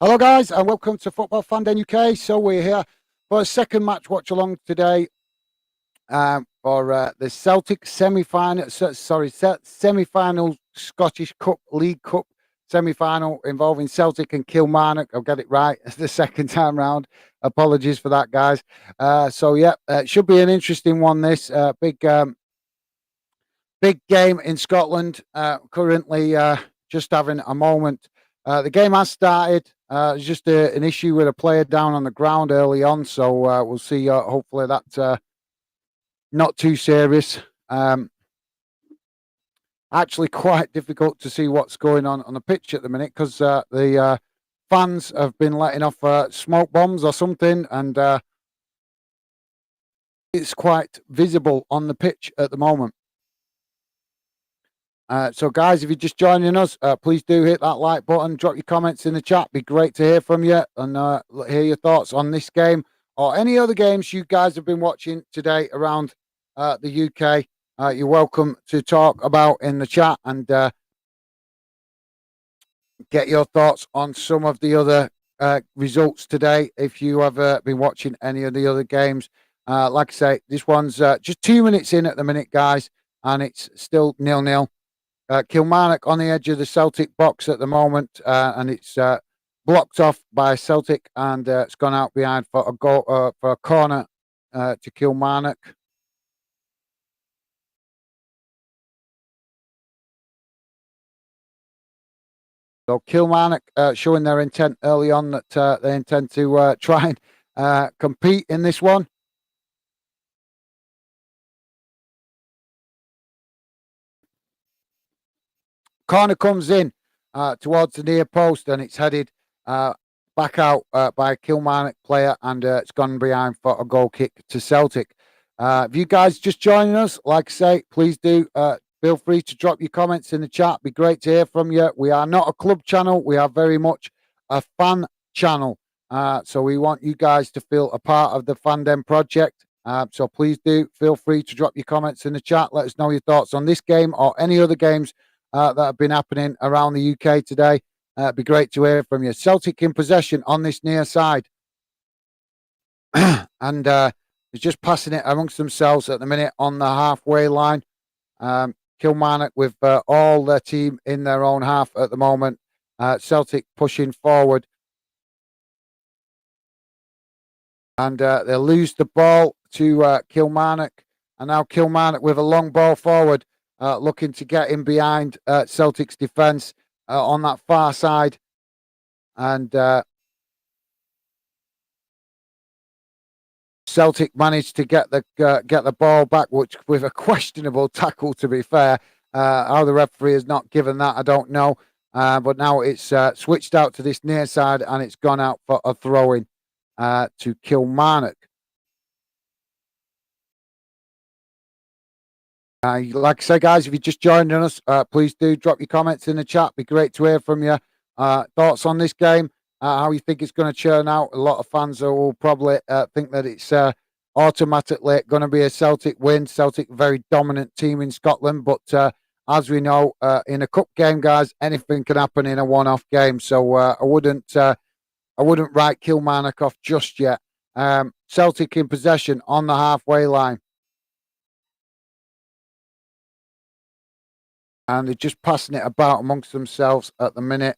Hello guys and welcome to Football Fan Den UK. So we're here for a second match watch along today for the Celtic semi-final, semi-final Scottish Cup League Cup semi-final involving Celtic and Kilmarnock. I'll get it right the second time round. Apologies for that, guys. It should be an interesting one. This big game in Scotland. Currently just having a moment. The game has started. It's just an issue with a player down on the ground early on, so we'll see. Hopefully that's not too serious. Actually, quite difficult to see what's going on the pitch at the minute because the fans have been letting off smoke bombs or something, and it's quite visible on the pitch at the moment. So, guys, if you're just joining us, please do hit that like button. Drop your comments in the chat. Be great to hear from you and hear your thoughts on this game or any other games you guys have been watching today around the UK. You're welcome to talk about in the chat and get your thoughts on some of the other results today if you have been watching any of the other games. Like I say, this one's just 2 minutes in at the minute, guys, and it's still 0-0. Kilmarnock on the edge of the Celtic box at the moment, and it's blocked off by Celtic, and it's gone out behind for a goal for a corner to Kilmarnock. So Kilmarnock showing their intent early on that they intend to try and compete in this one. Corner comes in towards the near post, and it's headed back out by a Kilmarnock player, and it's gone behind for a goal kick to Celtic. If you guys just joining us, like I say, please do feel free to drop your comments in the chat. Be great to hear from you. We are not a club channel. We are very much a fan channel. So we want you guys to feel a part of the Fandom project. So please do feel free to drop your comments in the chat. Let us know your thoughts on this game or any other games that have been happening around the UK today. It'd be great to hear from you. Celtic in possession on this near side. And it's just passing it amongst themselves at the minute on the halfway line. Kilmarnock with all their team in their own half at the moment. Celtic pushing forward. And they lose the ball to Kilmarnock. And now Kilmarnock with a long ball forward. Looking to get in behind Celtic's defence on that far side, and Celtic managed to get the ball back, which with a questionable tackle. To be fair, how the referee has not given that, I don't know. But now it's switched out to this near side, and it's gone out for a throw-in to Kilmarnock. Like I say, guys, if you're just joining us, please do drop your comments in the chat. Be great to hear from you. Thoughts on this game, how you think it's going to churn out. A lot of fans will probably think that it's automatically going to be a Celtic win. Celtic, very dominant team in Scotland. But as we know, in a cup game, guys, anything can happen in a one-off game. So I wouldn't write Kilmarnock off just yet. Celtic in possession on the halfway line. And they're just passing it about amongst themselves at the minute.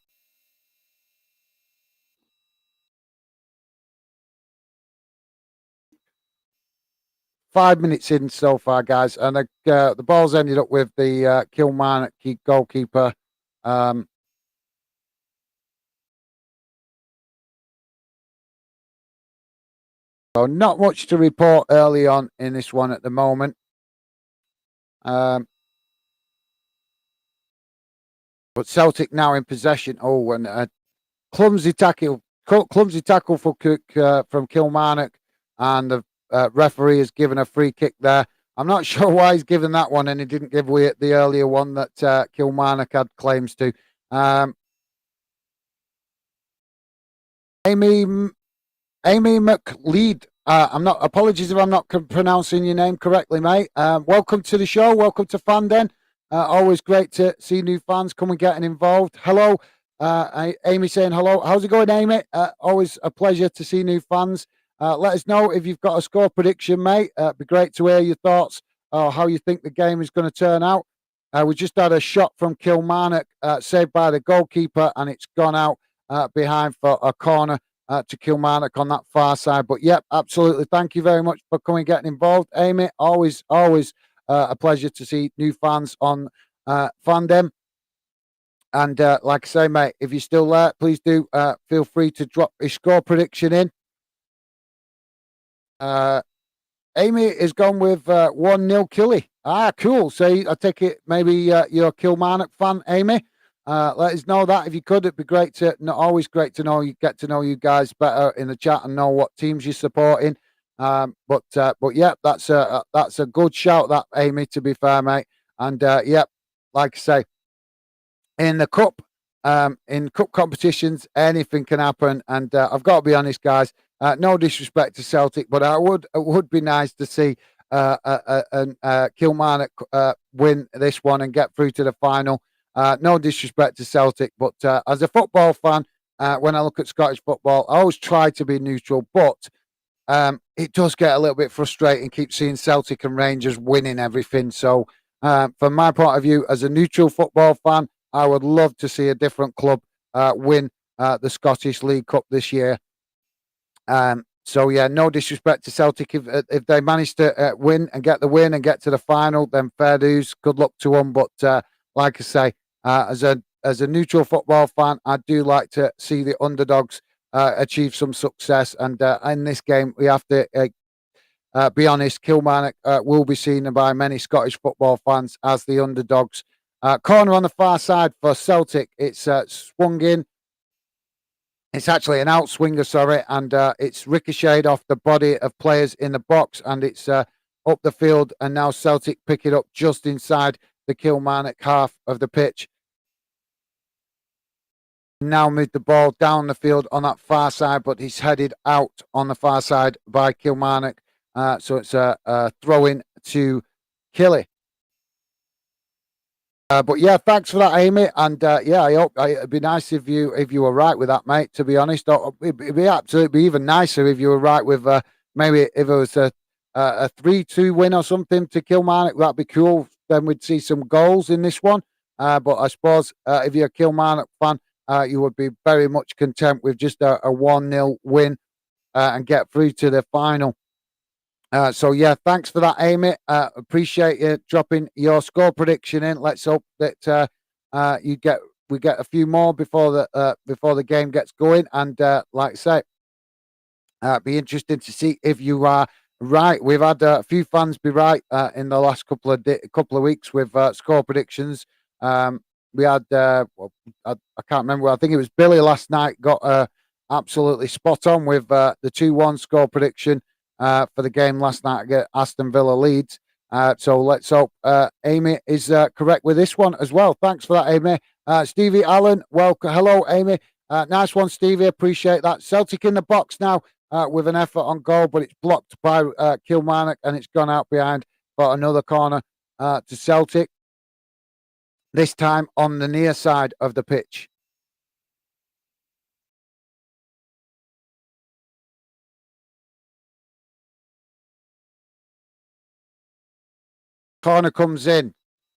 Five minutes in so far, guys. And the ball's ended up with the Kilmarnock goalkeeper. So not much to report early on in this one at the moment. But Celtic now in possession. Oh, and a clumsy tackle for Cook from Kilmarnock, and the referee has given a free kick there. I'm not sure why he's given that one, and he didn't give away the earlier one that Kilmarnock had claims to. Amy McLeod. Apologies if I'm not pronouncing your name correctly, mate. Welcome to the show. Welcome to Fandom. Always great to see new fans coming getting involved. Hello Amy saying hello. How's it going, Amy? Always a pleasure to see new fans. Let us know if you've got a score prediction, mate. It'd be great to hear your thoughts or how you think the game is going to turn out. We just had a shot from Kilmarnock, saved by the goalkeeper, and it's gone out behind for a corner to Kilmarnock on that far side. But yep, absolutely. Thank you very much for coming, getting involved, Amy. Always a pleasure to see new fans on Fandom. And like I say, mate, if you're still there, please do feel free to drop a score prediction in. Amy is gone with 1-0 Killy. Ah, cool. So I take it maybe you're a Kilmarnock fan, Amy. Let us know that if you could. It'd be great to always great to know you get to know you guys better in the chat and know what teams you're supporting. But yeah, that's a good shout, that, Amy. To be fair, mate. And yeah, like I say, in the cup, in cup competitions, anything can happen. And I've got to be honest, guys. No disrespect to Celtic, but it would be nice to see Kilmarnock win this one and get through to the final. No disrespect to Celtic, but as a football fan, when I look at Scottish football, I always try to be neutral, but it does get a little bit frustrating, keep seeing Celtic and Rangers winning everything. So from my point of view, as a neutral football fan, I would love to see a different club win the Scottish League Cup this year. So yeah, no disrespect to Celtic. If they manage to win and get the win and get to the final, then fair dues. Good luck to them. But like I say, as a neutral football fan, I do like to see the underdogs achieve some success. And in this game, we have to be honest. Kilmarnock will be seen by many Scottish football fans as the underdogs. Corner on the far side for Celtic. It's swung in. It's actually an outswinger, sorry, and it's ricocheted off the body of players in the box, and it's up the field, and now Celtic pick it up just inside the Kilmarnock half of the pitch. Now move the ball down the field on that far side, but he's headed out on the far side by Kilmarnock. So it's a throw-in to Killy. But yeah, thanks for that, Amy. And yeah, I hope it'd be nice if you were right with that, mate. To be honest, it'd be absolutely even nicer if you were right with maybe if it was a 3-2 win or something to Kilmarnock. That'd be cool. Then we'd see some goals in this one. But I suppose if you're a Kilmarnock fan, you would be very much content with just a 1-0 win and get through to the final. So yeah, thanks for that, Amy. Appreciate you dropping your score prediction in. Let's hope that we get a few more before the game gets going. And like I say, be interesting to see if you are right. We've had a few fans be right in the last couple of weeks with score predictions. We had I can't remember. I think it was Billy last night got absolutely spot on with the 2-1 score prediction. For the game last night against Aston Villa Leeds. So let's hope Amy is correct with this one as well. Thanks for that, Amy. Stevie Allen, welcome. Hello, Amy. Nice one, Stevie. Appreciate that. Celtic in the box now with an effort on goal, but it's blocked by Kilmarnock and it's gone out behind for another corner to Celtic. This time on the near side of the pitch. Corner comes in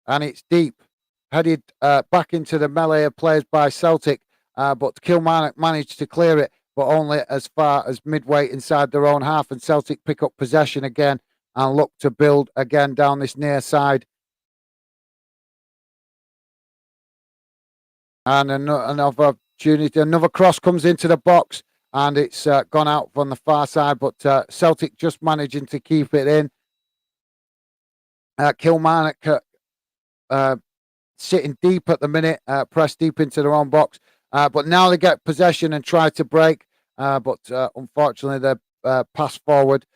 and it's deep, headed back into the melee of players by Celtic, but Kilmarnock managed to clear it, but only as far as midway inside their own half, and Celtic pick up possession again and look to build again down this near side. And another opportunity, another cross comes into the box, and it's gone out from the far side, but Celtic just managing to keep it in. Kilmarnock sitting deep at the minute, pressed deep into their own box. But now they get possession and try to break. But unfortunately, the pass forward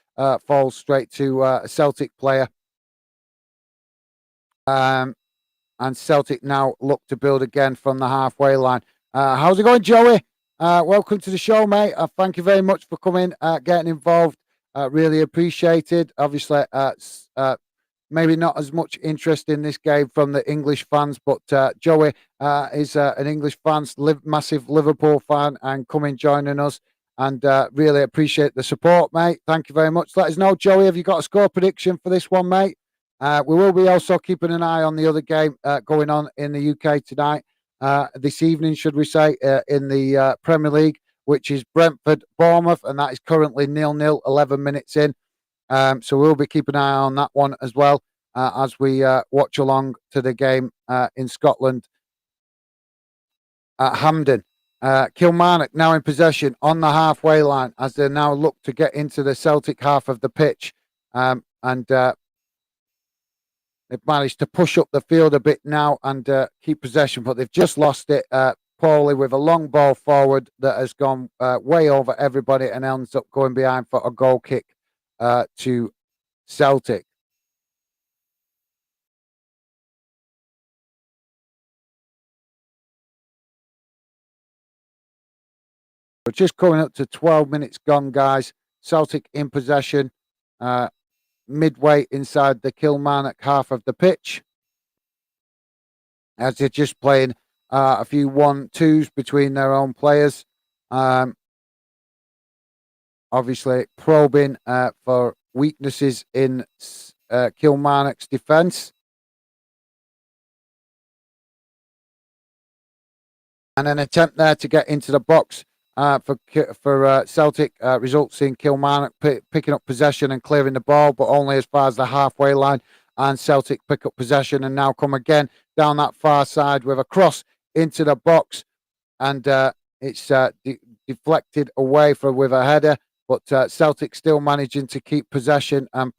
falls straight to a Celtic player. And Celtic now look to build again from the halfway line. How's it going, Joey? Welcome to the show, mate. Thank you very much for coming, getting involved. Really appreciated. Obviously, maybe not as much interest in this game from the English fans, but Joey is an English fan, massive Liverpool fan, and coming joining us. And really appreciate the support, mate. Thank you very much. Let us know, Joey, have you got a score prediction for this one, mate? We will be also keeping an eye on the other game going on in the UK tonight, this evening, should we say, in the Premier League, which is Brentford-Bournemouth, and that is currently 0-0, 11 minutes in. So we'll be keeping an eye on that one as well as we watch along to the game in Scotland at Hampden. Kilmarnock now in possession on the halfway line as they now look to get into the Celtic half of the pitch. And they've managed to push up the field a bit now and keep possession, but they've just lost it poorly with a long ball forward that has gone way over everybody and ends up going behind for a goal kick to Celtic. We're just coming up to 12 minutes gone, guys. Celtic in possession, midway inside the Kilmarnock half of the pitch, as they're just playing a few 1-2s between their own players. Obviously probing for weaknesses in Kilmarnock's defence. And an attempt there to get into the box for Celtic results in Kilmarnock picking up possession and clearing the ball, but only as far as the halfway line. And Celtic pick up possession and now come again down that far side with a cross into the box. And it's deflected away with a header. But Celtic still managing to keep possession and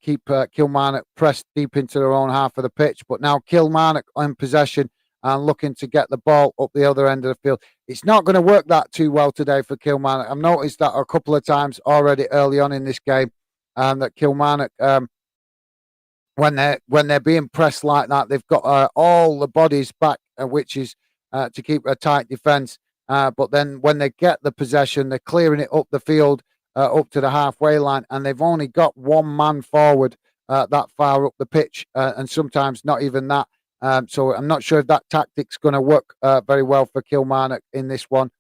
keep Kilmarnock pressed deep into their own half of the pitch. But now Kilmarnock in possession and looking to get the ball up the other end of the field. It's not going to work that too well today for Kilmarnock. I've noticed that a couple of times already early on in this game, that Kilmarnock, when they're being pressed like that, they've got all the bodies back, which is to keep a tight defence. But then when they get the possession, they're clearing it up the field, up to the halfway line, and they've only got one man forward that far up the pitch, and sometimes not even that. So I'm not sure if that tactic's going to work very well for Kilmarnock in this one.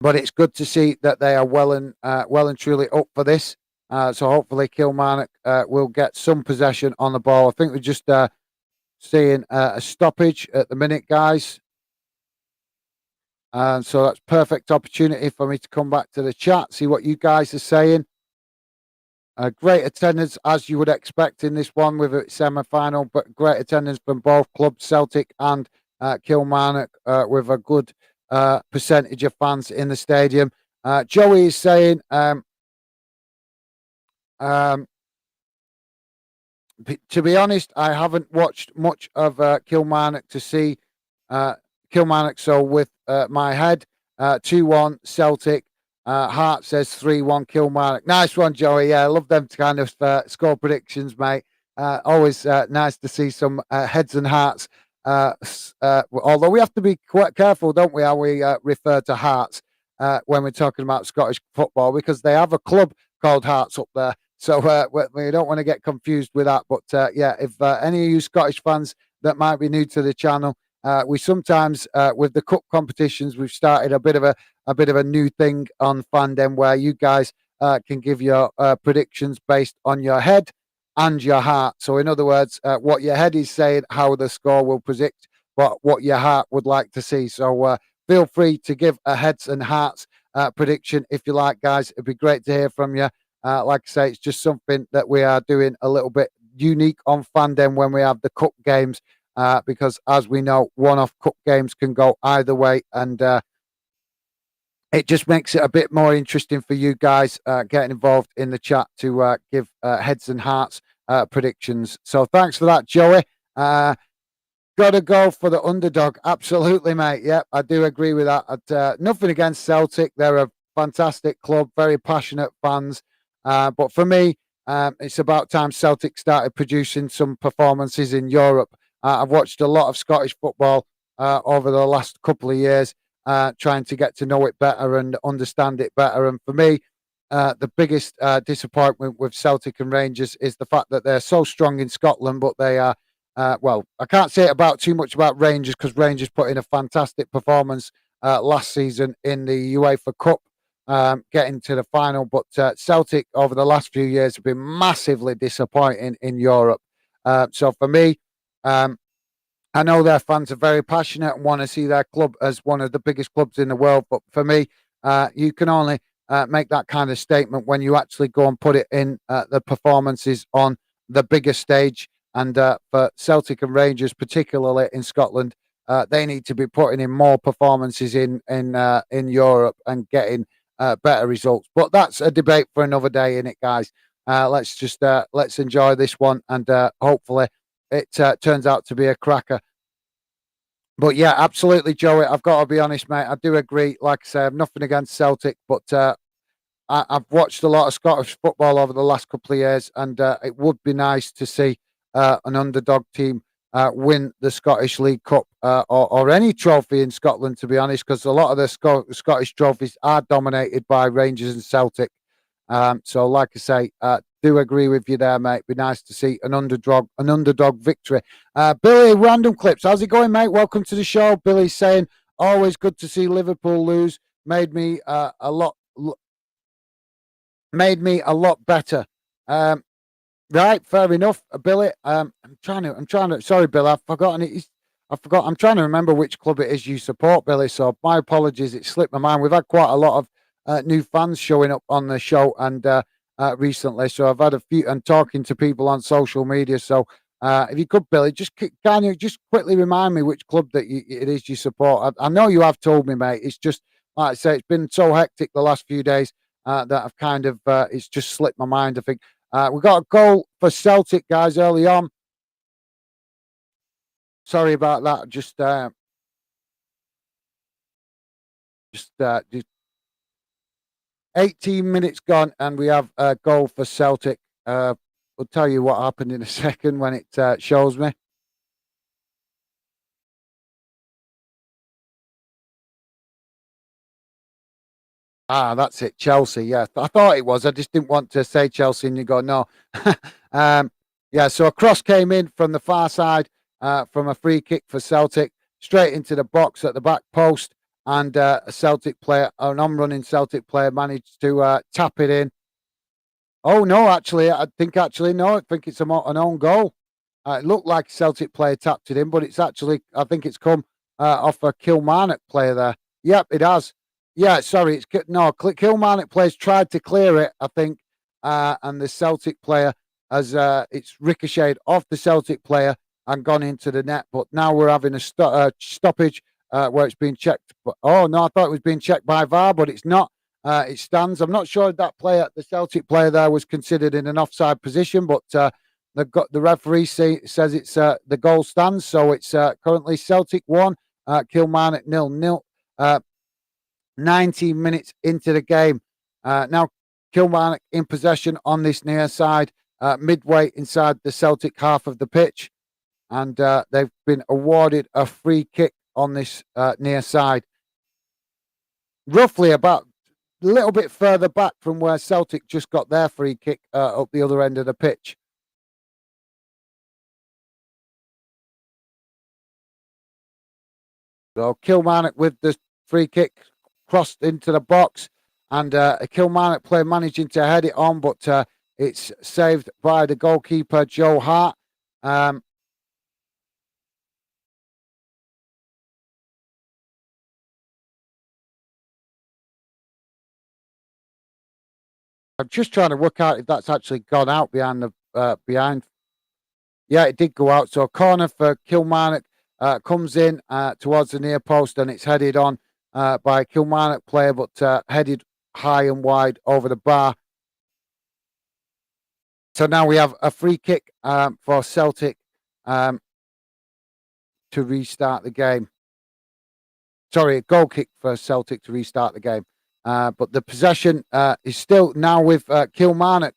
But it's good to see that they are well and truly up for this. So hopefully Kilmarnock will get some possession on the ball. I think we're just seeing a stoppage at the minute, guys. So that's perfect opportunity for me to come back to the chat, see what you guys are saying. Great attendance, as you would expect in this one with a semi-final, but great attendance from both clubs, Celtic and Kilmarnock, with a good percentage of fans in the stadium. Joey is saying, to be honest, I haven't watched much of Kilmarnock to see Kilmarnock, so with my head, 2-1 Celtic. Hart says 3-1 Kilmarnock. Nice one, Joey. Yeah, I love them kind of score predictions, mate. Always nice to see some heads and hearts. Although we have to be quite careful, don't we, how we refer to Hearts when we're talking about Scottish football, because they have a club called Hearts up there. So we don't want to get confused with that. But yeah, if any of you Scottish fans that might be new to the channel, we sometimes, with the cup competitions, we've started a bit of a new thing on Fandom where you guys can give your predictions based on your head and your heart. So in other words, what your head is saying, how the score will predict, but what your heart would like to see. So feel free to give a heads and hearts prediction if you like, guys. It'd be great to hear from you. Like I say, it's just something that we are doing a little bit unique on Fandom when we have the cup games. Because as we know, one-off cup games can go either way, and it just makes it a bit more interesting for you guys getting involved in the chat to give heads and hearts predictions. So thanks for that, Joey. Got to go for the underdog. Absolutely, mate. Yep, I do agree with that. Nothing against Celtic. They're a fantastic club, very passionate fans. But for me, it's about time Celtic started producing some performances in Europe. I've watched a lot of Scottish football over the last couple of years, trying to get to know it better and understand it better. And for me, the biggest disappointment with Celtic and Rangers is the fact that they're so strong in Scotland, but they are. Well, I can't say about too much about Rangers because Rangers put in a fantastic performance last season in the UEFA Cup, getting to the final. But Celtic over the last few years have been massively disappointing in Europe. So for me, I know their fans are very passionate and want to see their club as one of the biggest clubs in the world. But for me, you can only make that kind of statement when you actually go and put it in the performances on the bigger stage. And for Celtic and Rangers, particularly in Scotland, they need to be putting in more performances in Europe and getting better results. But that's a debate for another day, innit, guys? Let's enjoy this one, and hopefully it turns out to be a cracker. But yeah, absolutely, Joey. I've got to be honest, mate. I do agree. Like I say, I have nothing against Celtic, but I've watched a lot of Scottish football over the last couple of years, and it would be nice to see an underdog team win the Scottish League Cup or any trophy in Scotland, to be honest, because a lot of the Scottish trophies are dominated by Rangers and Celtic. So, like I say, do agree with you there, mate. Be nice to see an underdog victory. Billy, random clips. How's it going, mate? Welcome to the show. Billy's saying, always good to see Liverpool lose. Made me a lot better. Right, fair enough, Billy. I'm trying to. Sorry, Bill, I've forgotten it. I'm trying to remember which club it is you support, Billy. So my apologies. It slipped my mind. We've had quite a lot of new fans showing up on the show and recently. So I've had a few and talking to people on social media. So if you could, Billy, just quickly remind me which club that it is you support. I know you have told me, mate. It's just like I say, it's been so hectic the last few days that I've kind of it's just slipped my mind. I think we got a goal for Celtic, guys, early on. Sorry about that. Just 18 minutes gone, and we have a goal for Celtic. I'll tell you what happened in a second when it shows me. Ah, that's it, Chelsea. Yeah, I thought it was. I just didn't want to say Chelsea, and you go no. Yeah, so a cross came in from the far side from a free kick for Celtic, straight into the box at the back post, and a Celtic player, an on-running Celtic player, managed to tap it in. Oh no, I think it's an own goal. It looked like a Celtic player tapped it in, but it's actually, I think it's come off a Kilmarnock player there. Yep, it has. Yeah, sorry, Kilmarnock players tried to clear it, I think, and the Celtic player has it's ricocheted off the Celtic player and gone into the net. But now we're having a stoppage where it's being checked. But, oh no, I thought it was being checked by VAR, but it's not. It stands. I'm not sure if that player, the Celtic player there, was considered in an offside position, but the referee says it's the goal stands. So it's currently Celtic 1, Kilmarnock 0-0. 19 minutes into the game. Now Kilmarnock in possession on this near side, midway inside the Celtic half of the pitch, and they've been awarded a free kick on this near side, roughly about a little bit further back from where Celtic just got their free kick up the other end of the pitch. So Kilmarnock with the free kick crossed into the box, and a Kilmarnock player managing to head it on, but it's saved by the goalkeeper, Joe Hart. I'm just trying to work out if that's actually gone out behind the behind. Yeah, it did go out. So a corner for Kilmarnock comes in towards the near post, and it's headed on by a Kilmarnock player, but headed high and wide over the bar. So now we have a free kick for Celtic to restart the game. Sorry, a goal kick for Celtic to restart the game. But the possession is still now with Kilmarnock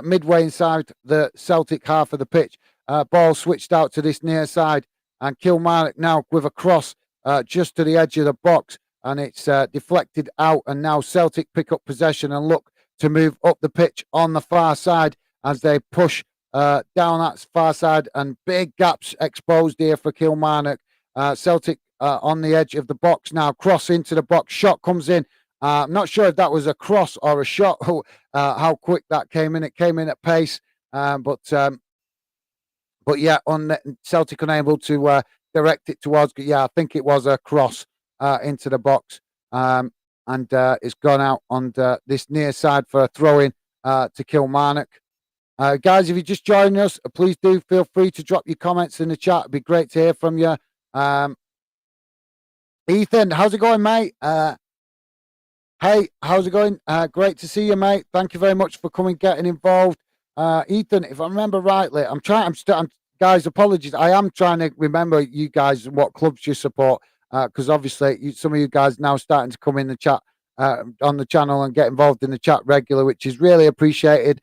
midway inside the Celtic half of the pitch. Ball switched out to this near side, and Kilmarnock now with a cross just to the edge of the box, and it's deflected out, and now Celtic pick up possession, and look, to move up the pitch on the far side as they push down that far side, and big gaps exposed here for Kilmarnock. Celtic on the edge of the box now, cross into the box, shot comes in. I'm not sure if that was a cross or a shot, how quick that came in. It came in at pace, but yeah, Celtic unable to direct it towards. Yeah, I think it was a cross into the box, and it's gone out on this near side for a throw in to Kilmarnock. Guys, if you're just joining us, please do feel free to drop your comments in the chat. It'd be great to hear from you. Ethan, how's it going, mate? Hey, how's it going? Great to see you, mate. Thank you very much for getting involved. Ethan, if I remember rightly, guys, apologies. I am trying to remember you guys and what clubs you support, because obviously some of you guys now starting to come in the chat on the channel and get involved in the chat regular, which is really appreciated.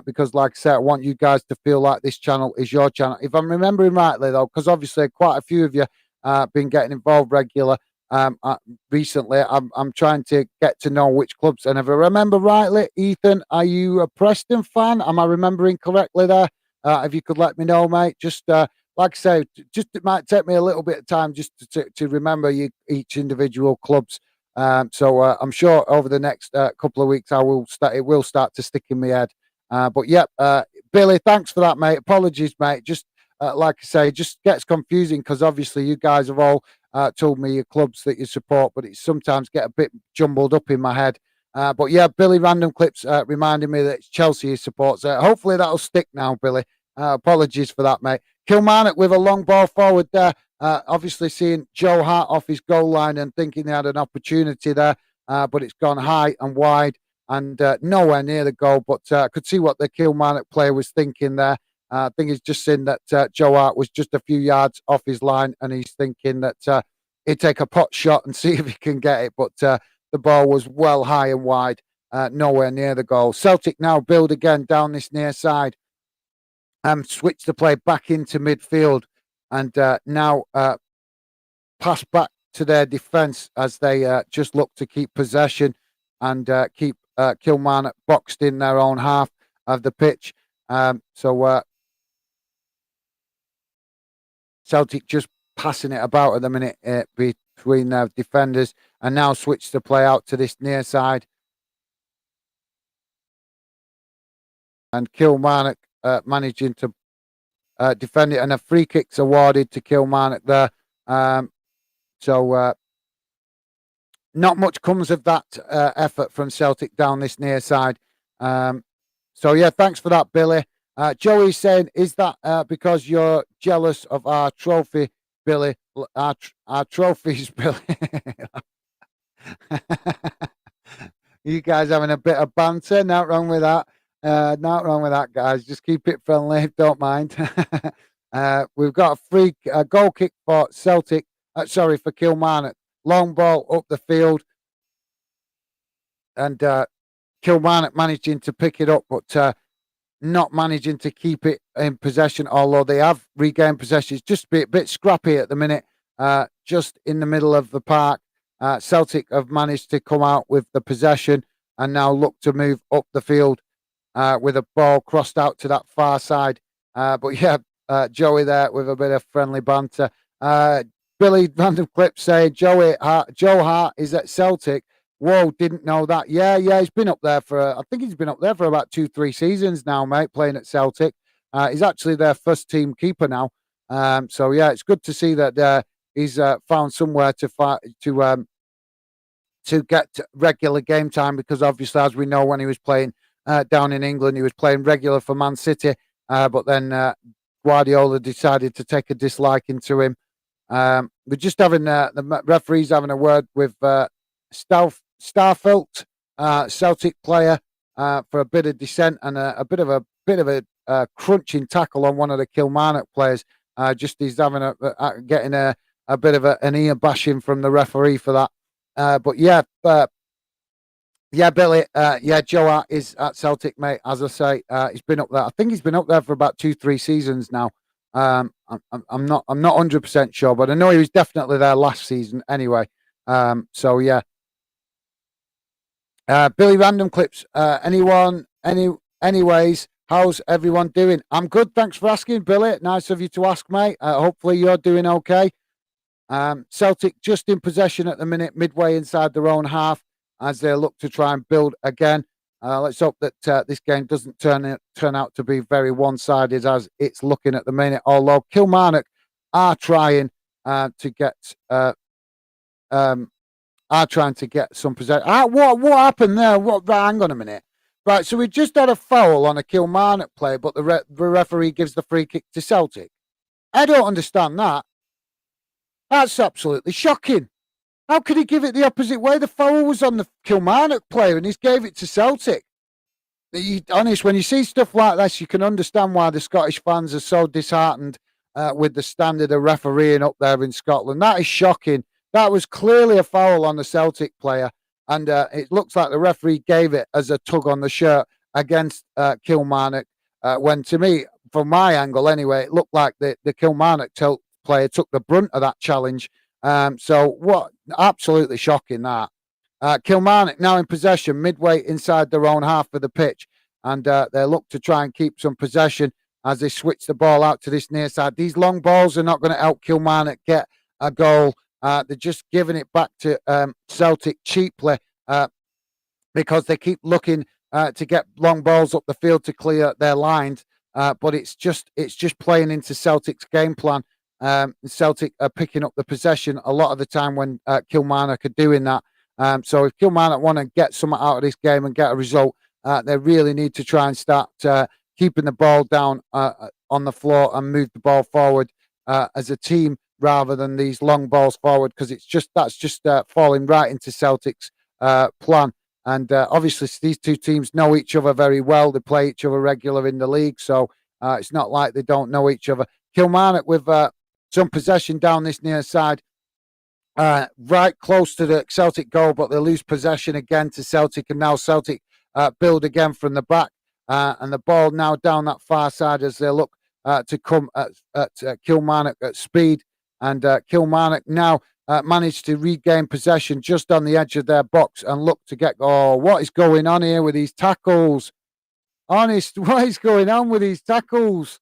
Because, like I said, I want you guys to feel like this channel is your channel. If I'm remembering rightly, though, because obviously quite a few of you been getting involved regular recently, I'm trying to get to know which clubs. And if I remember rightly, Ethan, are you a Preston fan? Am I remembering correctly there? If you could let me know, mate. Just like I say, just it might take me a little bit of time just to remember each individual clubs. So I'm sure over the next couple of weeks it will start to stick in my head. But yeah, Billy, thanks for that, mate. Apologies, mate. Just like I say, just gets confusing because obviously you guys have all told me your clubs that you support, but it sometimes get a bit jumbled up in my head. But yeah, Billy Random Clips reminding me that it's Chelsea he supports. Hopefully that'll stick now, Billy. Apologies for that, mate. Kilmarnock with a long ball forward there. Obviously seeing Joe Hart off his goal line and thinking they had an opportunity there, but it's gone high and wide and nowhere near the goal. But I could see what the Kilmarnock player was thinking there. I think he's just seen that Joe Hart was just a few yards off his line, and he's thinking that he'd take a pot shot and see if he can get it. But the ball was well high and wide, nowhere near the goal. Celtic now build again down this near side, switch the play back into midfield, and now pass back to their defence as they just look to keep possession and keep Kilmarnock boxed in their own half of the pitch. So Celtic just passing it about at the minute between their defenders, and now switch the play out to this near side. And Kilmarnock managing to defend it, and a free kick's awarded to Kilmarnock there. So not much comes of that effort from Celtic down this near side. So yeah, thanks for that, Billy. Joey's saying, is that because you're jealous of our trophy, Billy? Our trophies, Billy. You guys having a bit of banter? Not wrong with that. Not wrong with that, guys. Just keep it friendly. Don't mind. We've got a goal kick for Celtic. For Kilmarnock. Long ball up the field, and Kilmarnock managing to pick it up, but not managing to keep it in possession. Although they have regained possession, it's just a bit scrappy at the minute. Just in the middle of the park, Celtic have managed to come out with the possession and now look to move up the field with a ball crossed out to that far side. But yeah, Joey there with a bit of friendly banter. Billy Random Clip saying Joe Hart is at Celtic. Whoa, didn't know that. Yeah, he's been up there I think he's been up there for about 2-3 seasons now, mate, playing at Celtic. He's actually their first team keeper now. So yeah, it's good to see that he's found somewhere to get regular game time, because obviously, as we know, when he was playing down in England, he was playing regular for Man City, but then Guardiola decided to take a disliking to him. We're just having the referees having a word with Starfelt, Celtic player, for a bit of dissent and a bit of a crunching tackle on one of the Kilmarnock players. Just he's having getting a bit of an ear bashing from the referee for that. But yeah, Billy, Joe Hart is at Celtic, mate. As I say, he's been up there. I think he's been up there for about 2-3 seasons now. I'm not 100% sure, but I know he was definitely there last season anyway. So yeah, Billy Random Clips. Anyways, how's everyone doing? I'm good. Thanks for asking, Billy. Nice of you to ask, mate. Hopefully you're doing okay. Celtic just in possession at the minute, midway inside their own half, as they look to try and build again. Let's hope that this game doesn't turn out to be very one-sided as it's looking at the minute. Although Kilmarnock are trying to get are trying to get some possession. What happened there? Right, hang on a minute. Right, so we just had a foul on a Kilmarnock player, but the referee gives the free kick to Celtic. I don't understand that. That's absolutely shocking. How could he give it the opposite way? The foul was on the Kilmarnock player and he gave it to Celtic. Honest, when you see stuff like this, you can understand why the Scottish fans are so disheartened with the standard of refereeing up there in Scotland. That is shocking. That was clearly a foul on the Celtic player, and it looks like the referee gave it as a tug on the shirt against Kilmarnock. When, to me, from my angle anyway, it looked like the Kilmarnock player took the brunt of that challenge. So what? Absolutely shocking that. Kilmarnock now in possession, midway inside their own half of the pitch, and they look to try and keep some possession as they switch the ball out to this near side. These long balls are not going to help Kilmarnock get a goal. They're just giving it back to Celtic cheaply because they keep looking to get long balls up the field to clear their lines. But it's just playing into Celtic's game plan. Celtic are picking up the possession a lot of the time when Kilmarnock are doing that. So if Kilmarnock want to get something out of this game and get a result, they really need to try and start keeping the ball down on the floor and move the ball forward as a team rather than these long balls forward, because that's just falling right into Celtic's plan. And obviously these two teams know each other very well. They play each other regular in the league, so it's not like they don't know each other. Kilmarnock with some possession down this near side. Right close to the Celtic goal, but they lose possession again to Celtic, and now Celtic build again from the back, and the ball now down that far side as they look to come at Kilmarnock at speed, and Kilmarnock now managed to regain possession just on the edge of their box and look to get. Oh, what is going on here with these tackles? Honest, what is going on with these tackles?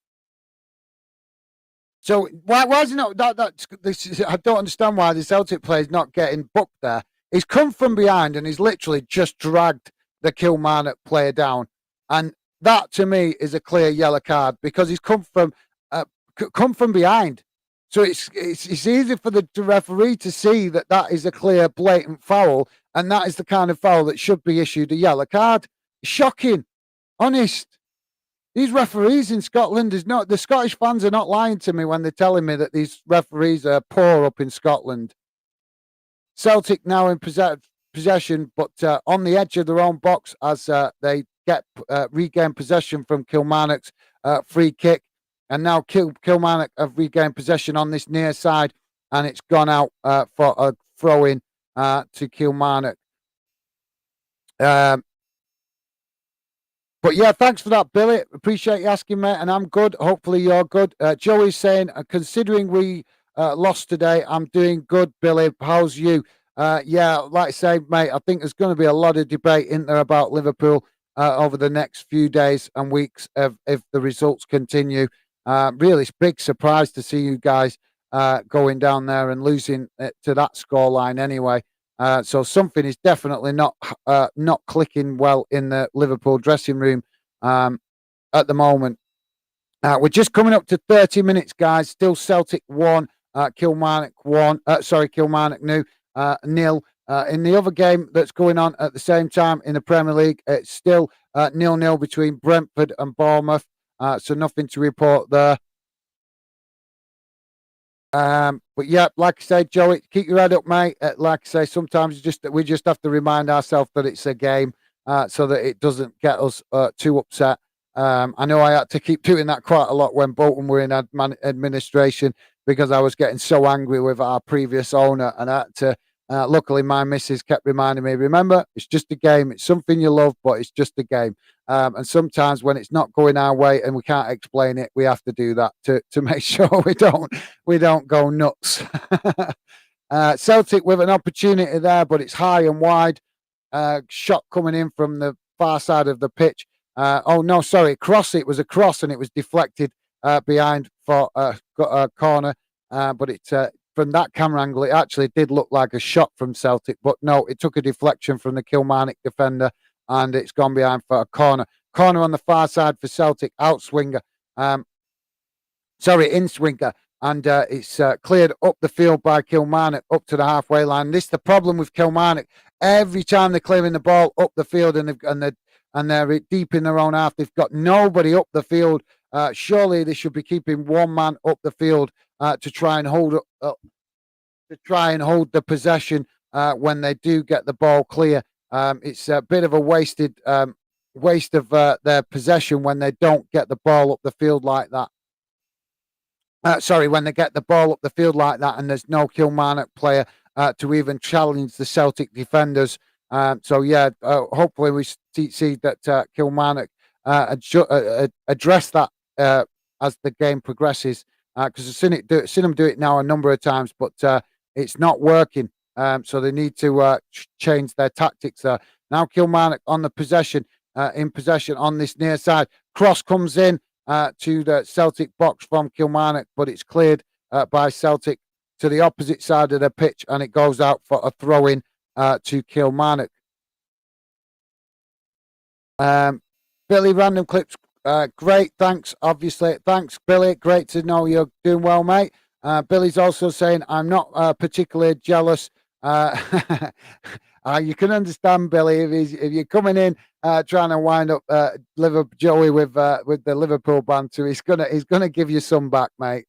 So why is it not I don't understand why the Celtic player is not getting booked there. He's come from behind and he's literally just dragged the Kilmarnock player down, and that to me is a clear yellow card because he's come from behind. So it's easy for the referee to see that is a clear, blatant foul, and that is the kind of foul that should be issued a yellow card. Shocking, honest. These referees in Scotland the Scottish fans are not lying to me when they're telling me that these referees are poor up in Scotland. Celtic now in possession, but on the edge of their own box as they regain possession from Kilmarnock's free kick. And now Kilmarnock have regained possession on this near side, and it's gone out for a throw-in to Kilmarnock. But yeah, thanks for that, Billy. Appreciate you asking, mate. And I'm good. Hopefully you're good. Joey's saying, considering we lost today, I'm doing good, Billy. How's you? Yeah, like I say, mate, I think there's going to be a lot of debate in there about Liverpool over the next few days and weeks if the results continue. Really big surprise to see you guys going down there and losing to that scoreline anyway. So something is definitely not clicking well in the Liverpool dressing room at the moment. We're just coming up to 30 minutes, guys. Still Celtic 1, Kilmarnock 1. Kilmarnock nil. In the other game that's going on at the same time in the Premier League, it's still 0-0 between Brentford and Bournemouth. So nothing to report there. But yeah, like I say, Joey, keep your head up, mate. Like I say, sometimes we just have to remind ourselves that it's a game, so that it doesn't get us too upset. I know I had to keep doing that quite a lot when Bolton were in administration because I was getting so angry with our previous owner, and I had to. Luckily, my missus kept reminding me, remember, it's just a game. It's something you love, but it's just a game. And sometimes when it's not going our way and we can't explain it, we have to do that to make sure we don't go nuts. Celtic with an opportunity there, but it's high and wide. shot coming in from the far side of the pitch. Oh no, sorry, cross. It was a cross, and it was deflected behind for a corner. But it from that camera angle, it actually did look like a shot from Celtic. But no, it took a deflection from the Kilmarnock defender, and it's gone behind for a corner. Corner on the far side for Celtic, out swinger. In swinger. And it's cleared up the field by Kilmarnock up to the halfway line. This is the problem with Kilmarnock. Every time they're clearing the ball up the field and they're deep in their own half, they've got nobody up the field. Surely they should be keeping one man up the field to try and hold the possession when they do get the ball clear. It's a bit of a waste of their possession when they don't get the ball up the field like that. When they get the ball up the field like that, and there's no Kilmarnock player to even challenge the Celtic defenders. Hopefully we see that Kilmarnock address that as the game progresses. Because I've seen them do it now a number of times, but it's not working. So they need to change their tactics there. Now Kilmarnock on the possession, in possession on this near side. Cross comes in to the Celtic box from Kilmarnock, but it's cleared by Celtic to the opposite side of the pitch, and it goes out for a throw-in to Kilmarnock. Billy, random clips. Great, thanks, obviously. Thanks, Billy. Great to know you're doing well, mate. Billy's also saying, I'm not particularly jealous. You can understand, Billy, if you're coming in trying to wind up Joey with the Liverpool banter, he's gonna give you some back, mate.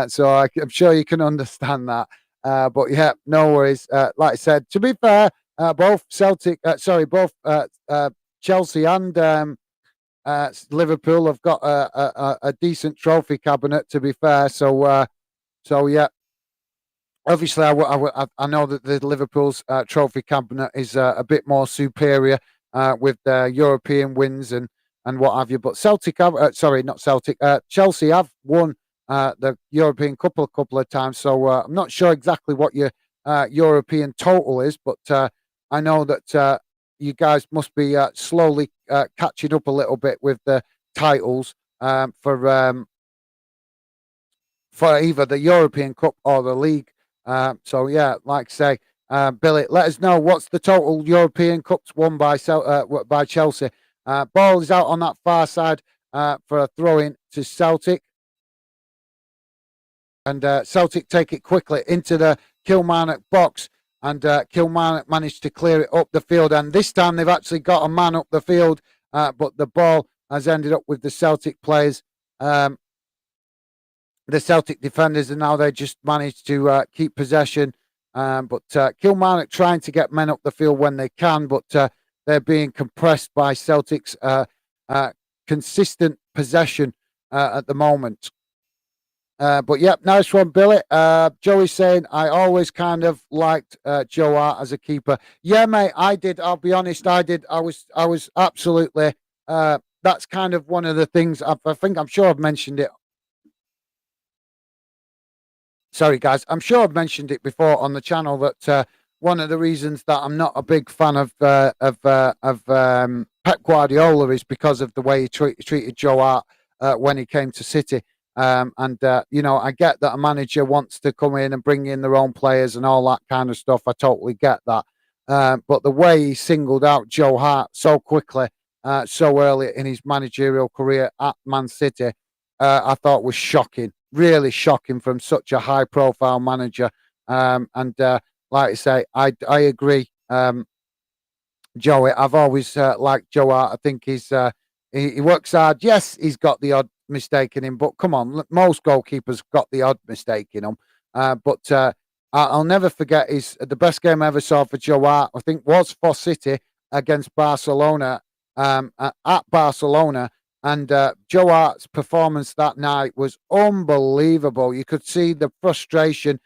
So I'm sure you can understand that. But yeah, no worries. Like I said, to be fair, both Chelsea and Liverpool have got a decent trophy cabinet. To be fair, so yeah. Obviously, I know that the Liverpool's trophy cabinet is a bit more superior with the European wins and what have you. But Celtic have, not Celtic. Chelsea have won the European Cup a couple of times. So I'm not sure exactly what your European total is, but I know that you guys must be slowly catching up a little bit with the titles for either the European Cup or the league. So yeah, like I say, Billy, let us know what's the total European Cups won by Chelsea. Ball is out on that far side for a throw-in to Celtic. And Celtic take it quickly into the Kilmarnock box. And Kilmarnock managed to clear it up the field. And this time they've actually got a man up the field. But the ball has ended up with the Celtic players. The Celtic defenders, and now they just managed to keep possession. But Kilmarnock trying to get men up the field when they can, but they're being compressed by Celtic's consistent possession at the moment. But yeah, nice one, Billy. Joey's saying, I always kind of liked Joe Hart as a keeper. Yeah, mate, I did. I'll be honest, I did. I was absolutely. That's kind of one of the things. I'm sure I've mentioned it. Sorry, guys. I'm sure I've mentioned it before on the channel that one of the reasons that I'm not a big fan of Pep Guardiola is because of the way he treated Joe Hart when he came to City. I get that a manager wants to come in and bring in their own players and all that kind of stuff. I totally get that. But the way he singled out Joe Hart so quickly, so early in his managerial career at Man City, I thought was shocking. Really shocking from such a high-profile manager. Like I say, I agree, Joey. I've always liked Joe Hart. I think he works hard. Yes, he's got the odd mistake in him, but come on, most goalkeepers got the odd mistake in them. But I'll never forget the best game I ever saw for Joe Hart, I think, was for City against Barcelona at Barcelona. And Joe Hart's performance that night was unbelievable. You could see the frustration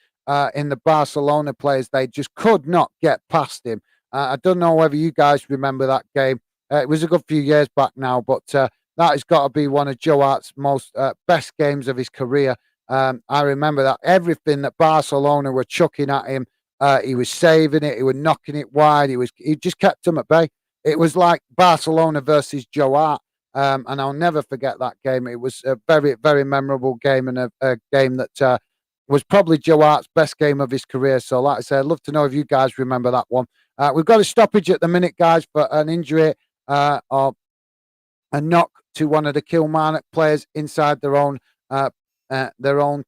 in the Barcelona players. They just could not get past him. I don't know whether you guys remember that game. It was a good few years back now, but that has got to be one of Joe Hart's most best games of his career. I remember that everything that Barcelona were chucking at him He was saving it. He was knocking it wide. He just kept them at bay. It was like Barcelona versus Joe Hart. And I'll never forget that game. It was a very, very memorable game, and a game that was probably Joe Hart's best game of his career. So, like I said, I'd love to know if you guys remember that one. We've got a stoppage at the minute, guys, for an injury or a knock to one of the Kilmarnock players inside their own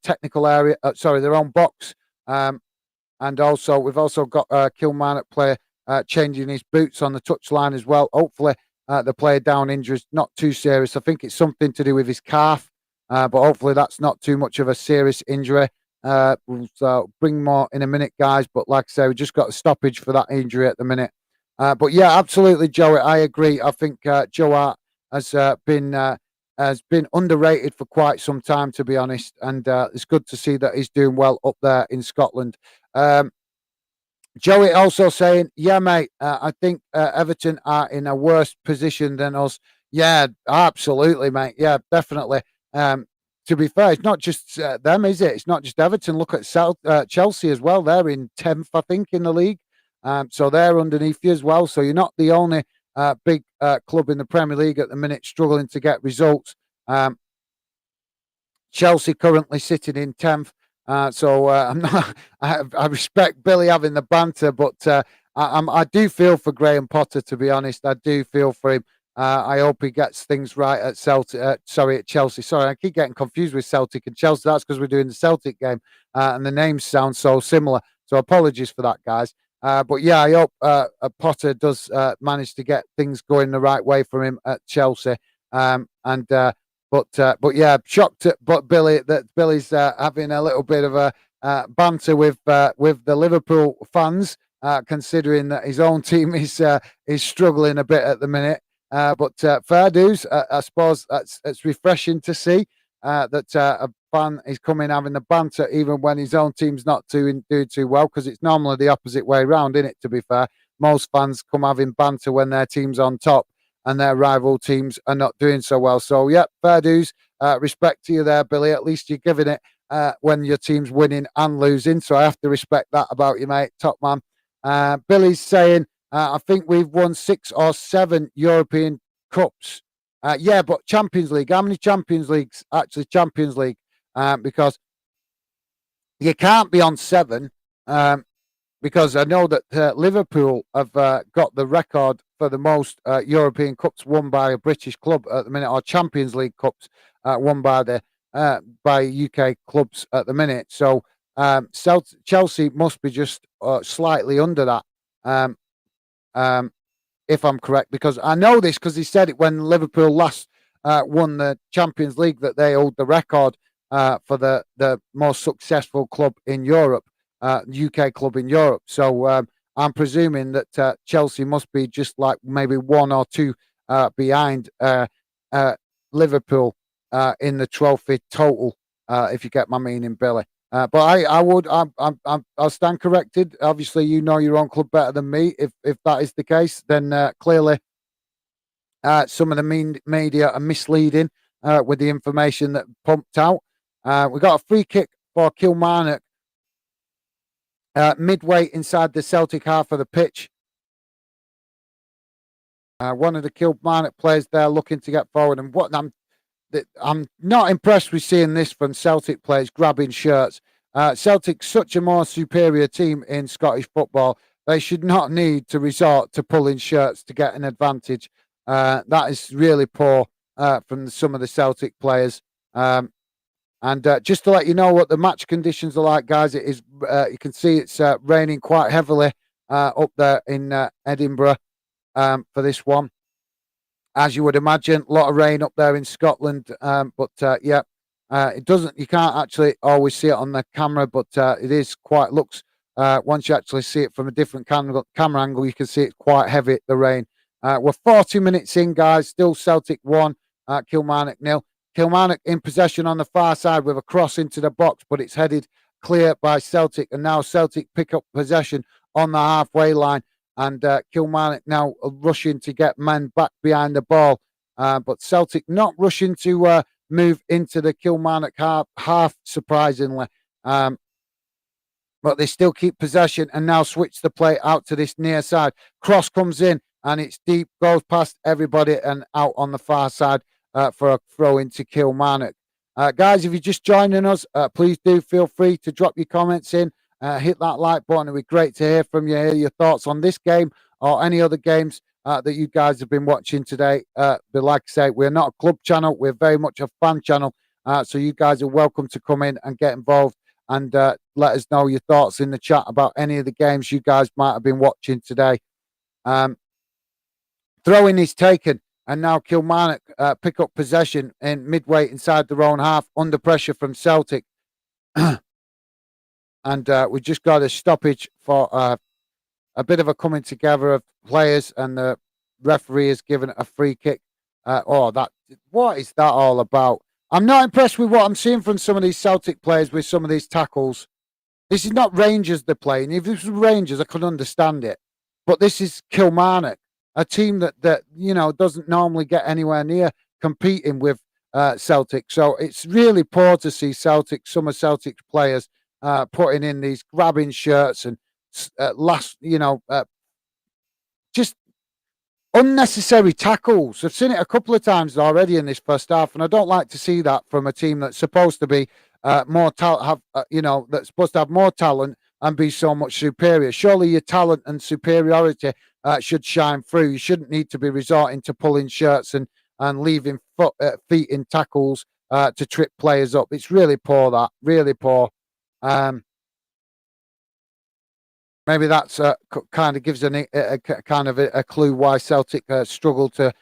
technical area. Sorry, their own box. And also, we've also got a Kilmarnock player changing his boots on the touchline as well. Hopefully, the player down injury is not too serious. I think it's something to do with his calf, but hopefully that's not too much of a serious injury. We'll bring more in a minute, guys. But like I say, we just got a stoppage for that injury at the minute. But yeah, absolutely, Joey. I agree. I think Joe Hart has been underrated for quite some time, to be honest. And it's good to see that he's doing well up there in Scotland. Joey also saying, yeah, mate, I think Everton are in a worse position than us. Yeah, absolutely, mate. Yeah, definitely. To be fair, it's not just them, is it? It's not just Everton. Look at Chelsea as well. They're in 10th, I think, in the league. So they're underneath you as well. So you're not the only big club in the Premier League at the minute struggling to get results. Chelsea currently sitting in 10th. So I'm not. I respect Billy having the banter, but I do feel for Graham Potter. To be honest, I do feel for him. I hope he gets things right at Celtic. At Chelsea. Sorry, I keep getting confused with Celtic and Chelsea. That's because we're doing the Celtic game, and the names sound so similar. So apologies for that, guys. But yeah, I hope Potter does manage to get things going the right way for him at Chelsea. But yeah, shocked but Billy's having a little bit of a banter with the Liverpool fans, considering that his own team is struggling a bit at the minute. But fair dues, I suppose it's refreshing to see that a fan is coming having the banter even when his own team's not doing too well, because it's normally the opposite way around, isn't it? To be fair, most fans come having banter when their team's on top and their rival teams are not doing so well. So, yeah, fair dues. Respect to you there, Billy. At least you're giving it when your team's winning and losing. So I have to respect that about you, mate. Top man. Billy's saying, I think we've won 6 or 7 European Cups. Yeah, but Champions League. How many Champions Leagues? Actually, Champions League. Because you can't be on 7. Because I know that Liverpool have got the record for the most European Cups won by a British club at the minute, or Champions League Cups won by UK clubs at the minute. So Chelsea must be just slightly under that, if I'm correct, because I know this because he said it when Liverpool last won the Champions League, that they hold the record for the most successful club in Europe. UK club in Europe. So I'm presuming that Chelsea must be just like maybe 1 or 2 behind Liverpool in the trophy total, if you get my meaning, Billy. But I'll stand corrected. Obviously, you know your own club better than me. If that is the case, then clearly some of the media are misleading with the information that pumped out. We got a free kick for Kilmarnock. Midway inside the Celtic half of the pitch. One of the Kilmarnock players there looking to get forward. And what I'm not impressed with seeing this from Celtic players grabbing shirts. Celtic's such a more superior team in Scottish football. They should not need to resort to pulling shirts to get an advantage. That is really poor from some of the Celtic players. And just to let you know what the match conditions are like, guys, it is you can see it's raining quite heavily up there in Edinburgh for this one. As you would imagine, a lot of rain up there in Scotland. Yeah, it doesn't. You can't actually always see it on the camera, but it is quite looks. Once you actually see it from a different camera angle, you can see it's quite heavy. The rain. We're 40 minutes in, guys. Still Celtic 1, Kilmarnock 0. Kilmarnock in possession on the far side with a cross into the box, but it's headed clear by Celtic. And now Celtic pick up possession on the halfway line. And Kilmarnock now rushing to get men back behind the ball. But Celtic not rushing to move into the Kilmarnock half surprisingly. but they still keep possession and now switch the play out to this near side. Cross comes in and it's deep, goes past everybody and out on the far side for a throw into Kilmarnock. Guys, if you're just joining us, please do feel free to drop your comments in. Hit that like button. It'd be great to hear from you, hear your thoughts on this game or any other games that you guys have been watching today. But like I say, we're not a club channel. We're very much a fan channel. So you guys are welcome to come in and get involved and let us know your thoughts in the chat about any of the games you guys might have been watching today. Throwing is taken, and now Kilmarnock pick up possession in midway inside their own half under pressure from Celtic. And we just got a stoppage for a bit of a coming together of players, and the referee has given a free kick. What is that all about? I'm not impressed with what I'm seeing from some of these Celtic players with some of these tackles. This is not Rangers they're playing. If this was Rangers, I could understand it. But this is Kilmarnock, a team that doesn't normally get anywhere near competing with Celtic. So it's really poor to see some of Celtic's players putting in these grabbing shirts and just unnecessary tackles. I've seen it a couple of times already in this first half, and I don't like to see that from a team that's supposed to be more talent. That's supposed to have more talent and be so much superior. Surely your talent and superiority should shine through. You shouldn't need to be resorting to pulling shirts and leaving feet in tackles to trip players up. It's really poor. That really poor. Maybe that's kind of gives a kind of a clue why Celtic struggle to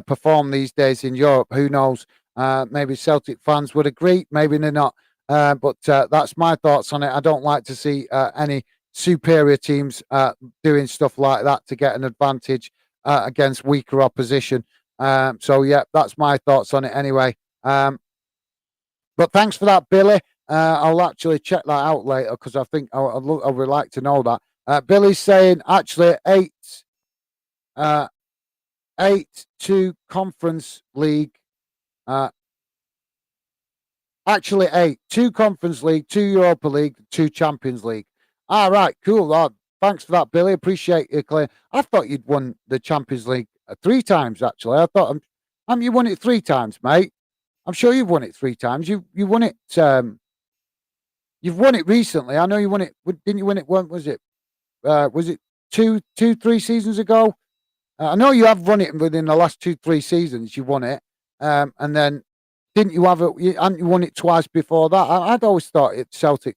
perform these days in Europe. Who knows? Maybe Celtic fans would agree. Maybe they're not. But that's my thoughts on it. I don't like to see any superior teams doing stuff like that to get an advantage against weaker opposition. So, yeah, that's my thoughts on it anyway. But thanks for that, Billy. I'll actually check that out later because I think I would like to know that. Billy's saying actually 8-2 Conference League. Actually 8. 2 Conference League, 2 Europa League, 2 Champions League. All right, cool. Thanks for that, Billy. Appreciate your claim. I thought you'd won the Champions League 3 times, actually. I thought you won it 3 times, mate. I'm sure you've won it 3 times. You won it. You've won it recently. I know you won it. Didn't you win it? When was it? Was it 3 seasons ago? I know you have won it within the last 2-3 seasons. You won it, and then didn't you have it? Hadn't you won it twice before that? I'd always thought Chelsea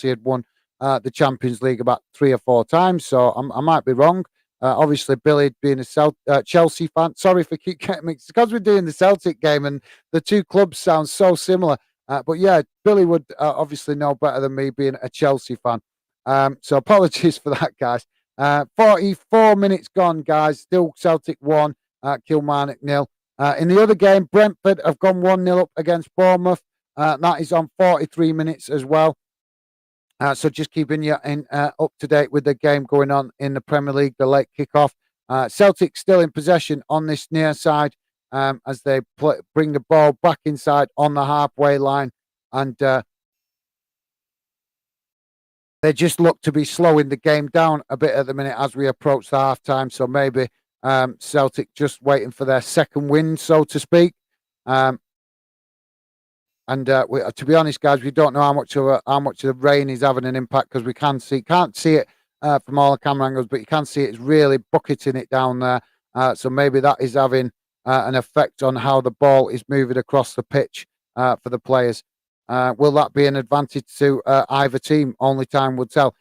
had won the Champions League about 3 or 4 times. So I might be wrong. Obviously, Billy being a Chelsea fan. Sorry for keep getting mixed because we're doing the Celtic game and the 2 clubs sound so similar. But yeah, Billy would obviously know better than me being a Chelsea fan. So apologies for that, guys. 44 minutes gone, guys. Still Celtic 1, Kilmarnock 0. In the other game, Brentford have gone 1-0 up against Bournemouth. That is on 43 minutes as well. So just keeping you up to date with the game going on in the Premier League, the late kickoff. Celtic still in possession on this near side as they bring the ball back inside on the halfway line. And they just look to be slowing the game down a bit at the minute as we approach the half-time. So maybe Celtic just waiting for their second win, so to speak. To be honest, guys, we don't know how much of the rain is having an impact because we can't see it from all the camera angles, but you can see it's really bucketing it down there. So maybe that is having an effect on how the ball is moving across the pitch for the players. Will that be an advantage to either team? Only time will tell.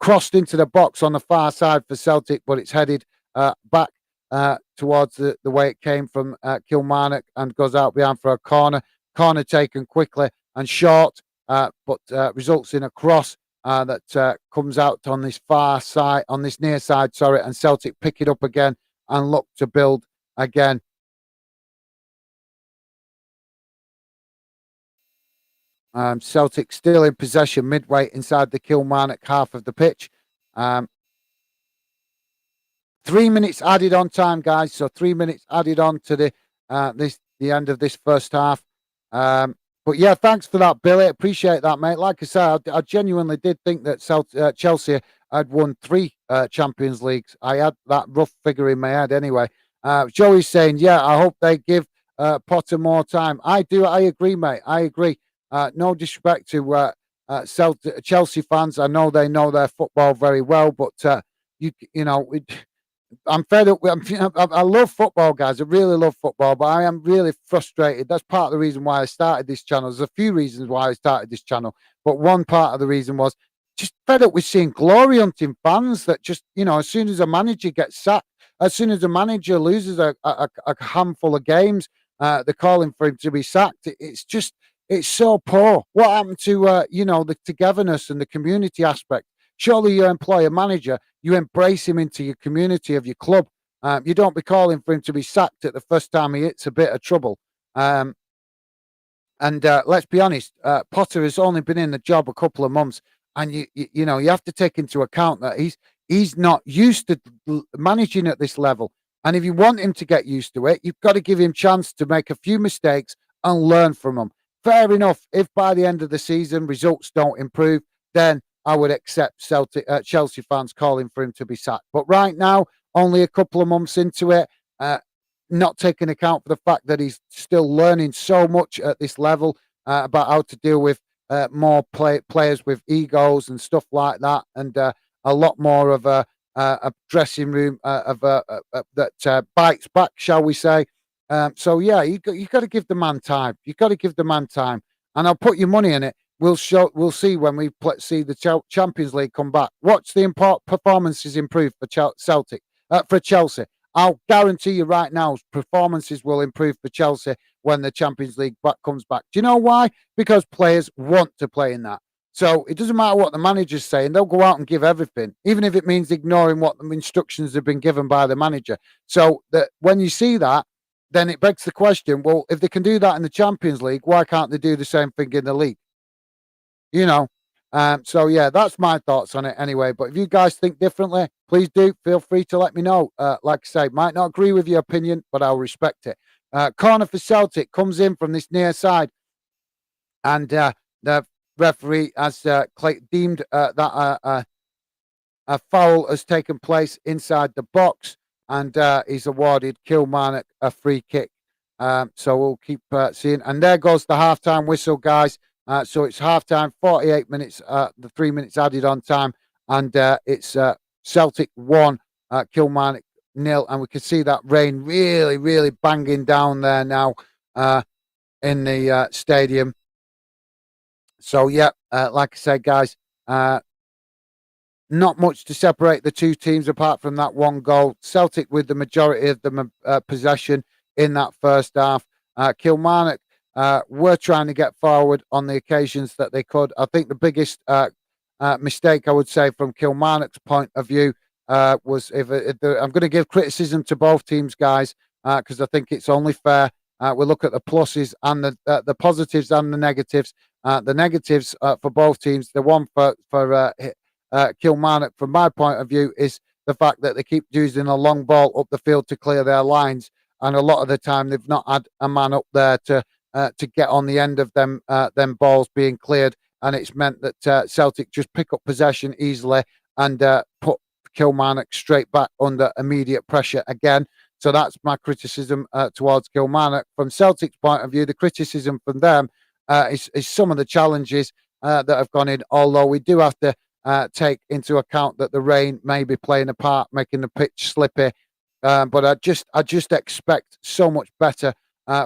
Crossed into the box on the far side for Celtic, but it's headed back towards the way it came from Kilmarnock and goes out behind for a corner. Corner taken quickly and short, but results in a cross that comes out on this far side, on this near side, and Celtic pick it up again and look to build again. Celtic still in possession midway inside the Kilmarnock half of the pitch. 3 minutes added on time, guys. So 3 minutes added on to the end of this first half. But yeah, thanks for that, Billy. Appreciate that, mate. Like I said, I genuinely did think that Chelsea had won 3 Champions Leagues. I had that rough figure in my head anyway. Joey's saying, yeah, I hope they give Potter more time. I do. I agree, mate. I agree. No disrespect to Chelsea fans. I know their football very well, but you know, I'm fed up with. I love football, guys. I really love football, but I am really frustrated. That's part of the reason why I started this channel. There's a few reasons why I started this channel, but one part of the reason was just fed up with seeing glory hunting fans that just, as soon as a manager gets sacked, as soon as a manager loses a handful of games, they're calling for him to be sacked. It's so poor. What happened to, the togetherness and the community aspect? Surely you employ a manager, you embrace him into your community of your club. You don't be calling for him to be sacked at the first time he hits a bit of trouble. Um, and let's be honest, Potter has only been in the job a couple of months, and you have to take into account that he's not used to managing at this level. And if you want him to get used to it, you've got to give him chance to make a few mistakes and learn from them. Fair enough. If by the end of the season results don't improve, then I would accept Chelsea fans calling for him to be sacked. But right now, only a couple of months into it, not taking account for the fact that he's still learning so much at this level about how to deal with more players with egos and stuff like that, and a lot more of a dressing room that bites back, shall we say. So yeah, you got to give the man time. You got to give the man time, and I'll put your money in it. We'll see when we see the Champions League come back. Watch the performances improve for Celtic, for Chelsea. I'll guarantee you right now, performances will improve for Chelsea when the Champions League comes back. Do you know why? Because players want to play in that. So it doesn't matter what the manager's saying; they'll go out and give everything, even if it means ignoring what the instructions have been given by the manager. So that when you see that, then it begs the question: well, if they can do that in the Champions League, why can't they do the same thing in the league? you know. So yeah, that's my thoughts on it anyway. But if you guys think differently, please do feel free to let me know. Like I say, might not agree with your opinion, but I'll respect it. Corner for Celtic comes in from this near side, and the referee has deemed that a foul has taken place inside the box, and he's awarded Kilmarnock a free kick. So we'll keep seeing. And there goes the halftime whistle, guys. So it's halftime, 48 minutes, the 3 minutes added on time, and it's Celtic 1, Kilmarnock 0, and we can see that rain really, really banging down there now in the stadium. So yeah, like I said, guys, not much to separate the two teams apart from that one goal. Celtic with the majority of the possession in that first half. Kilmarnock were trying to get forward on the occasions that they could. I think the biggest mistake, I would say, from Kilmarnock's point of view was I'm going to give criticism to both teams, guys, because I think it's only fair. We look at the pluses and the positives and the negatives. The negatives for both teams, the one for Kilmarnock, from my point of view, is the fact that they keep using a long ball up the field to clear their lines, and a lot of the time they've not had a man up there to get on the end of them balls being cleared, and it's meant that Celtic just pick up possession easily and put Kilmarnock straight back under immediate pressure again. So that's my criticism towards Kilmarnock. From Celtic's point of view, the criticism from them is some of the challenges that have gone in, although we do have to take into account that the rain may be playing a part, making the pitch slippy. But I just expect so much better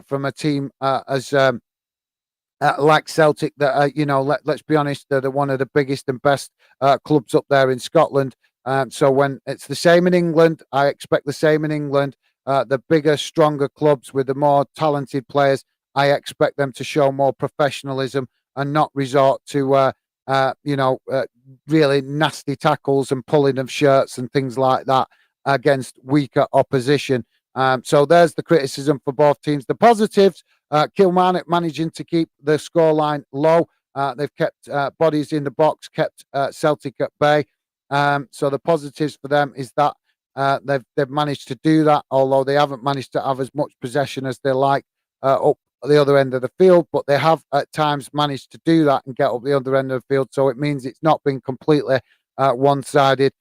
from a team as like Celtic that let's be honest, they're one of the biggest and best clubs up there in Scotland. So when it's the same in England, I expect the same in England. The bigger, stronger clubs with the more talented players, I expect them to show more professionalism and not resort to really nasty tackles and pulling of shirts and things like that against weaker opposition. So there's the criticism for both teams. The positives, Kilmarnock managing to keep the scoreline low. They've kept bodies in the box, kept Celtic at bay. So the positives for them is that they've managed to do that, although they haven't managed to have as much possession as they like up the other end of the field, but they have at times managed to do that and get up the other end of the field. So it means it's not been completely one-sided.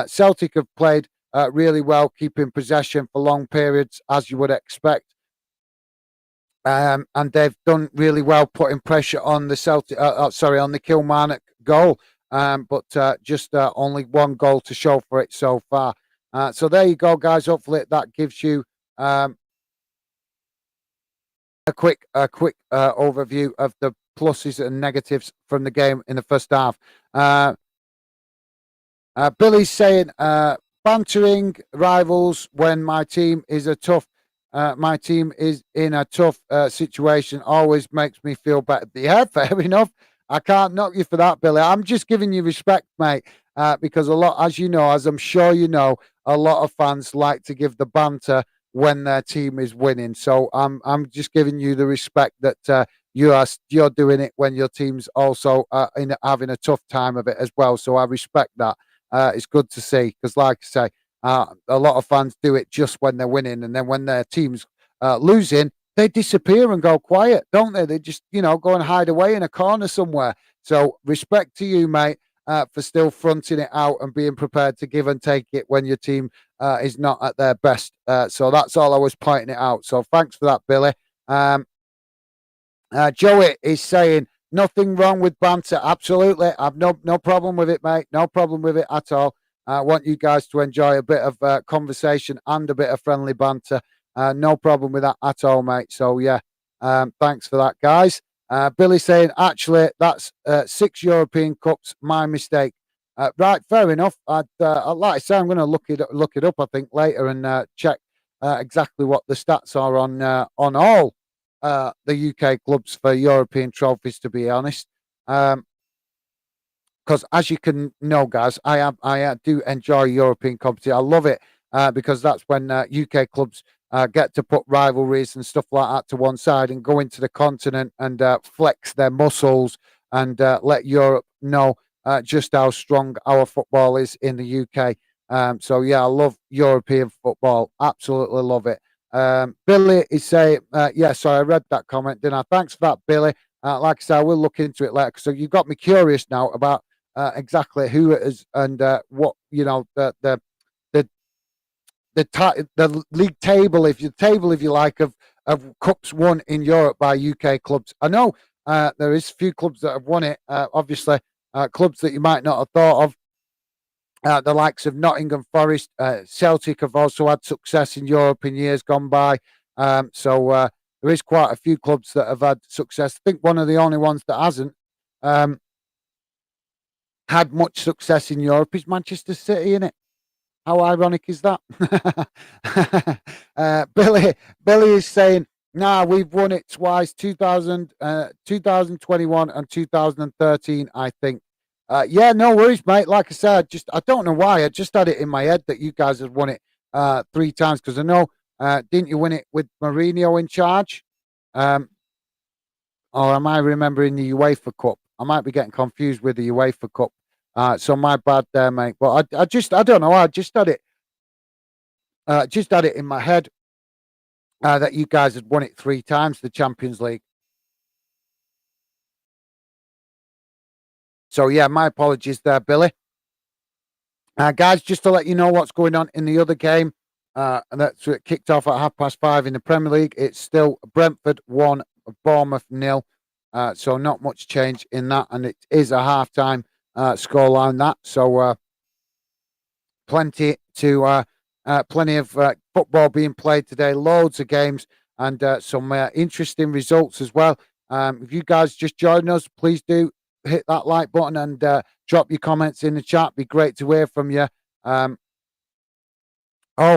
Celtic have played really well, keeping possession for long periods, as you would expect. And they've done really well putting pressure on the on the Kilmarnock goal. But just only one goal to show for it so far. So there you go, guys. Hopefully that gives you a quick overview of the pluses and negatives from the game in the first half. Billy's saying, bantering rivals when my team is in a tough situation always makes me feel better. Yeah, fair enough. I can't knock you for that, Billy. I'm just giving you respect, mate, because a lot, as you know, as I'm sure you know, a lot of fans like to give the banter when their team is winning. So I'm just giving you the respect that you're doing it when your team's also having a tough time of it as well. So I respect that. It's good to see because, like I say, a lot of fans do it just when they're winning, and then when their team's losing, they disappear and go quiet, don't they? They just, go and hide away in a corner somewhere. So respect to you, mate, for still fronting it out and being prepared to give and take it when your team is not at their best. So that's all I was pointing it out. So thanks for that, Billy. Joey is saying, nothing wrong with banter. Absolutely. I've no problem with it, mate. No problem with it at all. I want you guys to enjoy a bit of conversation and a bit of friendly banter. No problem with that at all, mate. So, yeah, thanks for that, guys. Billy saying, actually, that's 6 European Cups. My mistake. Right, fair enough. Like I say, I'm going to look it up, I think, later and check exactly what the stats are on all the UK clubs for European trophies, to be honest. Because as you can know, guys, I do enjoy European competition. I love it because that's when UK clubs get to put rivalries and stuff like that to one side and go into the continent and flex their muscles and let Europe know just how strong our football is in the UK. So yeah, I love European football. Absolutely love it. Billy is saying, yeah, sorry, I read that comment, didn't I? Thanks for that, Billy. Like I said, I will look into it later. So you got me curious now about exactly who it is and what the league table, if you like, of cups won in Europe by UK clubs. I know there is few clubs that have won it. Obviously, clubs that you might not have thought of. The likes of Nottingham Forest, Celtic have also had success in Europe in years gone by. So there is quite a few clubs that have had success. I think one of the only ones that hasn't had much success in Europe is Manchester City, innit? How ironic is that? Billy is saying, nah, we've won it twice, 2021 and 2013, I think. Yeah, no worries, mate. Like I said, I don't know why. I just had it in my head that you guys have won it 3 times because I know, didn't you win it with Mourinho in charge? Or am I remembering the UEFA Cup? I might be getting confused with the UEFA Cup. So my bad there, mate. But I don't know. I just had it in my head that you guys had won it 3 times, the Champions League. So yeah, my apologies there, Billy. Guys, just to let you know what's going on in the other game, and that's kicked off at 5:30 in the Premier League. It's still Brentford 1, Bournemouth 0. So not much change in that, and it is a half-time scoreline. So plenty of football being played today. Loads of games and some interesting results as well. If you guys just join us, please do hit that like button and drop your comments in the chat. Be great to hear from you. All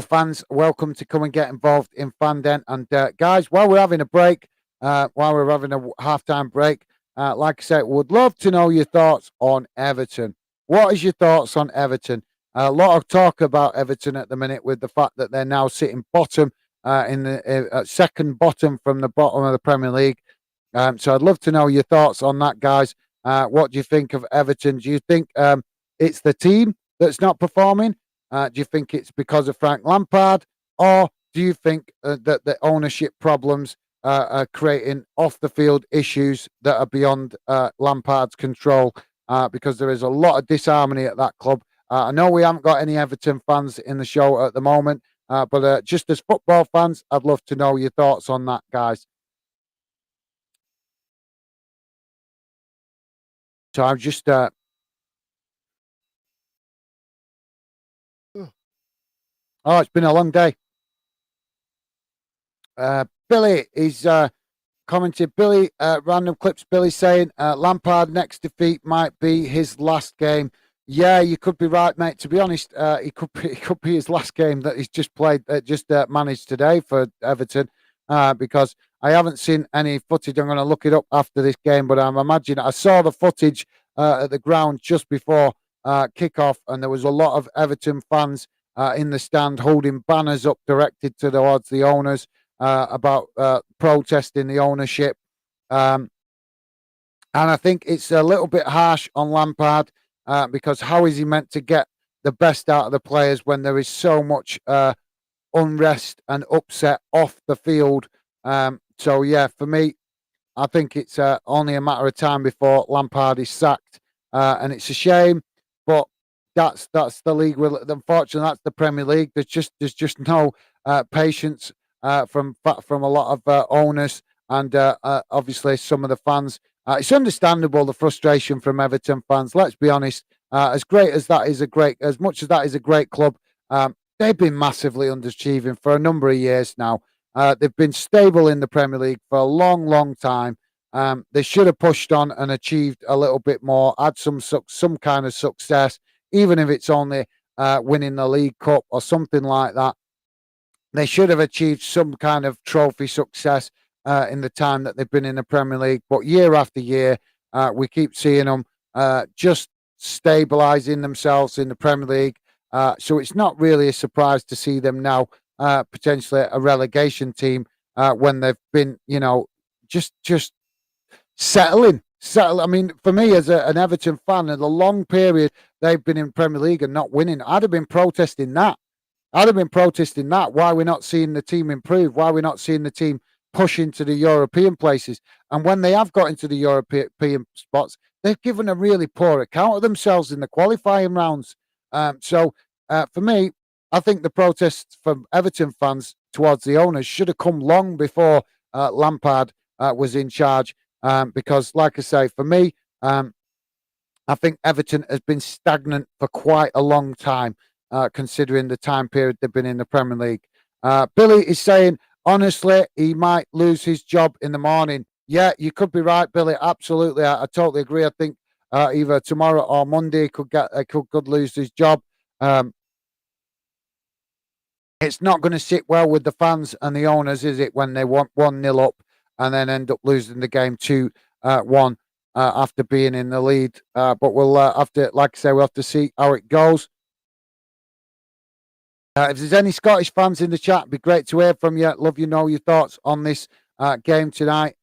fans, welcome to come and get involved in Fan Den. And guys, while we're having a break, while we're having a halftime break, like I said, would love to know your thoughts on Everton. What is your thoughts on Everton? A lot of talk about Everton at the minute with the fact that they're now sitting bottom in the second bottom from the bottom of the Premier League. So I'd love to know your thoughts on that, guys. What do you think of Everton? Do you think it's the team that's not performing? Do you think it's because of Frank Lampard? Or do you think that the ownership problems creating off the field issues that are beyond Lampard's control, because there is a lot of disharmony at that club. I know we haven't got any Everton fans in the show at the moment, but just as football fans, I'd love to know your thoughts on that, guys. So I'm just, oh, it's been a long day. Billy is commented. Billy, random clips. Billy saying Lampard next defeat might be his last game. Yeah, you could be right, mate. To be honest, it could be his last game that he's just played, managed today for Everton, because I haven't seen any footage. I'm going to look it up after this game, but I'm imagining I saw the footage at the ground just before kickoff, and there was a lot of Everton fans in the stand holding banners up directed towards the owners about protesting the ownership. And I think it's a little bit harsh on Lampard, because how is he meant to get the best out of the players when there is so much unrest and upset off the field? So, yeah, for me, I think it's only a matter of time before Lampard is sacked, and it's a shame, but that's the league. Unfortunately, that's the Premier League. There's just no patience from a lot of owners and obviously some of the fans. It's understandable, the frustration from Everton fans. Let's be honest. As great as that is as much as that is a great club, they've been massively underachieving for a number of years now. They've been stable in the Premier League for a long, long time. They should have pushed on and achieved a little bit more, had some kind of success, even if it's only winning the League Cup or something like that. They should have achieved some kind of trophy success in the time that they've been in the Premier League. But year after year, we keep seeing them just stabilising themselves in the Premier League. So it's not really a surprise to see them now potentially a relegation team when they've been, just settling. I mean, for me as an Everton fan, in the long period they've been in Premier League and not winning, I'd have been protesting that. Why we're not seeing the team improve, why we're not seeing the team push into the European places. And when they have got into the European spots, they've given a really poor account of themselves in the qualifying rounds. So for me, I think the protests from Everton fans towards the owners should have come long before Lampard was in charge. Because, like I say, for me, I think Everton has been stagnant for quite a long time, considering the time period they've been in the Premier League. Billy is saying, honestly, he might lose his job in the morning. Yeah, you could be right, Billy. Absolutely, I totally agree. I think either tomorrow or Monday he could lose his job. It's not going to sit well with the fans and the owners, is it, when they want 1-0 up and then end up losing the game 2-1 after being in the lead. But we'll have to, like I say, we'll have to see how it goes. If there's any Scottish fans in the chat, it'd be great to hear from you. Love you know your thoughts on this game tonight.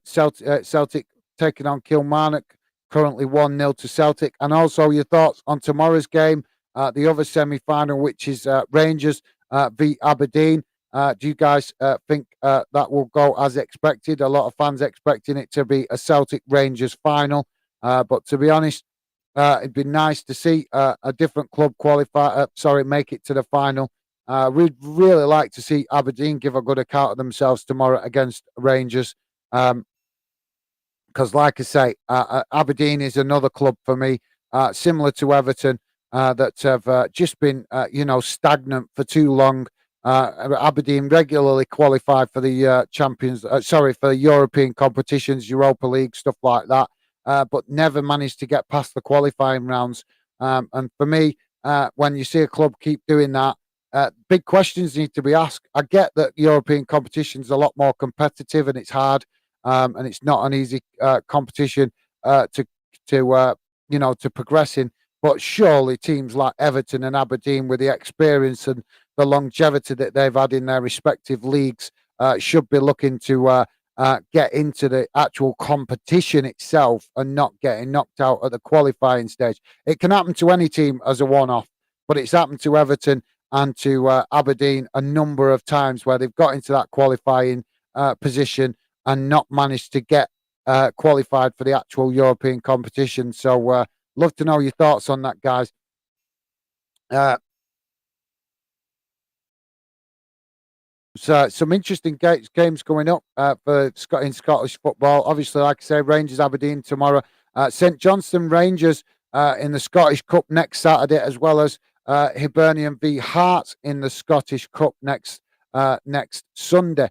Celtic taking on Kilmarnock, currently 1-0 to Celtic. And also your thoughts on tomorrow's game, the other semi-final, which is Rangers v Aberdeen. Do you guys think that will go as expected? A lot of fans expecting it to be a Celtic Rangers final. But to be honest, it'd be nice to see a different club make it to the final. We'd really like to see Aberdeen give a good account of themselves tomorrow against Rangers. Because, like I say, Aberdeen is another club for me, similar to Everton, that have just been, stagnant for too long. Aberdeen regularly qualify for the for European competitions, Europa League, stuff like that, but never managed to get past the qualifying rounds. And for me, when you see a club keep doing that, big questions need to be asked. I get that European competitions are a lot more competitive and it's hard, and it's not an easy competition to progress in. But surely teams like Everton and Aberdeen, with the experience and the longevity that they've had in their respective leagues, should be looking to get into the actual competition itself and not getting knocked out at the qualifying stage. It can happen to any team as a one-off, but it's happened to Everton and to Aberdeen a number of times where they've got into that qualifying position and not managed to get qualified for the actual European competition. So, love to know your thoughts on that, guys. Uh, So some interesting games going up for in Scottish football. Obviously, like I say, Rangers Aberdeen tomorrow. St Johnstone Rangers in the Scottish Cup next Saturday, as well as Hibernian v Hearts in the Scottish Cup next Sunday.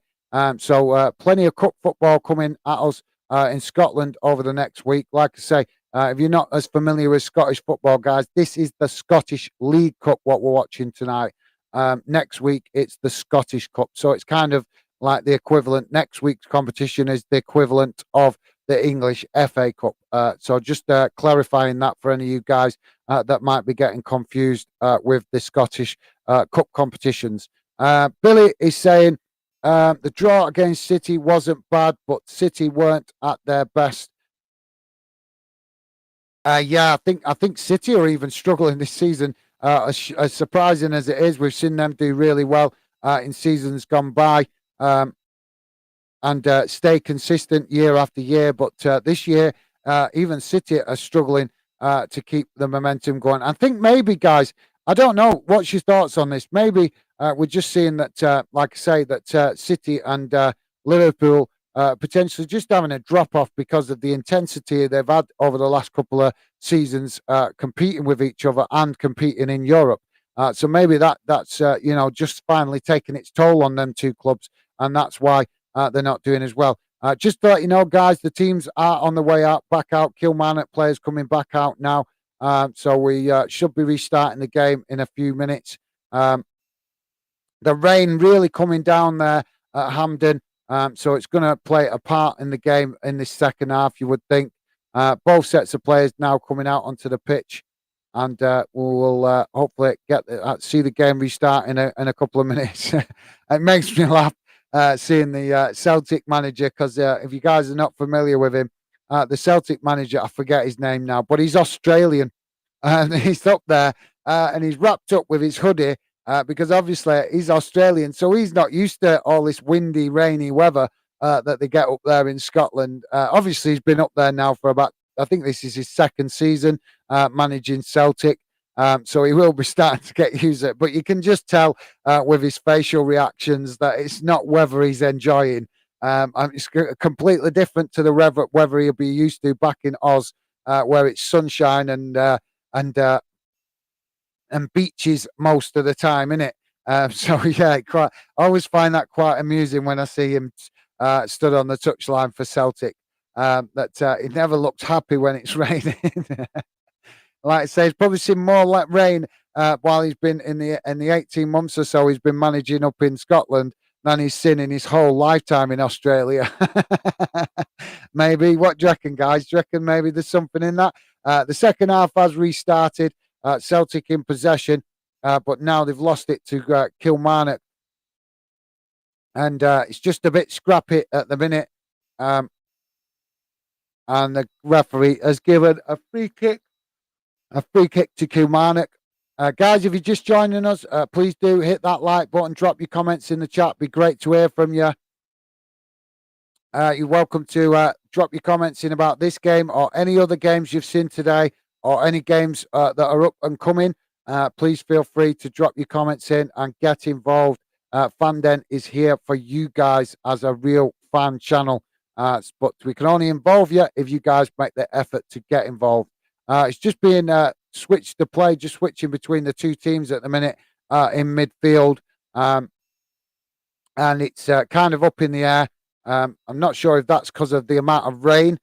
So plenty of cup football coming at us in Scotland over the next week. Like I say, if you're not as familiar with Scottish football, guys, this is the Scottish League Cup. What we're watching tonight. Next week, it's the Scottish Cup. So it's kind of like the equivalent. Next week's competition is the equivalent of the English FA Cup. So just clarifying that for any of you guys that might be getting confused with the Scottish Cup competitions. Billy is saying the draw against City wasn't bad, but City weren't at their best. Yeah, I think City are even struggling this season. As surprising as it is, we've seen them do really well in seasons gone by and stay consistent year after year. But this year, even City are struggling to keep the momentum going. I think maybe, guys, I don't know. What's your thoughts on this? Maybe we're just seeing that, like I say, that City and Liverpool potentially just having a drop off because of the intensity they've had over the last couple of seasons competing with each other and competing in Europe. So maybe that's just finally taking its toll on them two clubs, and that's why they're not doing as well. Just to let you know, guys, the teams are on the way out, back out. Kilmarnock players coming back out now, so we should be restarting the game in a few minutes. The rain really coming down there at Hampden. So it's going to play a part in the game in this second half, you would think. Both sets of players now coming out onto the pitch, and we'll hopefully see the game restart in a couple of minutes. It makes me laugh seeing the Celtic manager, because if you guys are not familiar with him, the Celtic manager, I forget his name now, but he's Australian, and he's up there and he's wrapped up with his hoodie. Because obviously he's Australian, so he's not used to all this windy, rainy weather that they get up there in Scotland. Obviously, he's been up there now for I think this is his second season managing Celtic, so he will be starting to get used to it. But you can just tell with his facial reactions that it's not weather he's enjoying. It's completely different to the weather he'll be used to back in Oz, where it's sunshine and beaches most of the time, innit? So yeah, I always find that quite amusing when I see him stood on the touchline for Celtic. That he never looks happy when it's raining. Like I say, he's probably seen more like rain while he's been in the 18 months or so he's been managing up in Scotland than he's seen in his whole lifetime in Australia. Maybe. What do you reckon, guys? Do you reckon maybe there's something in that? The second half has restarted. Celtic in possession, but now they've lost it to Kilmarnock, and it's just a bit scrappy at the minute. And the referee has given a free kick to Kilmarnock. Guys, if you're just joining us, please do hit that like button, drop your comments in the chat. Be great to hear from you. You're welcome to drop your comments in about this game or any other games you've seen today, or any games that are up and coming. Please feel free to drop your comments in and get involved. Fanden is here for you guys as a real fan channel. But we can only involve you if you guys make the effort to get involved. It's just being switched to play, just switching between the two teams at the minute in midfield. And it's kind of up in the air. I'm not sure if that's because of the amount of rain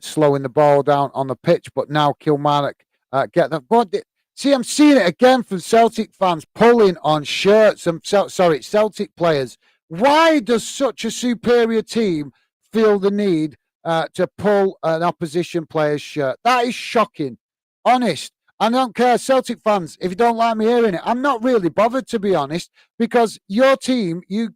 slowing the ball down on the pitch, but now Kilmarnock get that. See, I'm seeing it again from Celtic fans pulling on shirts. Celtic players. Why does such a superior team feel the need to pull an opposition player's shirt? That is shocking. Honest. I don't care, Celtic fans, if you don't like me hearing it. I'm not really bothered, to be honest, because your team, you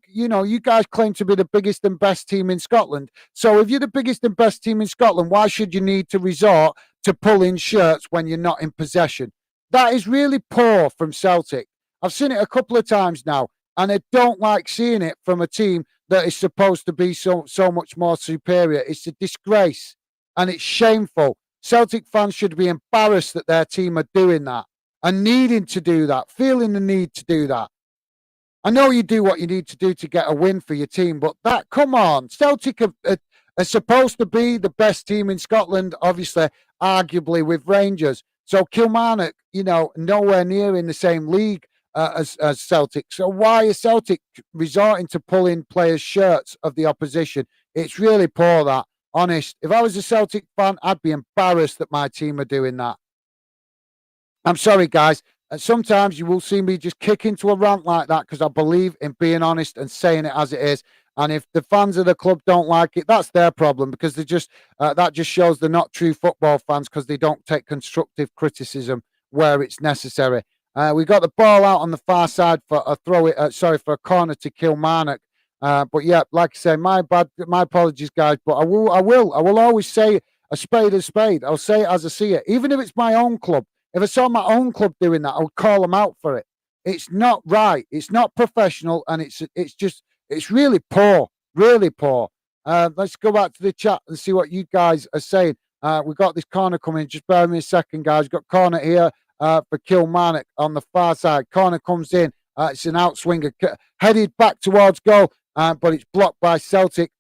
guys claim to be the biggest and best team in Scotland. So if you're the biggest and best team in Scotland, why should you need to resort to pulling shirts when you're not in possession? That is really poor from Celtic. I've seen it a couple of times now, and I don't like seeing it from a team that is supposed to be so much more superior. It's a disgrace and it's shameful. Celtic fans should be embarrassed that their team are doing that and needing to do that, feeling the need to do that. I know you do what you need to do to get a win for your team, but come on, Celtic are supposed to be the best team in Scotland, obviously, arguably with Rangers. So Kilmarnock, nowhere near in the same league as Celtic. So why is Celtic resorting to pulling players' shirts of the opposition? It's really poor, that. Honest. If I was a Celtic fan, I'd be embarrassed that my team are doing that. I'm sorry, guys. Sometimes you will see me just kick into a rant like that because I believe in being honest and saying it as it is. And if the fans of the club don't like it, that's their problem, because they just that just shows they're not true football fans, because they don't take constructive criticism where it's necessary. We got the ball out on the far side for a for a corner to Kilmarnock. But yeah, like I say, my apologies, guys. But I will always say a spade is a spade. I'll say it as I see it, even if it's my own club. If I saw my own club doing that, I would call them out for it. It's not right. It's not professional, and it's really poor, really poor. Let's go back to the chat and see what you guys are saying. We've got this corner coming. Just bear with me a second, guys. We've got corner here for Kilmarnock on the far side. Corner comes in. It's an outswinger headed back towards goal, but it's blocked by Celtic.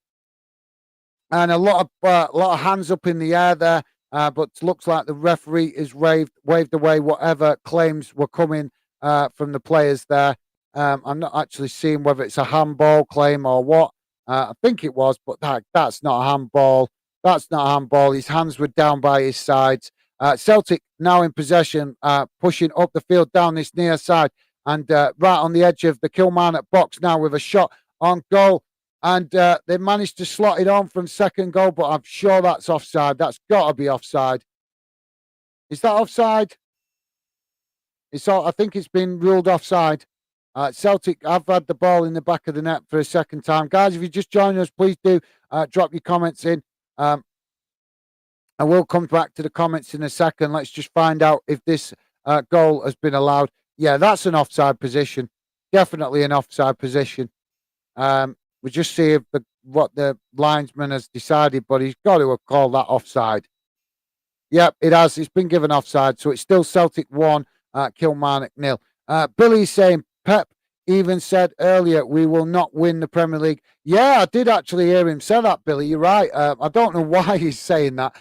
And a lot of hands up in the air there. But looks like the referee is waved away whatever claims were coming from the players there. I'm not actually seeing whether it's a handball claim or what. I think it was, but that's not a handball. That's not a handball. His hands were down by his sides. Celtic now in possession, pushing up the field down this near side, and right on the edge of the Kilmarnock box now with a shot on goal. And they managed to slot it on from second goal, but I'm sure that's offside. That's got to be offside. Is that offside? I think it's been ruled offside. Celtic have had the ball in the back of the net for a second time. Guys, if you just join us, please do drop your comments in. I will come back to the comments in a second. Let's just find out if this goal has been allowed. Yeah, that's an offside position. Definitely an offside position. We just see what the linesman has decided, but he's got to have called that offside. Yep, it has. It's been given offside, so it's still Celtic 1, Kilmarnock 0. Billy's saying Pep even said earlier we will not win the Premier League. Yeah, I did actually hear him say that, Billy. You're right. I don't know why he's saying that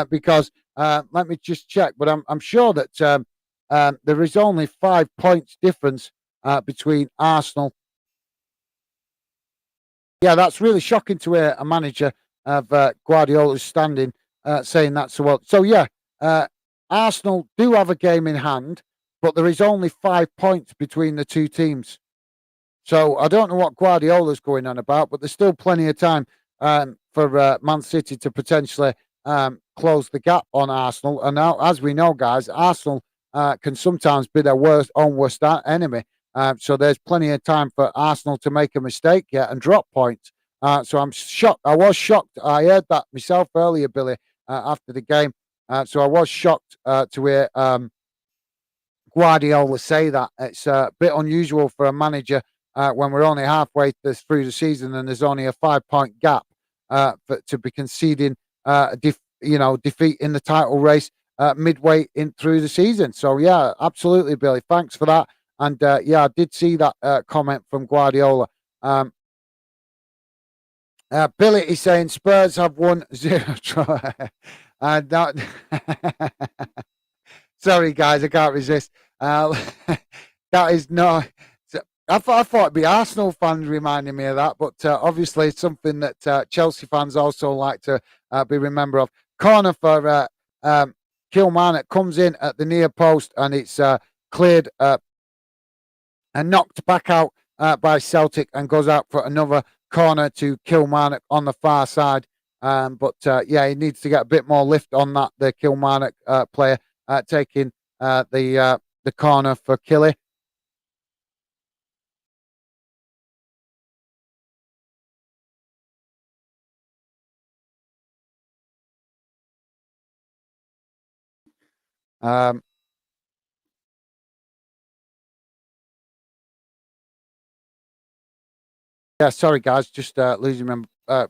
because let me just check, but I'm sure that there is only 5 points difference between Arsenal. Yeah, that's really shocking to hear a manager of Guardiola's standing saying that so well. So, yeah, Arsenal do have a game in hand, but there is only 5 points between the two teams. So I don't know what Guardiola's going on about, but there's still plenty of time for Man City to potentially close the gap on Arsenal. And now, as we know, guys, Arsenal can sometimes be their own worst enemy. So there's plenty of time for Arsenal to make a mistake and drop points. So I'm shocked. I was shocked. I heard that myself earlier, Billy, after the game. So I was shocked to hear Guardiola say that. It's a bit unusual for a manager when we're only halfway through the season and there's only a 5-point gap to be conceding defeat in the title race midway in through the season. So yeah, absolutely, Billy. Thanks for that. And yeah, I did see that comment from Guardiola. Billy is saying Spurs have won 0 try. Not sorry, guys, I can't resist. That is not. I thought it'd be Arsenal fans reminding me of that, but obviously it's something that Chelsea fans also like to be remembered of. Corner for Kilmarnock comes in at the near post, and it's cleared and knocked back out by Celtic, and goes out for another corner to Kilmarnock on the far side. But yeah, he needs to get a bit more lift on that. The Kilmarnock player taking the corner for Killy. Yeah, sorry guys, just losing my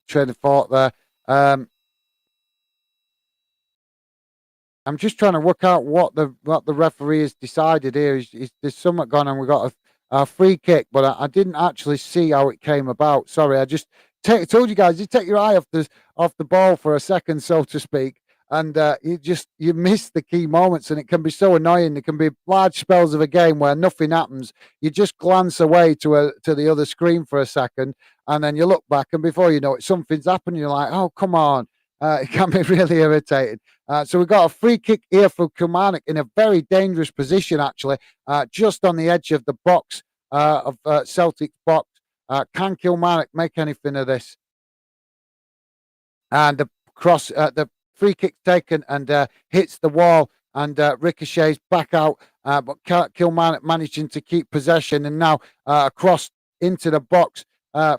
train of thought there. Um, I'm just trying to work out what the referee has decided here. There's something gone on. We got a free kick, but I didn't actually see how it came about. Sorry, I just told you guys you take your eye off the ball for a second, so to speak, and you miss the key moments, and it can be so annoying. There can be large spells of a game where nothing happens. You just glance away to the other screen for a second, and then you look back, and before you know it, something's happened. You're like, oh come on. It can be really irritating. So we've got a free kick here for Kilmarnock in a very dangerous position, actually, just on the edge of the box of Celtic's box. Can Kilmarnock make anything of this? And the free kick taken and hits the wall and ricochets back out. But Kilmarnock managing to keep possession and now across into the box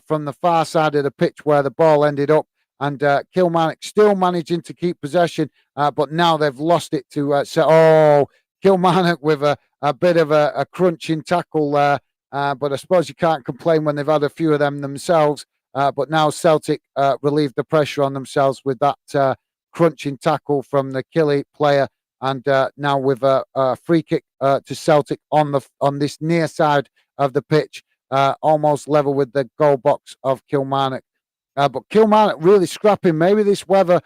from the far side of the pitch where the ball ended up. And Kilmarnock still managing to keep possession, but now they've lost it to Kilmarnock with a bit of a crunching tackle there. But I suppose you can't complain when they've had a few of them themselves. But now Celtic relieved the pressure on themselves with that crunching tackle from the Killy player, and now with a free kick to Celtic on this near side of the pitch, almost level with the goal box of Kilmarnock. But Kilmarnock really scrapping. Maybe this weather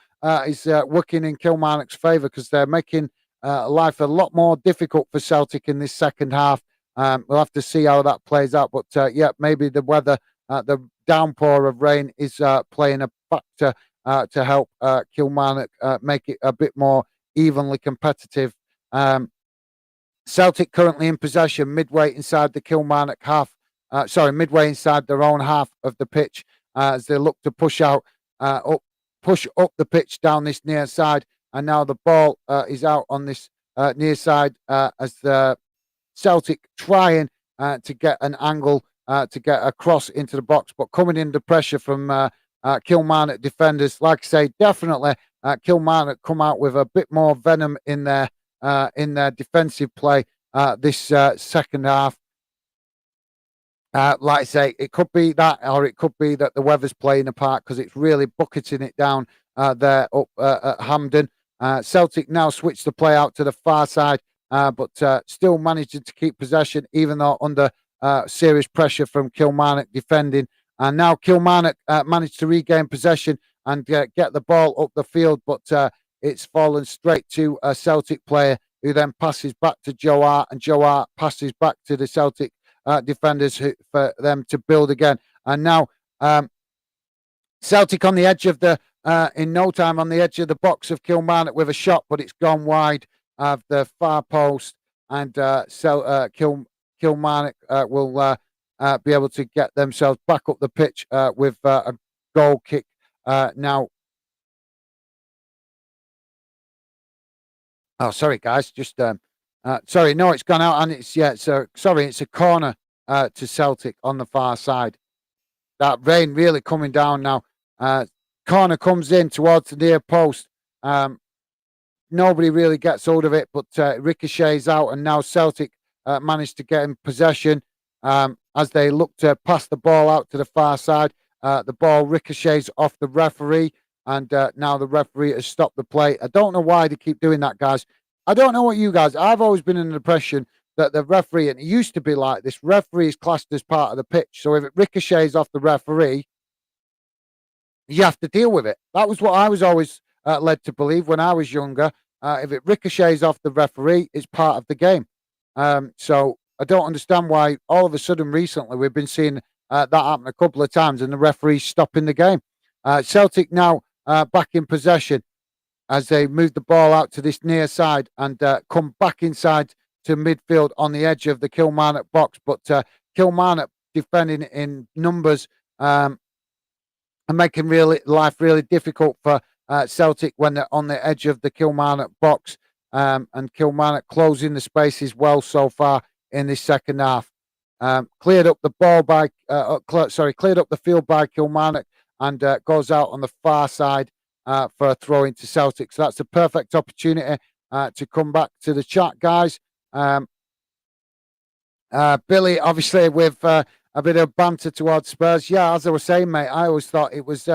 is working in Kilmarnock's favour because they're making life a lot more difficult for Celtic in this second half. We'll have to see how that plays out. But yeah, maybe the weather, the downpour of rain is playing a factor to help Kilmarnock make it a bit more evenly competitive. Celtic currently in possession midway inside the Kilmarnock half. Midway inside their own half of the pitch as they look to push up the pitch down this near side. And now the ball is out on this near side as the Celtic trying to get an angle to get across into the box, but coming under pressure from Kilmarnock defenders. Like I say, definitely Kilmarnock come out with a bit more venom in their defensive play this second half. Like I say, it could be that, or it could be that the weather's playing a part because it's really bucketing it down there up at Hampden. Celtic now switch the play out to the far side, but still managing to keep possession, even though under serious pressure from Kilmarnock defending. And now Kilmarnock managed to regain possession and get the ball up the field, but it's fallen straight to a Celtic player who then passes back to Joe Hart, and Joe Hart passes back to the Celtic defenders for them to build again. And now Celtic on the edge of in no time on the edge of the box of Kilmarnock with a shot, but it's gone wide of the far post, and Kilmarnock will be able to get themselves back up the pitch with a goal kick now. Oh, sorry, guys. Just sorry, no, it's gone out, and it's it's a corner to Celtic on the far side. That rain really coming down now. Corner comes in towards the near post. Nobody really gets hold of it, but ricochets out, and now Celtic managed to get in possession as they look to pass the ball out to the far side. The ball ricochets off the referee, and now the referee has stopped the play. I don't know why they keep doing that, guys. I don't know what you guys. I've always been in the impression that the referee, and it used to be like this, referee is classed as part of the pitch. So if it ricochets off the referee, you have to deal with it. That was what I was always led to believe when I was younger. If it ricochets off the referee, it's part of the game. So I don't understand why all of a sudden recently we've been seeing that happen a couple of times and the referee's stopping the game. Celtic now back in possession as they move the ball out to this near side and come back inside to midfield on the edge of the Kilmarnock box. But Kilmarnock defending in numbers and making life really difficult for Celtic when they're on the edge of the Kilmarnock box. And Kilmarnock closing the spaces well so far in this second half. Cleared up the field by Kilmarnock and goes out on the far side for a throw into Celtic. So that's a perfect opportunity to come back to the chat, guys. Billy, obviously, with a bit of banter towards Spurs. Yeah, as I was saying, mate, I always thought it was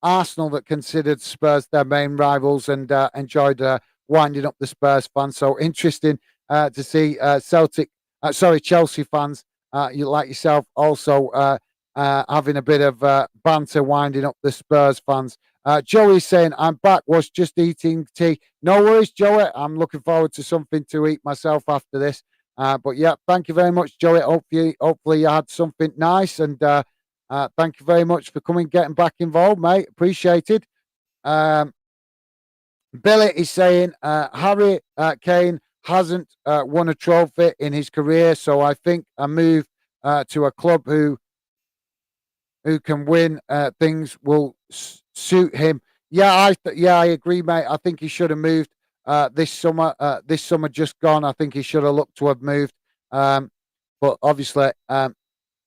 Arsenal that considered Spurs their main rivals and enjoyed winding up the Spurs fans. So interesting to see Chelsea fans, you like yourself, also having a bit of banter winding up the Spurs fans. Joey's saying, I'm back, was just eating tea. No worries, Joey. I'm looking forward to something to eat myself after this. But yeah, thank you very much, Joey. Hopefully you had something nice. And thank you very much for getting back involved, mate. Appreciated. Billy is saying, Harry Kane hasn't won a trophy in his career. So I think a move to a club who can win things will suit him. Yeah, I agree, mate. I think he should have moved this summer. This summer just gone. I think he should have looked to have moved. But obviously,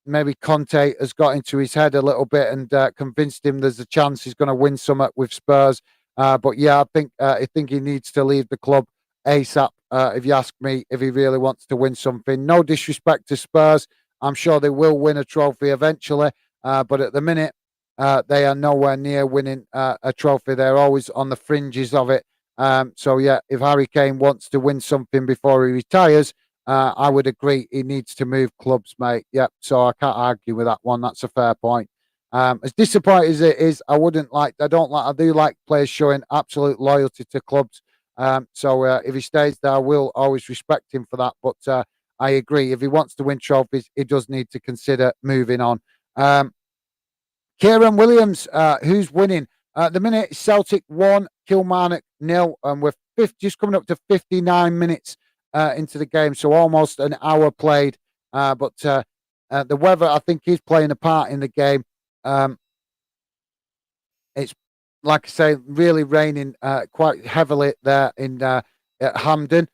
maybe Conte has got into his head a little bit and convinced him there's a chance he's going to win something with Spurs. But yeah, I think he needs to leave the club ASAP. If you ask me, if he really wants to win something. No disrespect to Spurs, I'm sure they will win a trophy eventually. But at the minute, they are nowhere near winning a trophy. They're always on the fringes of it. So yeah, if Harry Kane wants to win something before he retires, I would agree he needs to move clubs, mate. Yep. So I can't argue with that one. That's a fair point. As disappointing as it is, I do like players showing absolute loyalty to clubs. So if he stays there, I will always respect him for that. But I agree, if he wants to win trophies, he does need to consider moving on. Kieran Williams, who's winning? At the minute, Celtic 1, Kilmarnock 0, and we're just coming up to 59 minutes into the game, so almost an hour played. But the weather, I think, is playing a part in the game. It's, like I say, really raining quite heavily there at Hampden.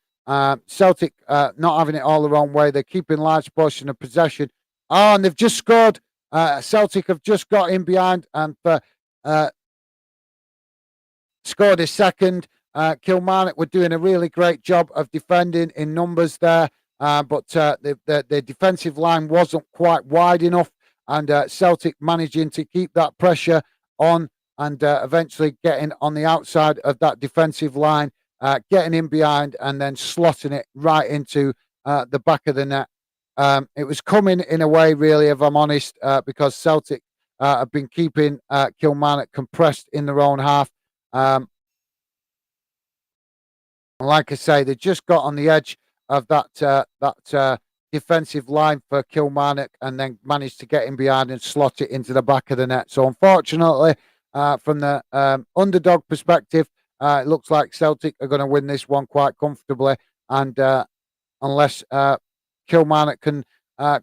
Celtic not having it all their own way. They're keeping large portion of possession. Oh, and they've just scored. Celtic have just got in behind and scored a second. Kilmarnock were doing a really great job of defending in numbers there, but the defensive line wasn't quite wide enough, and Celtic managing to keep that pressure on and eventually getting on the outside of that defensive line, getting in behind and then slotting it right into the back of the net. It was coming in a way, really, if I'm honest, because Celtic have been keeping Kilmarnock compressed in their own half. Like I say, they just got on the edge of that defensive line for Kilmarnock and then managed to get in behind and slot it into the back of the net. So unfortunately, from the underdog perspective, it looks like Celtic are going to win this one quite comfortably. And unless Kilmarnock can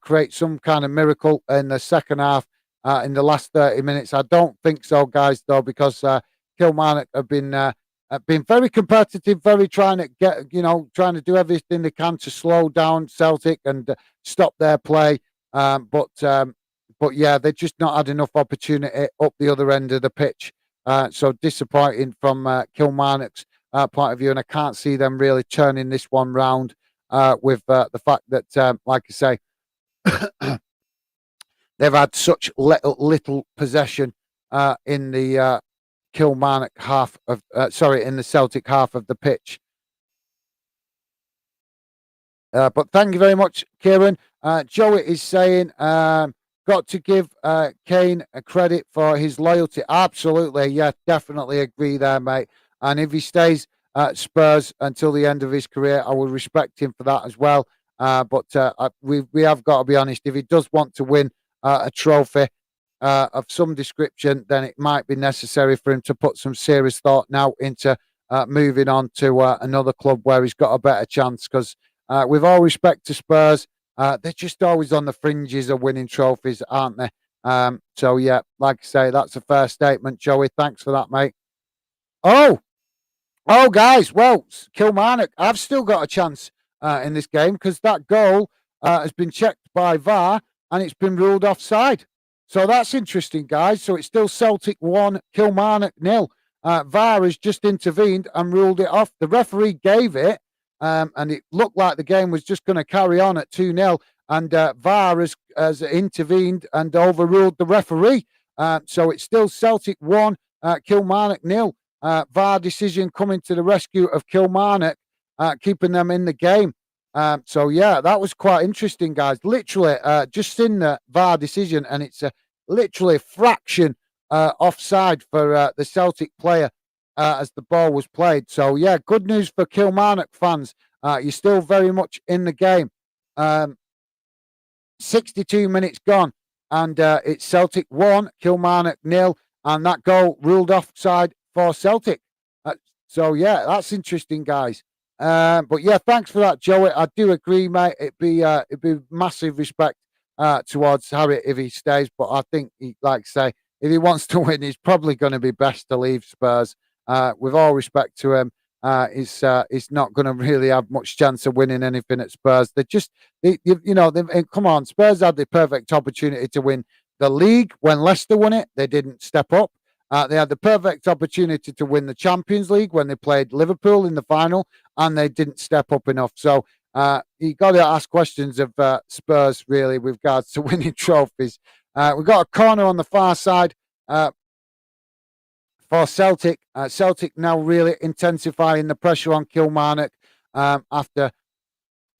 create some kind of miracle in the second half, in the last 30 minutes, I don't think so, guys, though, because Kilmarnock have been very competitive, trying to do everything they can to slow down Celtic and stop their play. But yeah, they've just not had enough opportunity up the other end of the pitch. So disappointing from Kilmarnock's point of view, and I can't see them really turning this one round with the fact that, like I say, they've had such little possession in the Kilmarnock half of in the Celtic half of the pitch. But thank you very much, Kieran. Joey is saying, got to give Kane a credit for his loyalty. Absolutely, yeah, definitely agree there, mate. And if he stays at Spurs until the end of his career, I will respect him for that as well. But we have got to be honest. If he does want to win a trophy of some description, then it might be necessary for him to put some serious thought now into moving on to another club where he's got a better chance. Because with all respect to Spurs, they're just always on the fringes of winning trophies, aren't they? So yeah, like I say, that's a fair statement, Joey. Thanks for that, mate. Oh, guys, well, Kilmarnock, I've still got a chance in this game because that goal has been checked by VAR and it's been ruled offside. So that's interesting, guys. So it's still Celtic 1, Kilmarnock 0. VAR has just intervened and ruled it off. The referee gave it, and it looked like the game was just going to carry on at 2-0. and VAR has intervened and overruled the referee. So it's still Celtic 1, Kilmarnock 0. VAR decision coming to the rescue of Kilmarnock, keeping them in the game. So yeah, that was quite interesting, guys. Literally, just in the VAR decision, and it's literally a fraction offside for the Celtic player as the ball was played. So yeah, good news for Kilmarnock fans. You're still very much in the game. 62 minutes gone, and it's Celtic 1, Kilmarnock 0, and that goal ruled offside for Celtic. So yeah, that's interesting, guys. But yeah, thanks for that, Joey. I do agree, mate. It'd be massive respect towards Harry if he stays. But I think, like I say, if he wants to win, he's probably going to be best to leave Spurs. With all respect to him, he's not going to really have much chance of winning anything at Spurs. Come on, Spurs had the perfect opportunity to win the league when Leicester won it. They didn't step up. They had the perfect opportunity to win the Champions League when they played Liverpool in the final, and they didn't step up enough. So you got to ask questions of Spurs, really, with regards to winning trophies. We've got a corner on the far side for Celtic. Celtic now really intensifying the pressure on Kilmarnock after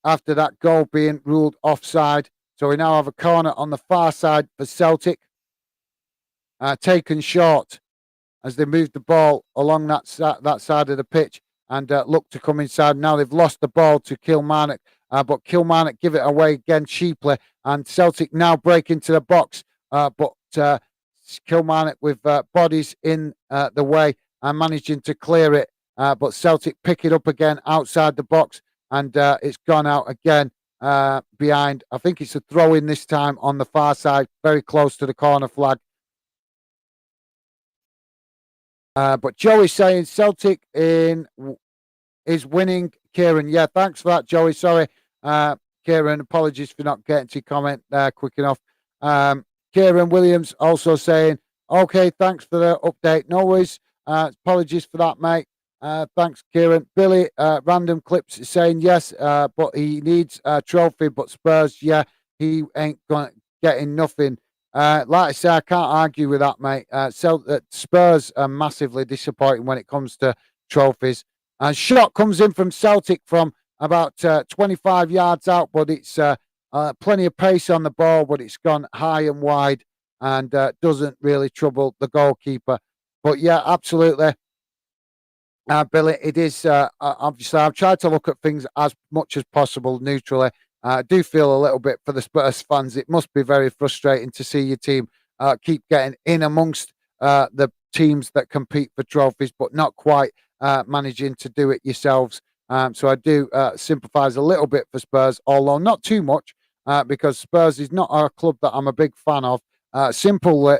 that goal being ruled offside. So we now have a corner on the far side for Celtic, taken short as they move the ball along that side of the pitch and look to come inside. Now they've lost the ball to Kilmarnock, but Kilmarnock give it away again cheaply, and Celtic now break into the box, but Kilmarnock with bodies in the way and managing to clear it, but Celtic pick it up again outside the box, and it's gone out again behind. I think it's a throw-in this time on the far side, very close to the corner flag. But Joey's saying Celtic is winning. Kieran, yeah, thanks for that, Joey. Sorry, Kieran, apologies for not getting to your comment there quick enough. Kieran Williams also saying, okay, thanks for the update. No worries. Apologies for that, mate. Thanks, Kieran. Billy, random clips is saying yes, but he needs a trophy. But Spurs, yeah, he ain't getting nothing. Like I say, I can't argue with that, mate. Spurs are massively disappointing when it comes to trophies. And shot comes in from Celtic from about 25 yards out, but it's plenty of pace on the ball, but it's gone high and wide and doesn't really trouble the goalkeeper. But yeah, absolutely. Billy, it is obviously I've tried to look at things as much as possible neutrally. I do feel a little bit for the Spurs fans. It must be very frustrating to see your team keep getting in amongst the teams that compete for trophies, but not quite managing to do it yourselves. So I do sympathise a little bit for Spurs, although not too much, because Spurs is not a club that I'm a big fan of. Simply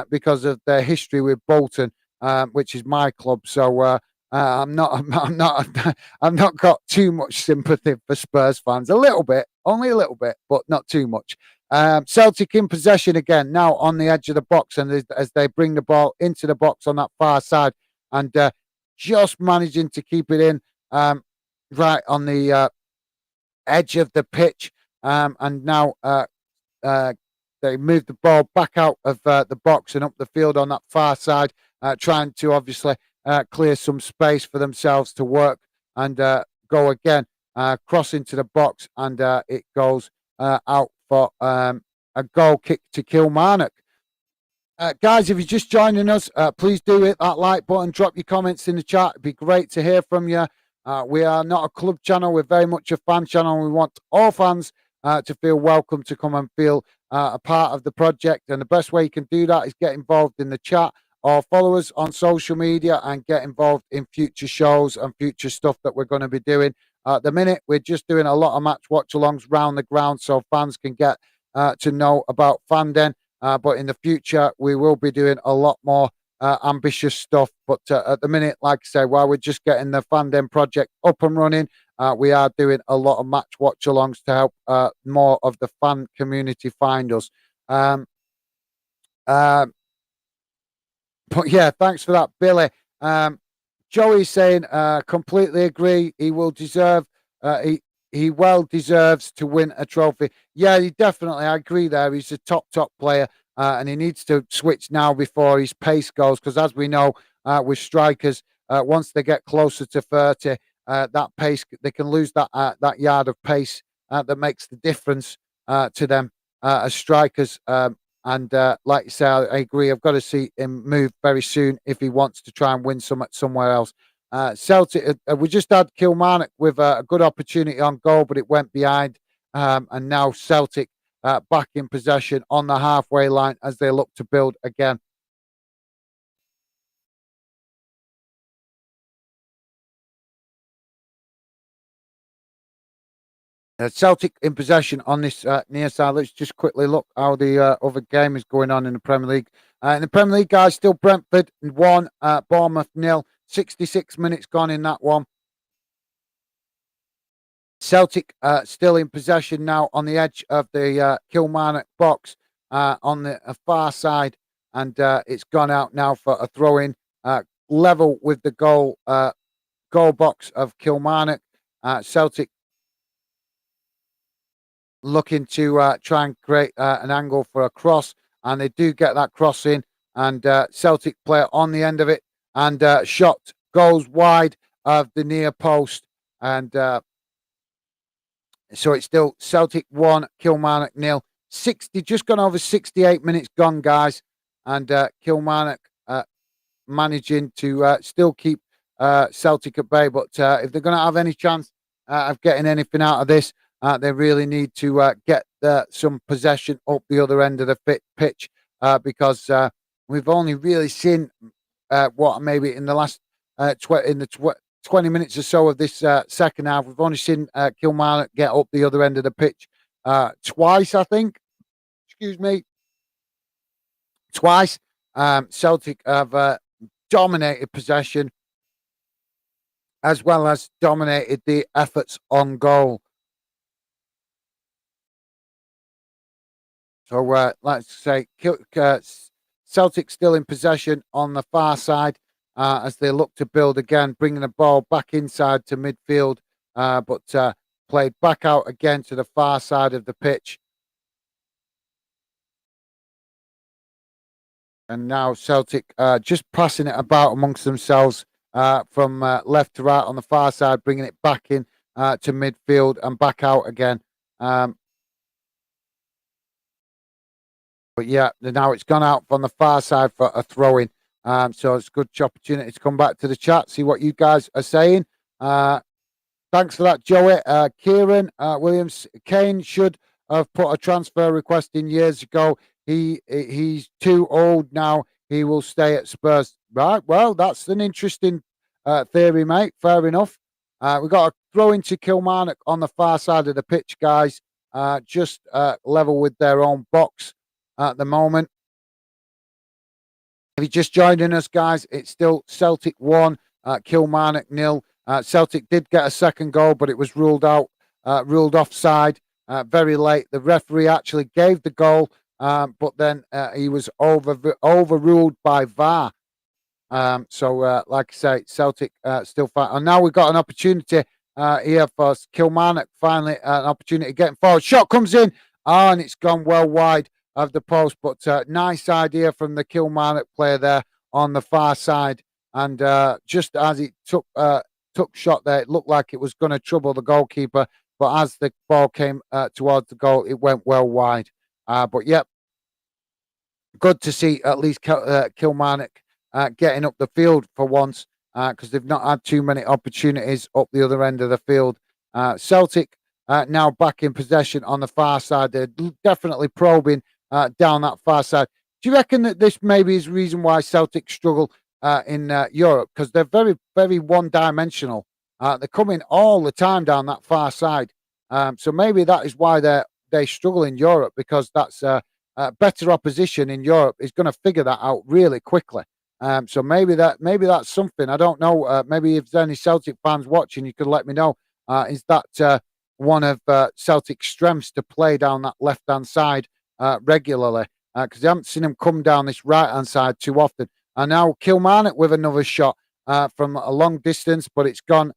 because of their history with Bolton, which is my club. So I'm not got too much sympathy for Spurs fans. A little bit, only a little bit, but not too much. Celtic in possession again, now on the edge of the box, and as they bring the ball into the box on that far side, and just managing to keep it in right on the edge of the pitch, and now they move the ball back out of the box and up the field on that far side, trying to obviously clear some space for themselves to work and go again, cross into the box, and it goes out for a goal kick to Kilmarnock. Guys, if you're just joining us, please do hit that like button, drop your comments in the chat. It'd be great to hear from you. We are not a club channel, we're very much a fan channel. We want all fans to feel welcome to come and feel a part of the project. And the best way you can do that is get involved in the chat or follow us on social media and get involved in future shows and future stuff that we're going to be doing. At the minute, we're just doing a lot of match watch-alongs round the ground so fans can get to know about Fanden. But in the future, we will be doing a lot more ambitious stuff. But at the minute, like I say, while we're just getting the Fanden project up and running, we are doing a lot of match watch-alongs to help more of the fan community find us. But yeah, thanks for that, Billy. Joey's saying, completely agree. He will deserve. he well deserves to win a trophy. Yeah, he definitely. I agree there. He's a top player, and he needs to switch now before his pace goes. Because as we know, with strikers, once they get closer to 30, that pace they can lose that yard of pace that makes the difference to them as strikers. And like you say, I agree. I've got to see him move very soon if he wants to try and win somewhere else. Celtic, we just had Kilmarnock with a good opportunity on goal, but it went behind. And now Celtic back in possession on the halfway line as they look to build again. Celtic in possession on this near side. Let's just quickly look how the other game is going on in the Premier League. In the Premier League, guys, still Brentford 1, Bournemouth 0. 66 minutes gone in that one. Celtic still in possession now on the edge of the Kilmarnock box on the far side, and it's gone out now for a throw in, level with the goal box of Kilmarnock. Celtic looking to try and create an angle for a cross, and they do get that cross in, and Celtic player on the end of it, and shot goes wide of the near post, and so it's still Celtic 1, Kilmarnock 0. 60, just gone over 68 minutes gone, guys, and Kilmarnock managing to still keep Celtic at bay, but if they're going to have any chance of getting anything out of this, they really need to get some possession up the other end of the pitch because we've only really seen what maybe in the last 20 minutes or so of this second half, we've only seen Kilmarnock get up the other end of the pitch twice, I think. Excuse me. Twice. Celtic have dominated possession as well as dominated the efforts on goal. So let's say Celtic still in possession on the far side as they look to build again, bringing the ball back inside to midfield, but played back out again to the far side of the pitch. And now Celtic just passing it about amongst themselves from left to right on the far side, bringing it back in to midfield and back out again. But yeah, now it's gone out from the far side for a throw in. So it's a good opportunity to come back to the chat, see what you guys are saying. Thanks for that, Joey. Kieran Williams, Kane should have put a transfer request in years ago. He's too old now. He will stay at Spurs. Right. Well, that's an interesting theory, mate. Fair enough. We've got a throw into Kilmarnock on the far side of the pitch, guys. Just level with their own box at the moment. If you're just joining us, guys, it's still Celtic 1, Kilmarnock 0. Celtic did get a second goal, but it was ruled offside very late. The referee actually gave the goal, but then he was overruled by VAR. So, like I say, Celtic still fight. And now we've got an opportunity here for Kilmarnock. Finally, an opportunity getting forward. Shot comes in, and it's gone well wide of the post. But nice idea from the Kilmarnock player there on the far side. And just as it took shot there, it looked like it was going to trouble the goalkeeper. But as the ball came towards the goal, it went well wide. But yep, good to see at least Kilmarnock getting up the field for once because they've not had too many opportunities up the other end of the field. Celtic now back in possession on the far side. They're definitely probing down that far side. Do you reckon that this maybe is the reason why Celtic struggle in Europe? Because they're very, very one-dimensional. They're coming all the time down that far side. So maybe that is why they struggle in Europe, because that's better opposition in Europe is going to figure that out really quickly. So maybe that's something. I don't know. Maybe if there's any Celtic fans watching, you could let me know. Is that one of Celtic's strengths to play down that left-hand side regularly? Because I haven't seen him come down this right-hand side too often. And now Kilmarnock with another shot from a long distance, but it's gone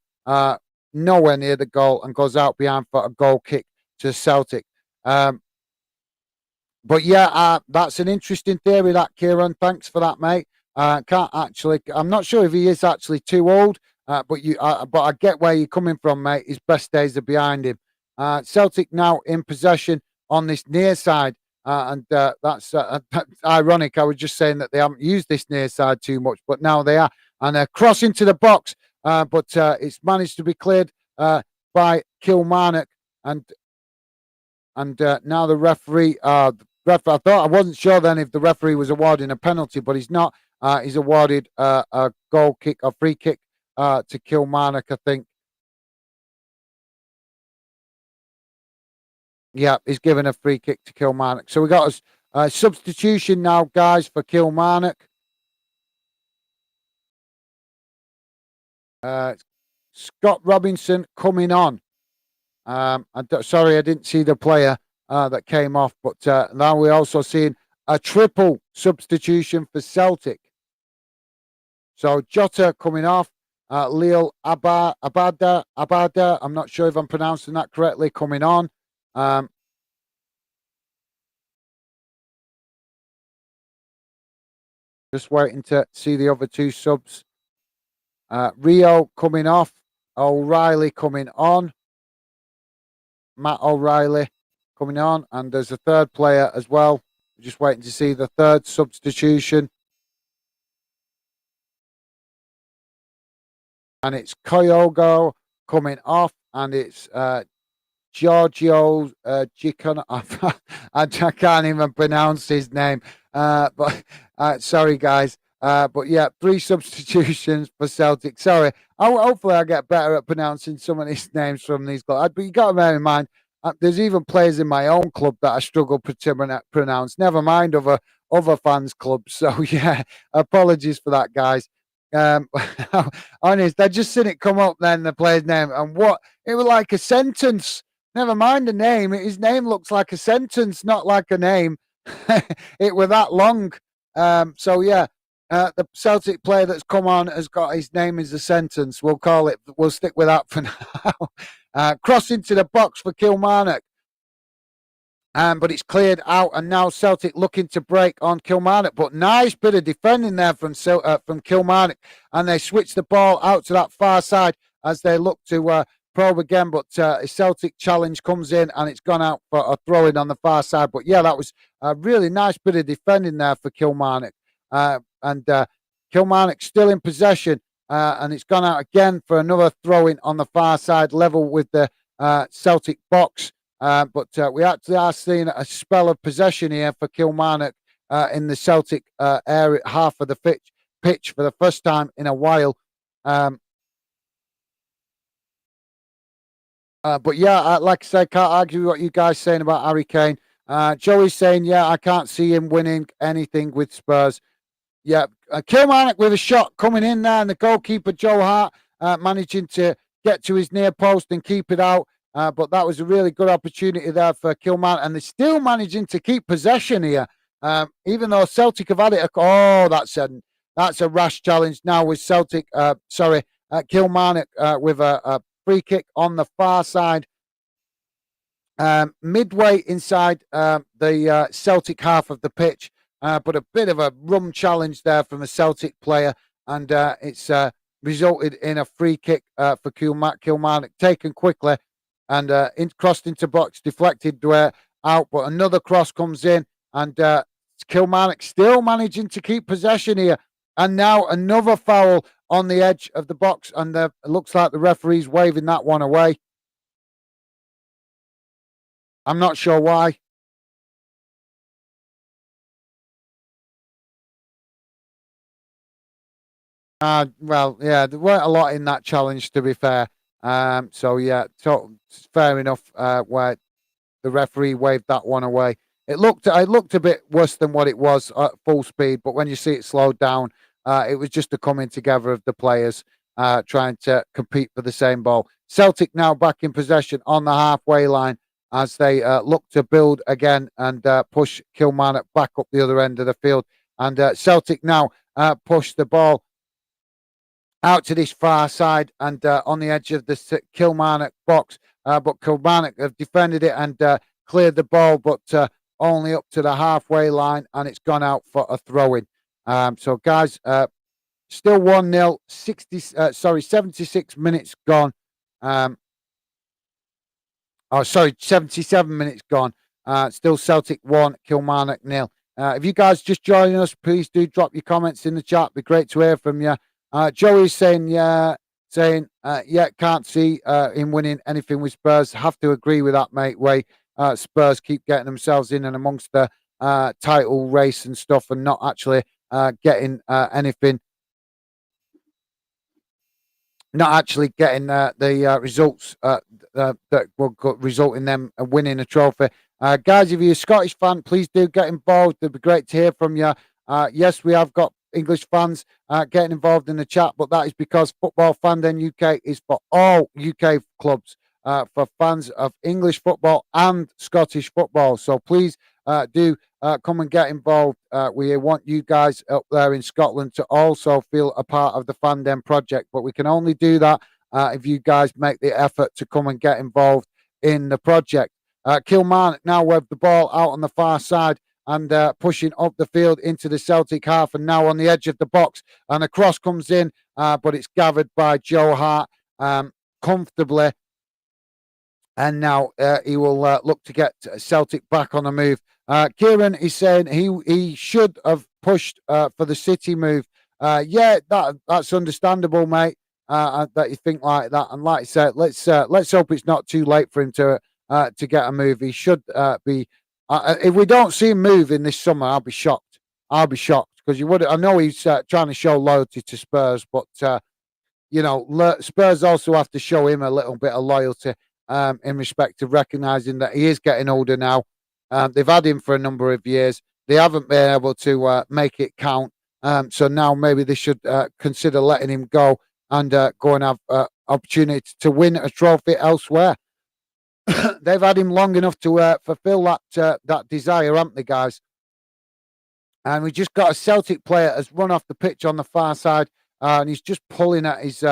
nowhere near the goal and goes out behind for a goal kick to Celtic. But yeah, that's an interesting theory, that, Kieran. Thanks for that, mate. Can't actually. I'm not sure if he is actually too old, but I get where you're coming from, mate. His best days are behind him. Celtic now in possession on this near side, that's ironic. I was just saying that they haven't used this near side too much, but now they are, and they're crossing to the box, but it's managed to be cleared by Kilmarnock, and now the referee. I thought, I wasn't sure then if the referee was awarding a penalty, but he's not. He's awarded a goal kick, a free kick to Kilmarnock, I think. Yeah, he's given a free kick to Kilmarnock. So we got a substitution now, guys, for Kilmarnock. Scott Robinson coming on. Sorry, I didn't see the player that came off, but now we're also seeing a triple substitution for Celtic. So Jota coming off, Leo Abada, I'm not sure if I'm pronouncing that correctly, coming on. Just waiting to see the other two subs. Rio coming off, O'Reilly coming on. Matt O'Reilly coming on, and there's a third player as well. We're just waiting to see the third substitution. And it's Kyogo coming off, and it's Giorgio Gicon. I can't even pronounce his name. But sorry, guys. But yeah, 3 substitutions for Celtic. Sorry. Hopefully, I get better at pronouncing some of these names from these clubs. But you got to bear in mind, there's even players in my own club that I struggle to pronounce. Never mind other fans' clubs. So yeah, apologies for that, guys. Honest, I just seen it come up then, the player's name, and what it was like a sentence. Never mind the name. His name looks like a sentence, not like a name. It was that long. So yeah, the Celtic player that's come on has got his name as a sentence. We'll stick with that for now. Crossing to the box for Kilmarnock. But it's cleared out, and now Celtic looking to break on Kilmarnock. But nice bit of defending there from Kilmarnock, and they switch the ball out to that far side as they look to probe again. But a Celtic challenge comes in, and it's gone out for a throw-in on the far side. But yeah, that was a really nice bit of defending there for Kilmarnock. And Kilmarnock still in possession, and it's gone out again for another throw-in on the far side, level with the Celtic box. But we actually are seeing a spell of possession here for Kilmarnock in the Celtic area, half of the pitch for the first time in a while. But yeah, like I say, can't argue what you guys saying about Harry Kane. Joey's saying, yeah, I can't see him winning anything with Spurs. Yeah, Kilmarnock with a shot coming in there, and the goalkeeper, Joe Hart, managing to get to his near post and keep it out. But that was a really good opportunity there for Kilmarnock, and they're still managing to keep possession here, even though Celtic have had it. That's a rash challenge now with Celtic. Kilmarnock with a free kick on the far side, midway inside the Celtic half of the pitch. But a bit of a rum challenge there from a Celtic player, and it's resulted in a free kick for Kilmarnock, taken quickly. And crossed into box, deflected out, but another cross comes in, and Kilmarnock still managing to keep possession here. And now another foul on the edge of the box, and it looks like the referee's waving that one away. I'm not sure why. Well, yeah, there weren't a lot in that challenge, to be fair. So yeah, fair enough. Where the referee waved that one away. It looked a bit worse than what it was at full speed, but when you see it slowed down, it was just a coming together of the players trying to compete for the same ball. Celtic now back in possession on the halfway line as they look to build again and push Kilmarnock back up the other end of the field. And Celtic now push the ball out to this far side and on the edge of the Kilmarnock box. But Kilmarnock have defended it and cleared the ball, but only up to the halfway line, and it's gone out for a throw-in. So, guys, still 1-0, 76 minutes gone. Oh, sorry, 77 minutes gone. Still Celtic 1, Kilmarnock 0. If you guys just joining us, please do drop your comments in the chat. It'd be great to hear from you. Joey's saying, yeah, can't see him winning anything with Spurs. Have to agree with that, mate. Spurs keep getting themselves in and amongst the title race and stuff, and not actually getting anything. Not actually getting the results that will result in them winning a trophy. Guys, if you're a Scottish fan, please do get involved. It'd be great to hear from you. Yes, we have got English fans getting involved in the chat, but that is because Football Fandom UK is for all UK clubs, for fans of English football and Scottish football. So please do come and get involved. We want you guys up there in Scotland to also feel a part of the Fandom project, but we can only do that if you guys make the effort to come and get involved in the project. Kilmarnock now with the ball out on the far side and pushing up the field into the Celtic half, and now on the edge of the box, and a cross comes in, but it's gathered by Joe Hart comfortably, and now he will look to get Celtic back on the move. Kieran is saying he should have pushed for the City move. Yeah, that's understandable, mate. That you think like that, and like I said, let's hope it's not too late for him to get a move. He should be. If we don't see him move in this summer, I'll be shocked. I'll be shocked because you would. I know he's trying to show loyalty to Spurs, but Spurs also have to show him a little bit of loyalty in respect to recognising that he is getting older now. They've had him for a number of years. They haven't been able to make it count. So now maybe they should consider letting him go and go and have opportunity to win a trophy elsewhere. They've had him long enough to fulfil that desire, haven't they, guys? And we just got a Celtic player has run off the pitch on the far side, and he's just pulling at his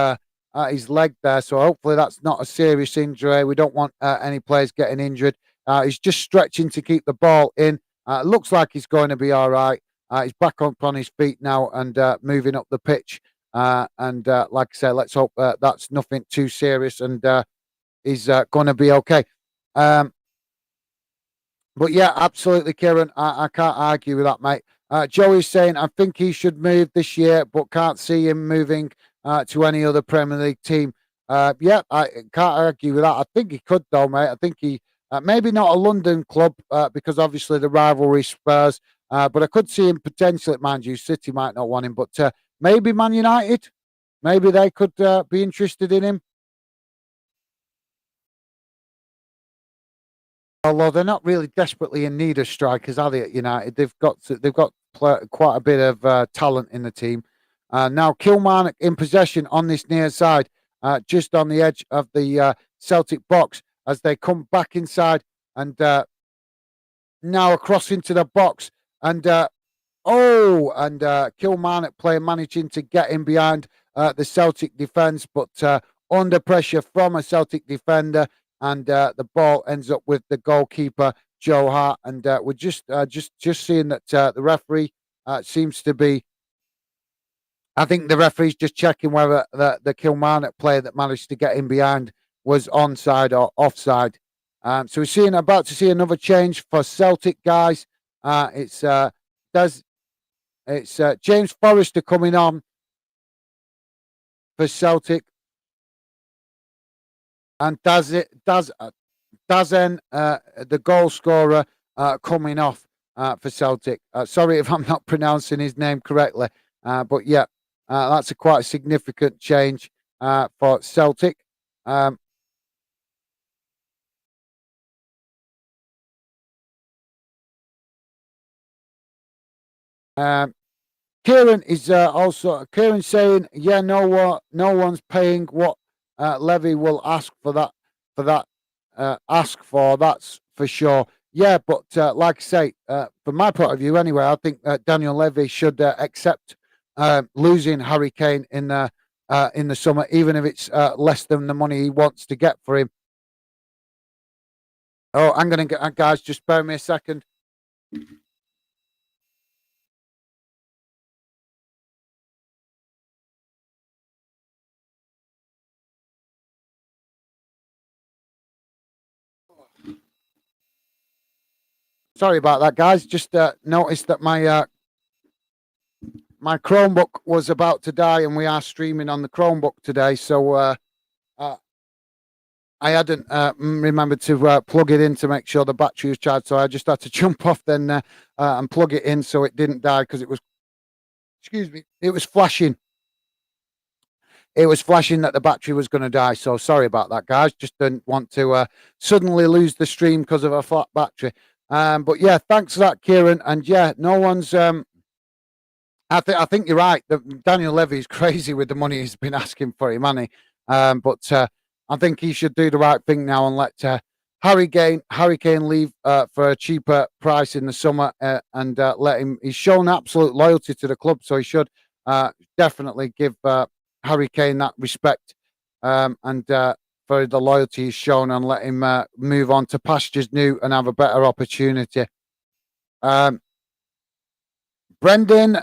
leg there. So hopefully that's not a serious injury. We don't want any players getting injured. He's just stretching to keep the ball in. Looks like he's going to be all right. He's back up on his feet now and moving up the pitch. And like I said, let's hope that's nothing too serious and he's going to be okay. But yeah, absolutely, Kieran. I can't argue with that, mate. Joey's saying, I think he should move this year, but can't see him moving to any other Premier League team. Yeah, I can't argue with that. I think he could, though, mate. I think he, maybe not a London club, because obviously the rivalry Spurs, but I could see him potentially, mind you, City might not want him, but maybe Man United, maybe they could be interested in him. Although they're not really desperately in need of strikers, are they? At United, they've got quite a bit of talent in the team. Now Kilmarnock in possession on this near side, just on the edge of the Celtic box as they come back inside, and now across into the box, and Kilmarnock player managing to get in behind the Celtic defence, but under pressure from a Celtic defender. And the ball ends up with the goalkeeper, Joe Hart. And we're just seeing that the referee seems to be. I think the referee's just checking whether the Kilmarnock player that managed to get in behind was onside or offside. So we're about to see another change for Celtic, guys. It's James Forrester coming on for Celtic. And Dazen, the goal scorer, coming off for Celtic. Sorry if I'm not pronouncing his name correctly, but yeah, that's a quite significant change for Celtic. Kieran is also saying, yeah, no one's paying what Levy will ask for that. That's for sure. Yeah, but like I say, from my point of view, anyway, I think Daniel Levy should accept losing Harry Kane in in the summer, even if it's less than the money he wants to get for him. Oh, I'm going to get, guys, just bear me a second. Sorry about that, guys. Just noticed that my Chromebook was about to die, and we are streaming on the Chromebook today. So I hadn't remembered to plug it in to make sure the battery was charged. So I just had to jump off then and plug it in so it didn't die because it was, excuse me, it was flashing. It was flashing that the battery was going to die. So sorry about that, guys. Just didn't want to suddenly lose the stream because of a flat battery. But yeah, thanks for that, Kieran. And yeah, no one's. I think you're right. Daniel Levy is crazy with the money he's been asking for him, money. But I think he should do the right thing now and let Harry Kane leave for a cheaper price in the summer and let him. He's shown absolute loyalty to the club, so he should definitely give Harry Kane that respect and for the loyalty he's shown, and let him move on to pastures new and have a better opportunity. Brendan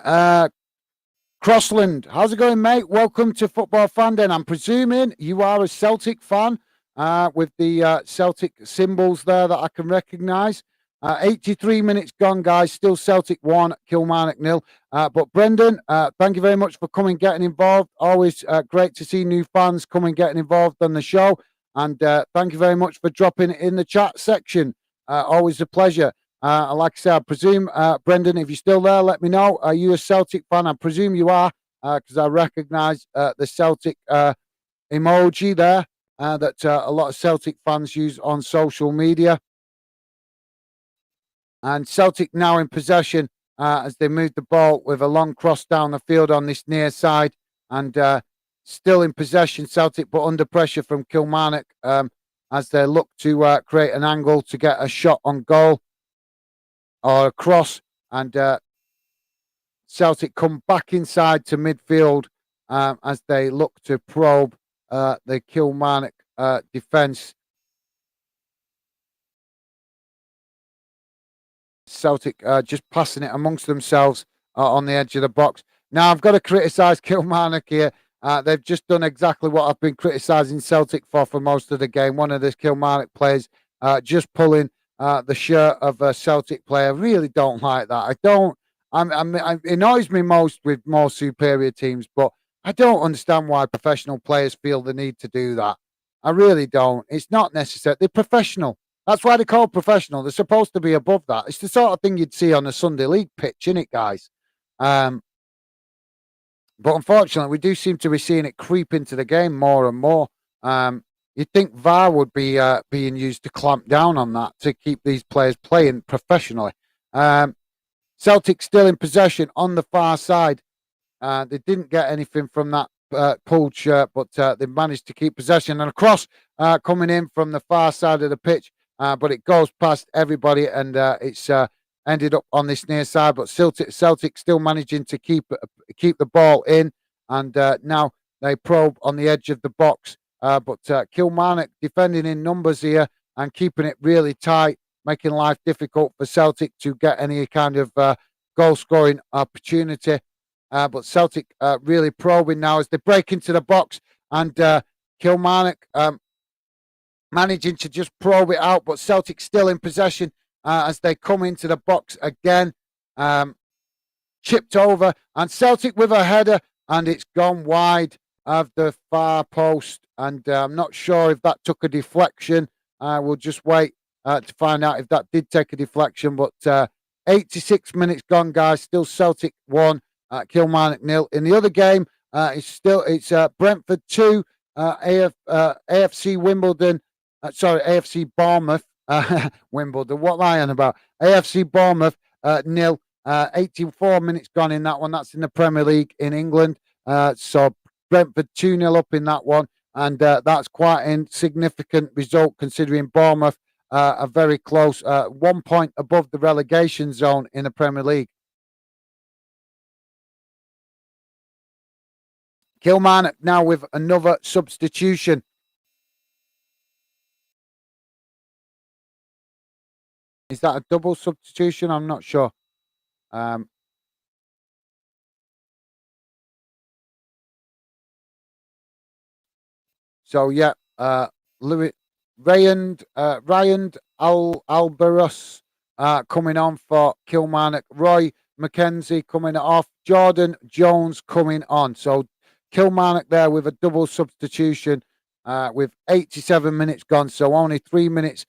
Crossland, how's it going, mate? Welcome to Football Fan Den. I'm presuming you are a Celtic fan with the Celtic symbols there that I can recognise. 83 minutes gone, guys. Still Celtic 1, Kilmarnock 0. But Brendan, thank you very much for coming, getting involved. Always great to see new fans coming, getting involved on the show. And thank you very much for dropping it in the chat section. Always a pleasure. Like I said, I presume, Brendan, if you're still there, let me know. Are you a Celtic fan? I presume you are, because I recognise the Celtic emoji there that a lot of Celtic fans use on social media. And Celtic now in possession as they move the ball with a long cross down the field on this near side. And still in possession, Celtic, but under pressure from Kilmarnock as they look to create an angle to get a shot on goal or a cross. And Celtic come back inside to midfield as they look to probe the Kilmarnock defence. Celtic just passing it amongst themselves on the edge of the box. Now, I've got to criticise Kilmarnock here. They've just done exactly what I've been criticising Celtic for most of the game. One of the Kilmarnock players just pulling the shirt of a Celtic player. Really don't like that. I don't. It annoys me most with more superior teams, but I don't understand why professional players feel the need to do that. I really don't. It's not necessary. They're professional. That's why they're called professional. They're supposed to be above that. It's the sort of thing you'd see on a Sunday League pitch, isn't it, guys? But unfortunately, we do seem to be seeing it creep into the game more and more. You'd think VAR would be being used to clamp down on that, to keep these players playing professionally. Celtic still in possession on the far side. They didn't get anything from that pulled shirt, but they managed to keep possession. And a cross coming in from the far side of the pitch. But it goes past everybody, and it's ended up on this near side. But Celtic still managing to keep the ball in, and now they probe on the edge of the box. But Kilmarnock defending in numbers here and keeping it really tight, making life difficult for Celtic to get any kind of goal-scoring opportunity. But Celtic really probing now as they break into the box, and Kilmarnock managing to just probe it out, but Celtic still in possession as they come into the box again. Chipped over, and Celtic with a header, and it's gone wide of the far post. And I'm not sure if that took a deflection. We'll just wait to find out if that did take a deflection. But 86 minutes gone, guys. Still Celtic 1, Kilmarnock 0. In the other game, it's Brentford 2, AFC Wimbledon. AFC Bournemouth, Wimbledon. What am I on about? AFC Bournemouth 0. 84 minutes gone in that one. That's in the Premier League in England. So Brentford 2-0 up in that one. And that's quite a significant result considering Bournemouth are very close, 1 point above the relegation zone in the Premier League. Kilmarnock now with another substitution. Is that a double substitution? I'm not sure. So yeah, Louis Ryan Albarus coming on for Kilmarnock. Roy McKenzie coming off. Jordan Jones coming on. So Kilmarnock there with a double substitution with 87 minutes gone. So only 3 minutes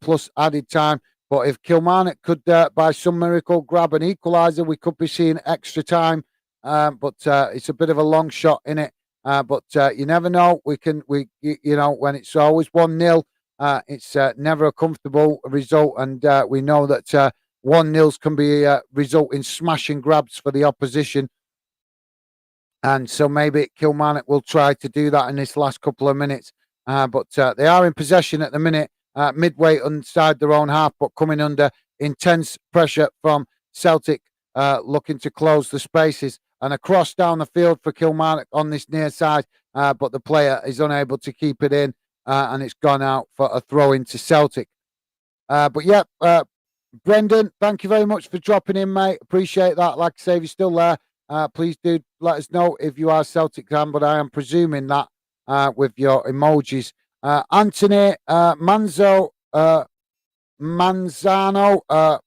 plus added time. But if Kilmarnock could, by some miracle, grab an equaliser, we could be seeing extra time. But it's a bit of a long shot in it. But you never know. When it's always 1-0, it's never a comfortable result, and we know that 1-0s can be result in smash and grabs for the opposition. And so maybe Kilmarnock will try to do that in this last couple of minutes. But they are in possession at the minute, midway inside their own half, but coming under intense pressure from Celtic, looking to close the spaces. And a cross down the field for Kilmarnock on this near side, but the player is unable to keep it in, and it's gone out for a throw into Celtic. But yeah, Brendan, thank you very much for dropping in, mate. Appreciate that. Like I say, if you're still there, please do let us know if you are a Celtic fan, but I am presuming that with your emojis. Anthony Manzano,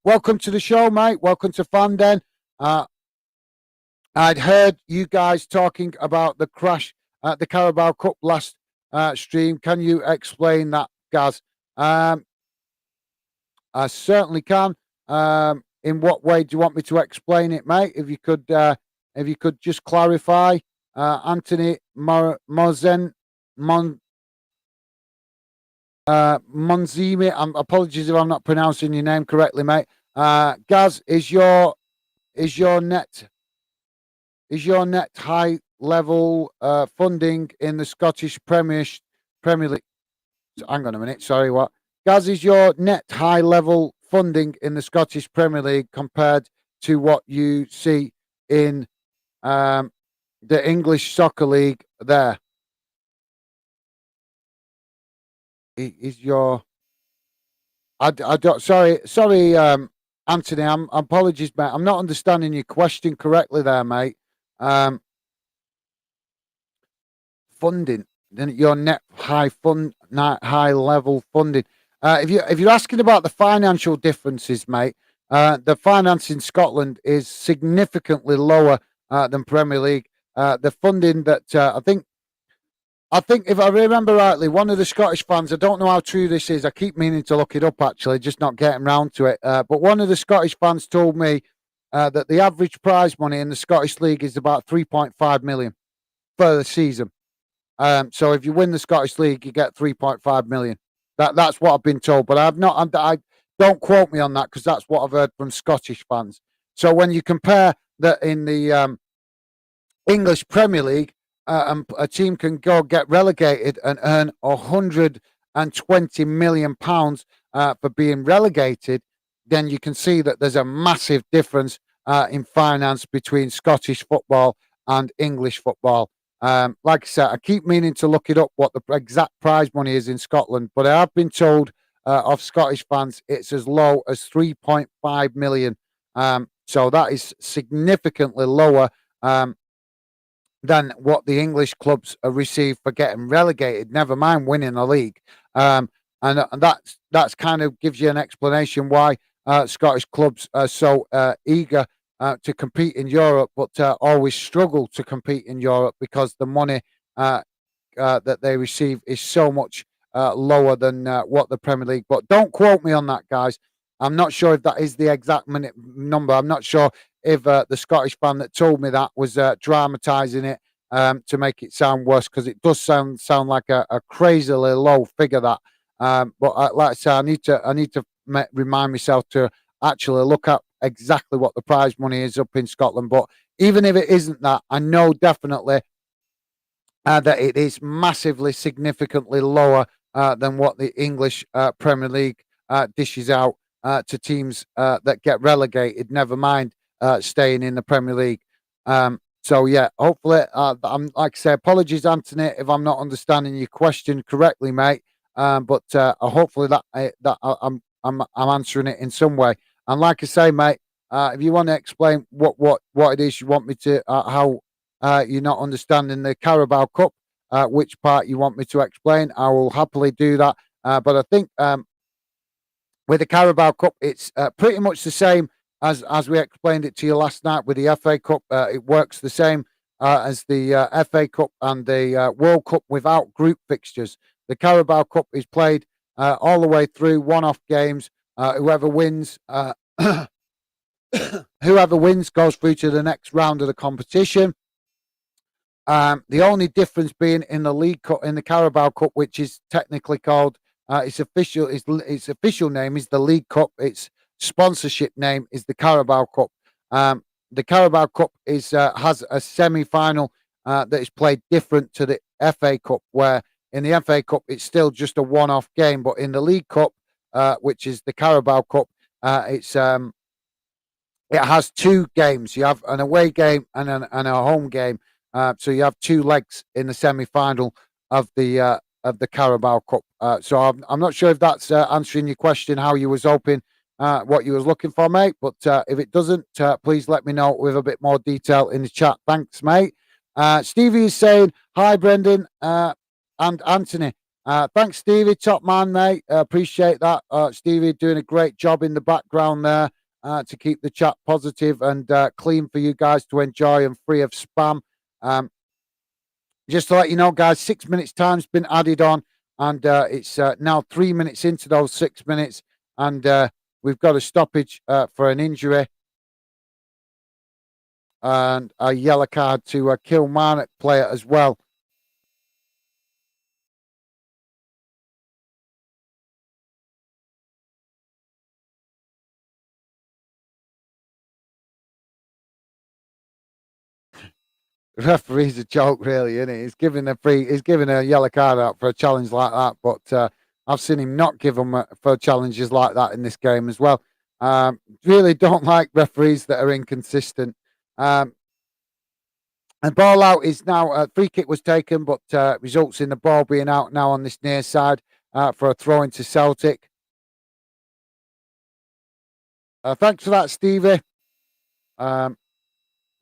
welcome to the show, mate. Welcome to Fanden. I'd heard you guys talking about the crash at the Carabao Cup last stream. Can you explain that, Gaz? I certainly can. In what way do you want me to explain it, mate? If you could just clarify. Anthony Monzimi. Apologies if I'm not pronouncing your name correctly, mate. Gaz, is your net high level funding in the Scottish Premier League? Hang on a minute. Sorry, what? Gaz, is your net high level funding in the Scottish Premier League compared to what you see in the English Soccer League there? Is your I don't sorry Anthony, apologies, mate. I'm not understanding your question correctly there, mate. Funding, then your net high level funding. If you're asking about the financial differences, mate, the finance in Scotland is significantly lower than Premier League. The funding that I think if I remember rightly, one of the Scottish fans, I don't know how true this is, I keep meaning to look it up actually, just not getting round to it. But one of the Scottish fans told me that the average prize money in the Scottish League is about 3.5 million for the season. So if you win the Scottish League, you get 3.5 million. That's what I've been told, but I don't quote me on that because that's what I've heard from Scottish fans. So when you compare that in the English Premier League, a team can go get relegated and earn £120 million for being relegated, then you can see that there's a massive difference in finance between Scottish football and English football. Like I said, I keep meaning to look it up what the exact prize money is in Scotland, but I have been told of Scottish fans it's as low as 3.5 million. So that is significantly lower than what the English clubs receive for getting relegated, never mind winning a league. And that's kind of gives you an explanation why Scottish clubs are so eager to compete in Europe, but always struggle to compete in Europe because the money that they receive is so much lower than what the Premier League. But don't quote me on that, guys. I'm not sure if that is the exact number. I'm not sure if the Scottish fan that told me that was dramatising it to make it sound worse, because it does sound like a crazily low figure. That, but like I say, I need to remind myself to actually look at exactly what the prize money is up in Scotland. But even if it isn't that, I know definitely that it is massively, significantly lower than what the English Premier League dishes out to teams that get relegated, never mind staying in the Premier League. So yeah, hopefully, I'm like I say, apologies, Anthony, if I'm not understanding your question correctly, mate. But hopefully I'm answering it in some way. And like I say, mate, if you want to explain what it is you want me to, how you're not understanding the Carabao Cup, which part you want me to explain, I will happily do that. But I think with the Carabao Cup, it's pretty much the same as we explained it to you last night with the FA Cup. It works the same as the FA Cup and the World Cup without group fixtures. The Carabao Cup is played all the way through, one-off games. Whoever wins, whoever wins goes through to the next round of the competition. The only difference being in the League Cup, in the Carabao Cup, which is technically called its official name is the League Cup. Its sponsorship name is the Carabao Cup. The Carabao Cup has a semi-final that is played different to the FA Cup, where in the FA Cup it's still just a one-off game, but in the League Cup, which is the Carabao Cup, it has two games. You have an away game and a home game. So you have two legs in the semi-final of the Carabao Cup. So I'm not sure if that's answering your question, how you was hoping, what you was looking for, mate. But if it doesn't, please let me know with a bit more detail in the chat. Thanks, mate. Stevie is saying, hi, Brendan and Anthony. Thanks, Stevie. Top man, mate. Appreciate that. Stevie doing a great job in the background there to keep the chat positive and clean for you guys to enjoy and free of spam. Just to let you know, guys, 6 minutes time's been added on, and it's now 3 minutes into those 6 minutes, and we've got a stoppage for an injury and a yellow card to a Kilmarnock player as well. The referee's a joke, really, isn't it? He's giving a yellow card out for a challenge like that, but I've seen him not give them for challenges like that in this game as well. Really don't like referees that are inconsistent. And ball out is now a free kick was taken, but results in the ball being out now on this near side for a throw into Celtic. Thanks for that, Stevie.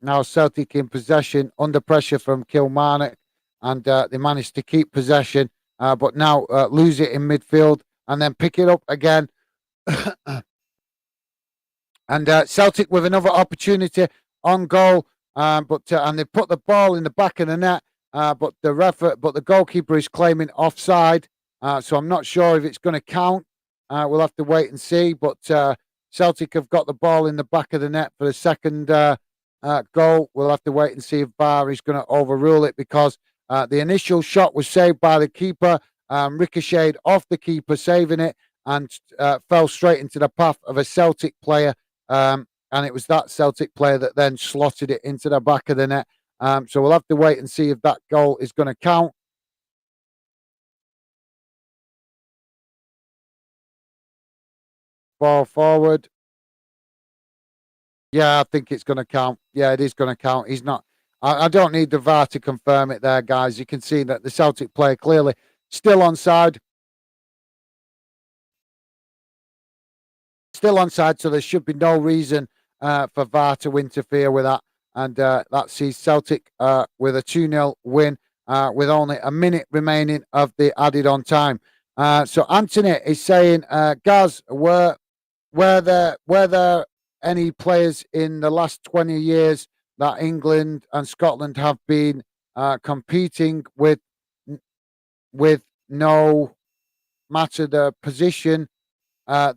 Now Celtic in possession, under pressure from Kilmarnock, and they managed to keep possession, but now lose it in midfield and then pick it up again. And Celtic with another opportunity on goal, but and they put the ball in the back of the net, but the goalkeeper is claiming offside, so I'm not sure if it's going to count. We'll have to wait and see. But Celtic have got the ball in the back of the net for the second goal. We'll have to wait and see if VAR is going to overrule it, because the initial shot was saved by the keeper, ricocheted off the keeper, saving it, and fell straight into the path of a Celtic player. And it was that Celtic player that then slotted it into the back of the net. So we'll have to wait and see if that goal is going to count. Ball forward. Yeah, I think it's going to count. Yeah, it is going to count. He's not. I don't need the VAR to confirm it there, guys. You can see that the Celtic player clearly still onside. Still onside, so there should be no reason for VAR to interfere with that. And that sees Celtic with a 2-0 win with only a minute remaining of the added on time. So Anthony is saying, Gaz, were there any players in the last 20 years that England and Scotland have been competing with no matter the position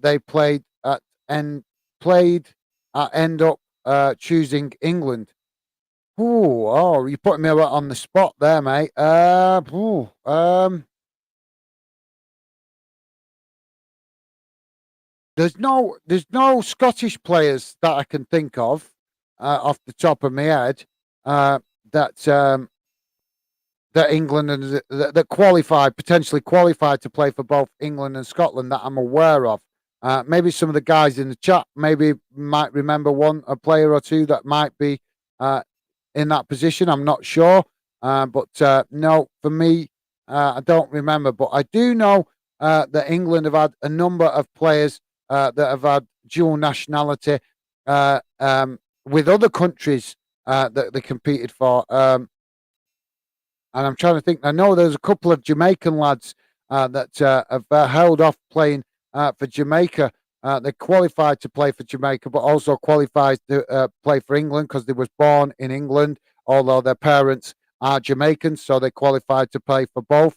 they played at and end up choosing England? You're putting me on the spot there, mate. There's no Scottish players that I can think of off the top of my head that England and that potentially qualified to play for both England and Scotland that I'm aware of. Maybe some of the guys in the chat maybe might remember a player or two that might be in that position. I'm not sure, but no, for me, I don't remember. But I do know that England have had a number of players that have had dual nationality with other countries that they competed for. And I'm trying to think. I know there's a couple of Jamaican lads that have held off playing for Jamaica. They qualified to play for Jamaica, but also qualified to play for England because they was born in England, although their parents are Jamaican, so they qualified to play for both.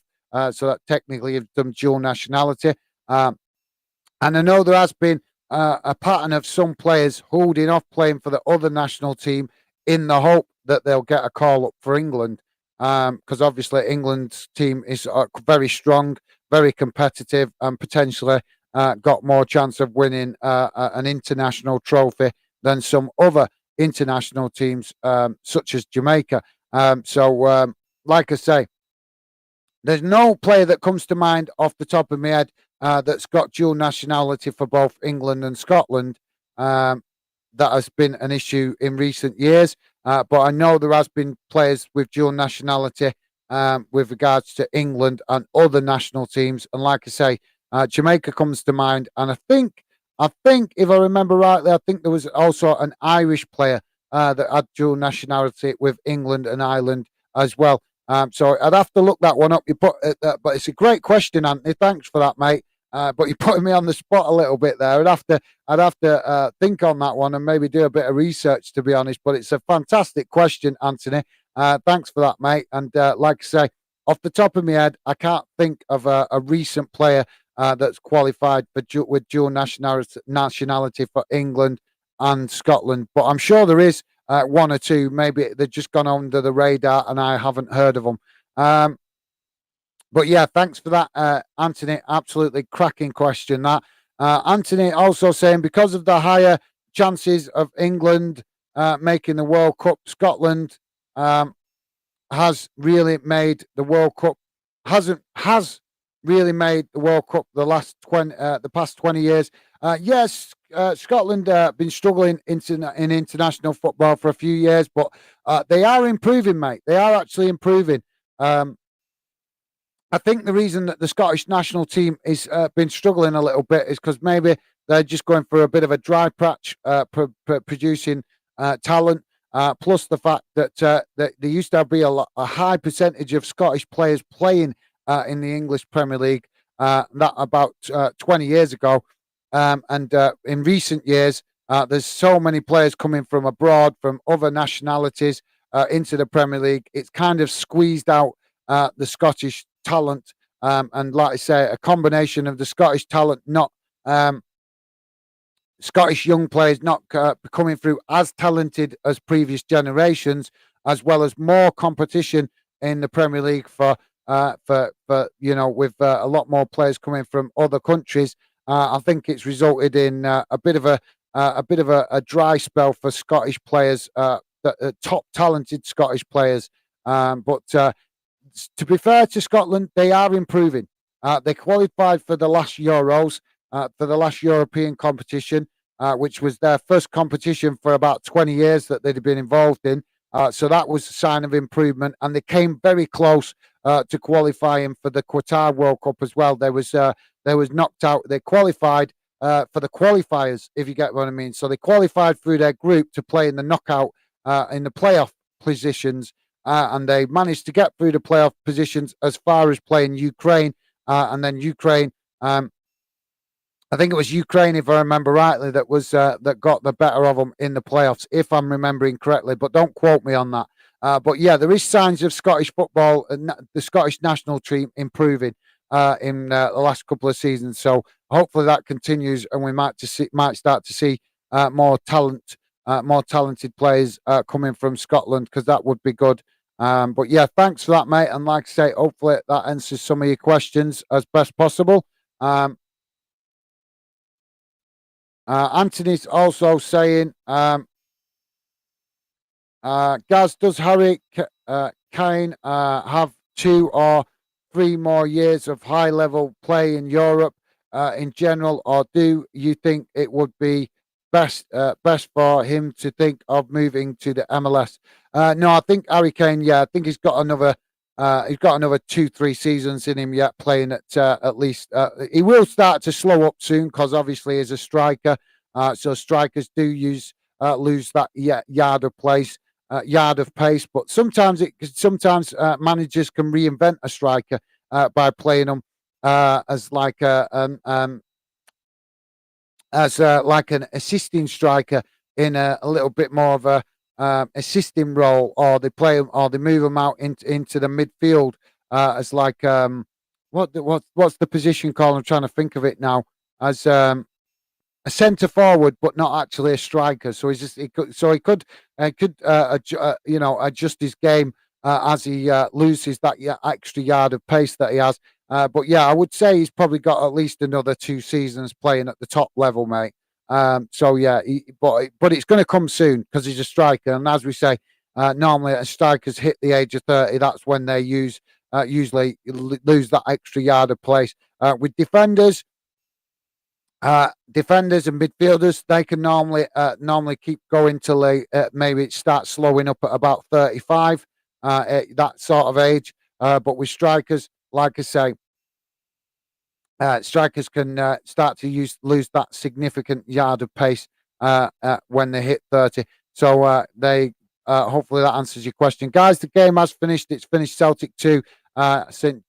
So that technically gives them dual nationality. And I know there has been a pattern of some players holding off playing for the other national team in the hope that they'll get a call up for England. Because obviously England's team is very strong, very competitive, and potentially got more chance of winning an international trophy than some other international teams, such as Jamaica. So, like I say, there's no player that comes to mind off the top of my head that's got dual nationality for both England and Scotland. That has been an issue in recent years. But I know there has been players with dual nationality with regards to England and other national teams. And like I say, Jamaica comes to mind. And I think if I remember rightly, I think there was also an Irish player that had dual nationality with England and Ireland as well. So I'd have to look that one up. But it's a great question, Anthony. Thanks for that, mate. But you're putting me on the spot a little bit there. I'd have to think on that one and maybe do a bit of research, to be honest. But it's a fantastic question, Anthony. Thanks for that, mate. And like I say, off the top of my head, I can't think of a recent player that's qualified for with dual nationality for England and Scotland. But I'm sure there is one or two. Maybe they've just gone under the radar and I haven't heard of them. But yeah, thanks for that, Anthony. Absolutely cracking question. That Anthony also saying because of the higher chances of England making the World Cup, Scotland has really made the World Cup. Has really made the World Cup the past 20 years. Yes, Scotland been struggling in international football for a few years, but they are improving, mate. They are actually improving. I think the reason that the Scottish national team is been struggling a little bit is because maybe they're just going for a bit of a dry patch, producing talent. Plus the fact that there used to be a high percentage of Scottish players playing in the English Premier League that about 20 years ago, and in recent years there's so many players coming from abroad, from other nationalities into the Premier League. It's kind of squeezed out the Scottish talent, and like I say, a combination of the Scottish talent, not Scottish young players not coming through as talented as previous generations, as well as more competition in the Premier League for with a lot more players coming from other countries. I think it's resulted in a bit of a dry spell for Scottish players, top talented Scottish players. But to be fair to Scotland, they are improving. They qualified for the last Euros, for the last European competition, which was their first competition for about 20 years that they'd been involved in. So that was a sign of improvement, and they came very close to qualifying for the Qatar World Cup as well. They was knocked out. They qualified for the qualifiers, if you get what I mean. So they qualified through their group to play in the knockout in the playoff positions. And they managed to get through the playoff positions as far as playing Ukraine, and then Ukraine. I think it was Ukraine, if I remember rightly, that got the better of them in the playoffs, if I'm remembering correctly. But don't quote me on that. But yeah, there is signs of Scottish football, the Scottish national team improving in the last couple of seasons. So hopefully that continues, and we might start to see more talented players coming from Scotland, because that would be good. But yeah, thanks for that, mate. And like I say, hopefully that answers some of your questions as best possible. Anthony's also saying, Gaz, does Harry Kane have 2 or 3 more years of high-level play in Europe in general, or do you think it would be best for him to think of moving to the MLS? No, I think Harry Kane. Yeah, I think he's got another 2-3 seasons in him yet playing at least. He will start to slow up soon because obviously he's a striker. So strikers do lose that yard of place, yard of pace. But sometimes managers can reinvent a striker by playing them as like an assisting striker in a little bit more of a assisting role, or they play him, or they move him out into the midfield as like what's the position called? I'm trying to think of it now. As a centre forward, but not actually a striker. So he could adjust his game as he loses that extra yard of pace that he has. But yeah, I would say he's probably got at least another 2 seasons playing at the top level, mate. So yeah, but it's going to come soon because he's a striker, and as we say, normally as strikers hit the age of 30, that's when they usually lose that extra yard of pace. With defenders and midfielders, they can normally keep going till they maybe start slowing up at about 35, at that sort of age. But with strikers, like I say, strikers can start to lose that significant yard of pace when they hit 30. So they hopefully that answers your question, guys. The game has finished. It's finished. Celtic 2, St.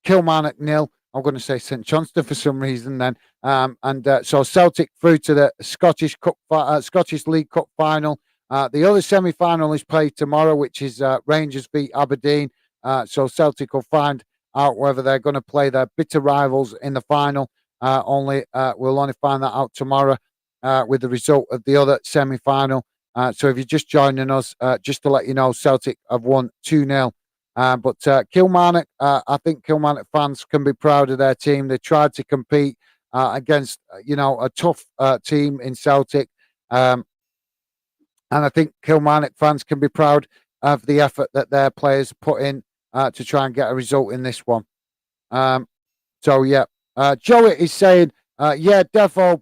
Kilmarnock 0. I'm going to say St Johnstone for some reason then. So Celtic through to the Scottish League Cup final. The other semi-final is played tomorrow, which is Rangers v Aberdeen. So Celtic will find out whether they're going to play their bitter rivals in the final. We'll only find that out tomorrow with the result of the other semi-final. So if you're just joining us, just to let you know, Celtic have won 2-0. But Kilmarnock, I think Kilmarnock fans can be proud of their team. They tried to compete against, a tough team in Celtic. And I think Kilmarnock fans can be proud of the effort that their players put in to try and get a result in this one. So, yeah. Joey is saying, yeah, Defo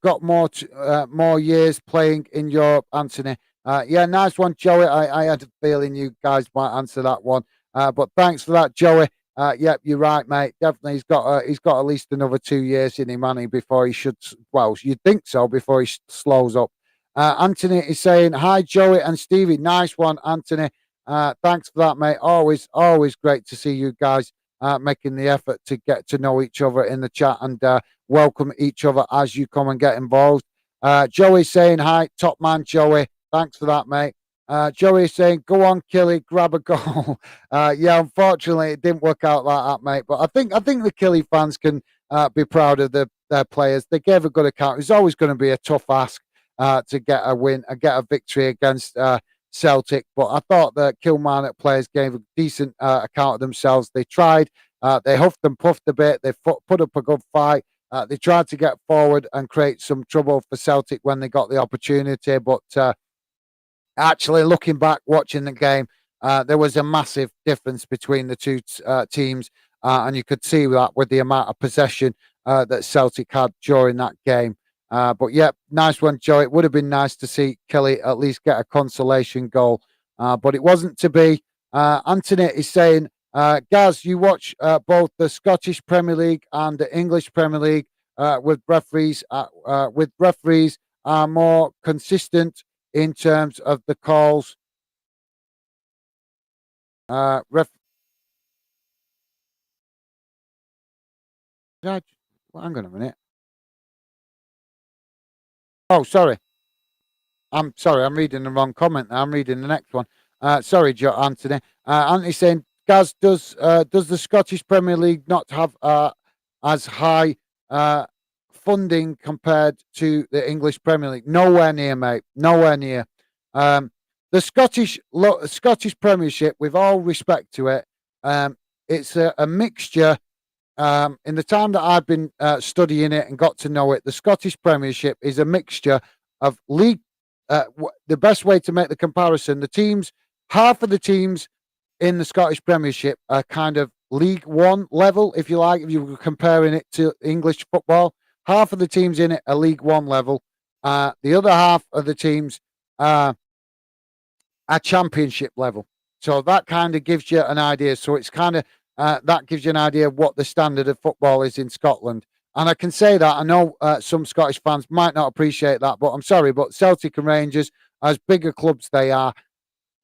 got more years playing in Europe, Anthony. Yeah, nice one, Joey. I had a feeling you guys might answer that one. But thanks for that, Joey. Yep, you're right, mate. Definitely, he's got at least another 2 years in him, money before he should. Well, you'd think so before he slows up. Anthony is saying, hi, Joey and Stevie. Nice one, Anthony. Thanks for that, mate. Always great to see you guys making the effort to get to know each other in the chat and welcome each other as you come and get involved. Joey's saying, hi, top man, Joey. Thanks for that, mate. Joey is saying, go on, Killy, grab a goal. Yeah, unfortunately, it didn't work out like that, mate. But I think the Killy fans can be proud of their players. They gave a good account. It's always going to be a tough ask to get a win, get a victory against Celtic. But I thought the Kilmarnock players gave a decent account of themselves. They tried. They huffed and puffed a bit. They put up a good fight. They tried to get forward and create some trouble for Celtic when they got the opportunity. But actually, looking back, watching the game, there was a massive difference between the two teams. And you could see that with the amount of possession that Celtic had during that game. But yeah, nice one, Joe. It would have been nice to see Kelly at least get a consolation goal, but it wasn't to be. Anthony is saying, Gaz, you watch both the Scottish Premier League and the English Premier League with referees are more consistent in terms of the calls. Hang on a minute. Oh, sorry. I'm sorry. I'm reading the wrong comment. I'm reading the next one. Sorry, Joe, Anthony. Anthony saying, Gaz, does the Scottish Premier League not have as high funding compared to the English Premier League? Nowhere near, mate. Nowhere near. The Scottish Premiership, with all respect to it, it's a mixture. In the time that I've been studying it and got to know it, the Scottish Premiership is a mixture of league. The best way to make the comparison, half of the teams in the Scottish Premiership are kind of League One level, if you like, if you were comparing it to English football. half of the teams in it are League One level. The other half of the teams are Championship level. So that kind of gives you an idea. So it's kind of that gives you an idea of what the standard of football is in Scotland. And I can say that I know some Scottish fans might not appreciate that, but I'm sorry, but Celtic and Rangers, as bigger clubs they are,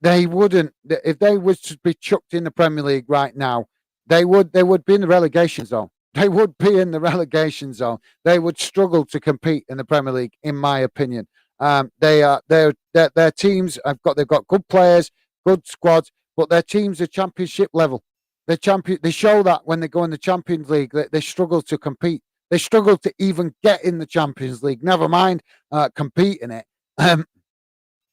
they wouldn't, if they was to be chucked in the Premier League right now, they would be in the relegation zone. They would be in the relegation zone. They would struggle to compete in the Premier League, in my opinion. Their teams they've got good players, good squads, but their teams are Championship level. They show that when they go in the Champions League, they struggle to compete. They struggle to even get in the Champions League. Never mind compete in it.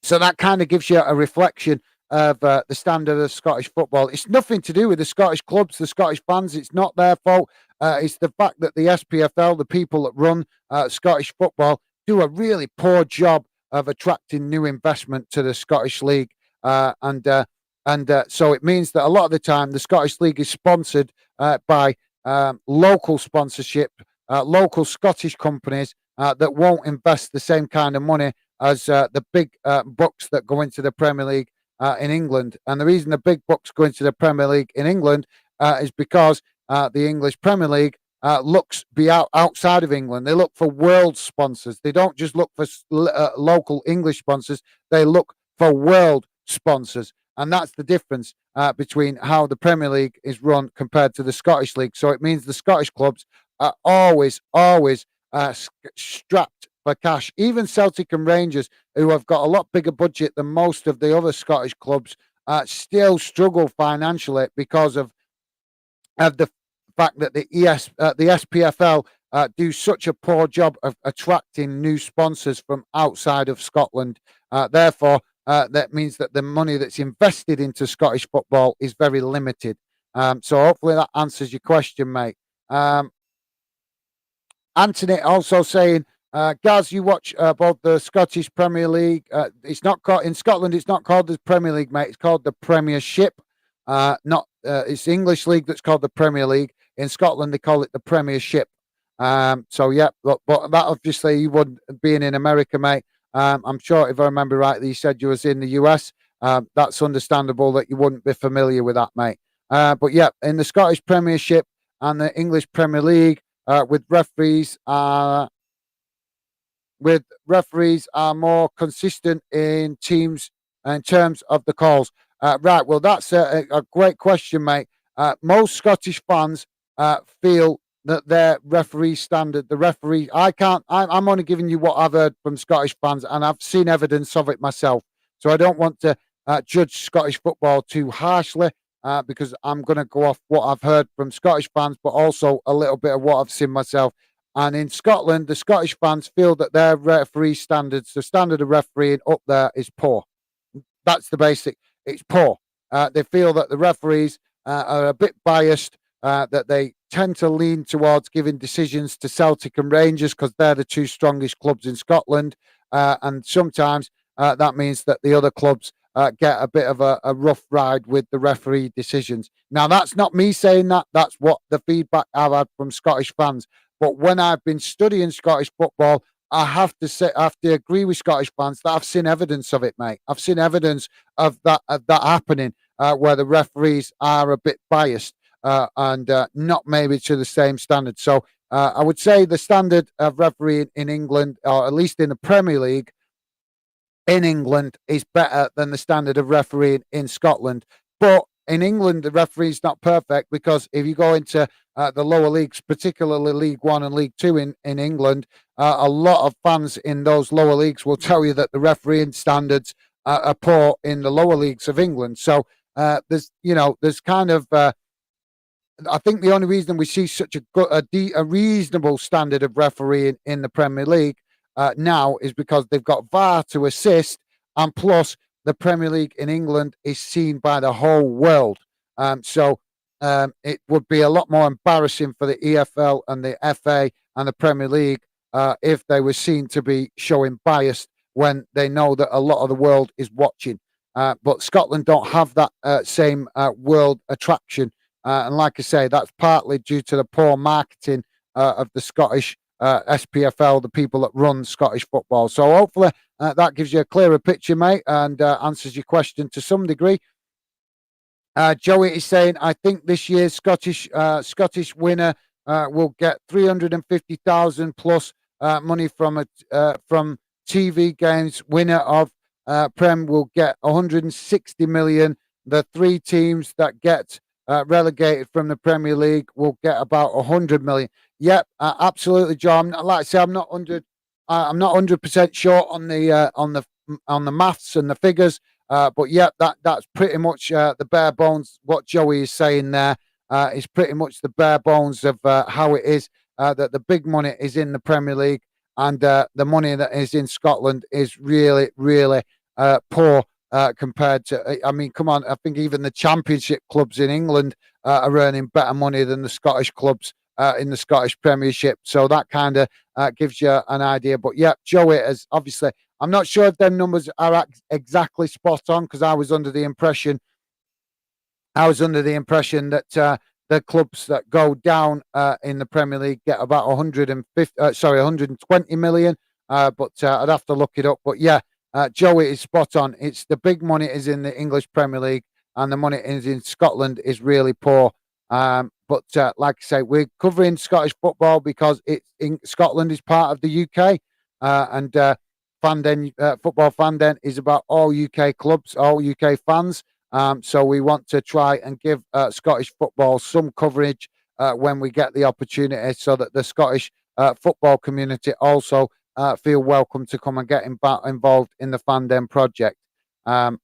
So that kind of gives you a reflection of the standard of Scottish football. It's nothing to do with the Scottish clubs, the Scottish fans. It's not their fault. It's the fact that the SPFL, the people that run Scottish football, do a really poor job of attracting new investment to the Scottish League. So it means that a lot of the time the Scottish League is sponsored by local sponsorship, local Scottish companies that won't invest the same kind of money as the big bucks that go into the Premier League in England. And the reason the big bucks go into the Premier League in England is because the English Premier League looks outside of England. They look for world sponsors. They don't just look for local English sponsors. They look for world sponsors. And that's the difference between how the Premier League is run compared to the Scottish League. So it means the Scottish clubs are always strapped for cash. Even Celtic and Rangers, who have got a lot bigger budget than most of the other Scottish clubs, still struggle financially because of the fact that the SPFL do such a poor job of attracting new sponsors from outside of Scotland. Therefore, that means that the money that's invested into Scottish football is very limited. So hopefully that answers your question, mate. Anthony also saying, Gaz, you watch both the Scottish Premier League. It's not called in Scotland. It's not called the Premier League, mate. It's called the Premiership. It's the English league that's called the Premier League. In Scotland, they call it the Premiership. So yeah, but that obviously you wouldn't being in America, mate. I'm sure if I remember rightly, you said you was in the US. That's understandable that you wouldn't be familiar with that, mate. But yeah, in the Scottish Premiership and the English Premier League, with referees are more consistent in teams in terms of the calls. Right. Well, that's a great question, mate. Most Scottish fans feel that their referee standard, I'm only giving you what I've heard from Scottish fans, and I've seen evidence of it myself. So I don't want to judge Scottish football too harshly because I'm going to go off what I've heard from Scottish fans, but also a little bit of what I've seen myself. And in Scotland, the Scottish fans feel that their referee standards, the standard of refereeing up there is poor. That's the basic. It's poor. They feel that the referees are a bit biased, that they tend to lean towards giving decisions to Celtic and Rangers because they're the two strongest clubs in Scotland. And sometimes that means that the other clubs get a bit of a rough ride with the referee decisions. Now, that's not me saying that. That's what the feedback I've had from Scottish fans. But when I've been studying Scottish football, I have to agree with Scottish fans that I've seen evidence of it, mate. I've seen evidence of that happening, where the referees are a bit biased and not maybe to the same standard. So I would say the standard of refereeing in England, or at least in the Premier League in England, is better than the standard of refereeing in Scotland. But in England, the referee's not perfect because if you go into the lower leagues, particularly League One and League Two in England, a lot of fans in those lower leagues will tell you that the refereeing standards are poor in the lower leagues of England. So there's kind of I think the only reason we see such a reasonable standard of refereeing in the Premier League now is because they've got VAR to assist, and plus the Premier League in England is seen by the whole world. So it would be a lot more embarrassing for the EFL and the FA and the Premier League if they were seen to be showing bias when they know that a lot of the world is watching. But Scotland don't have that same world attraction. And like I say, that's partly due to the poor marketing of the Scottish SPFL, the people that run Scottish football. So hopefully that gives you a clearer picture, mate, and answers your question to some degree. Joey is saying, I think this year's Scottish winner will get 350,000 plus money from TV games. Winner of Prem will get 160 million. The three teams that get relegated from the Premier League will get about 100 million. Yep, absolutely, John. Like I say, I'm not 100% sure on the maths and the figures. But yeah, that's pretty much the bare bones. What Joey is saying there is pretty much the bare bones of how it is. That the big money is in the Premier League, and the money that is in Scotland is really, really poor compared to. I mean, come on! I think even the Championship clubs in England are earning better money than the Scottish clubs in the Scottish Premiership. So that kind of gives you an idea. But yeah, Joey is obviously. I'm not sure if them numbers are exactly spot on, because I was under the impression that the clubs that go down in the Premier League get about 120 million. But I'd have to look it up. But yeah, Joey is spot on. It's the big money is in the English Premier League, and the money is in Scotland is really poor. But like I say, we're covering Scottish football because Scotland is part of the UK, and Football Fandom is about all UK clubs, all UK fans. So we want to try and give Scottish football some coverage when we get the opportunity, so that the Scottish football community also feel welcome to come and get involved in the Fandom project. But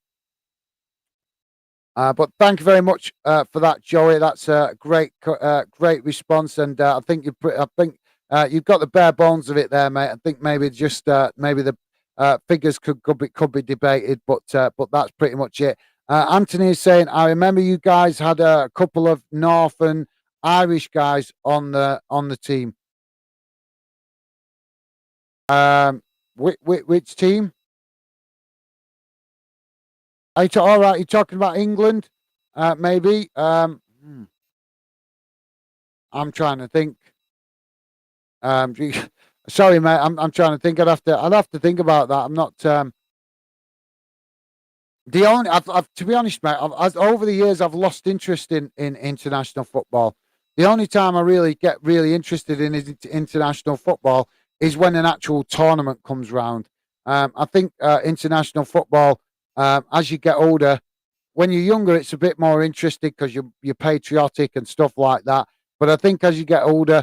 thank you very much for that, Joey. That's a great response, and I think you've got the bare bones of it there, mate. I think maybe just maybe the figures could be debated, but that's pretty much it. Anthony is saying, I remember you guys had a couple of Northern Irish guys on the team. Which team? All right, you're talking about England, maybe. I'm trying to think. Sorry, mate. I'm trying to think. I'd have to think about that. I'm not. The only, to be honest, mate, over the years I've lost interest in international football. The only time I really get interested in international football is when an actual tournament comes round. I think international football, as you get older, when you're younger, it's a bit more interesting because you're patriotic and stuff like that. But I think as you get older,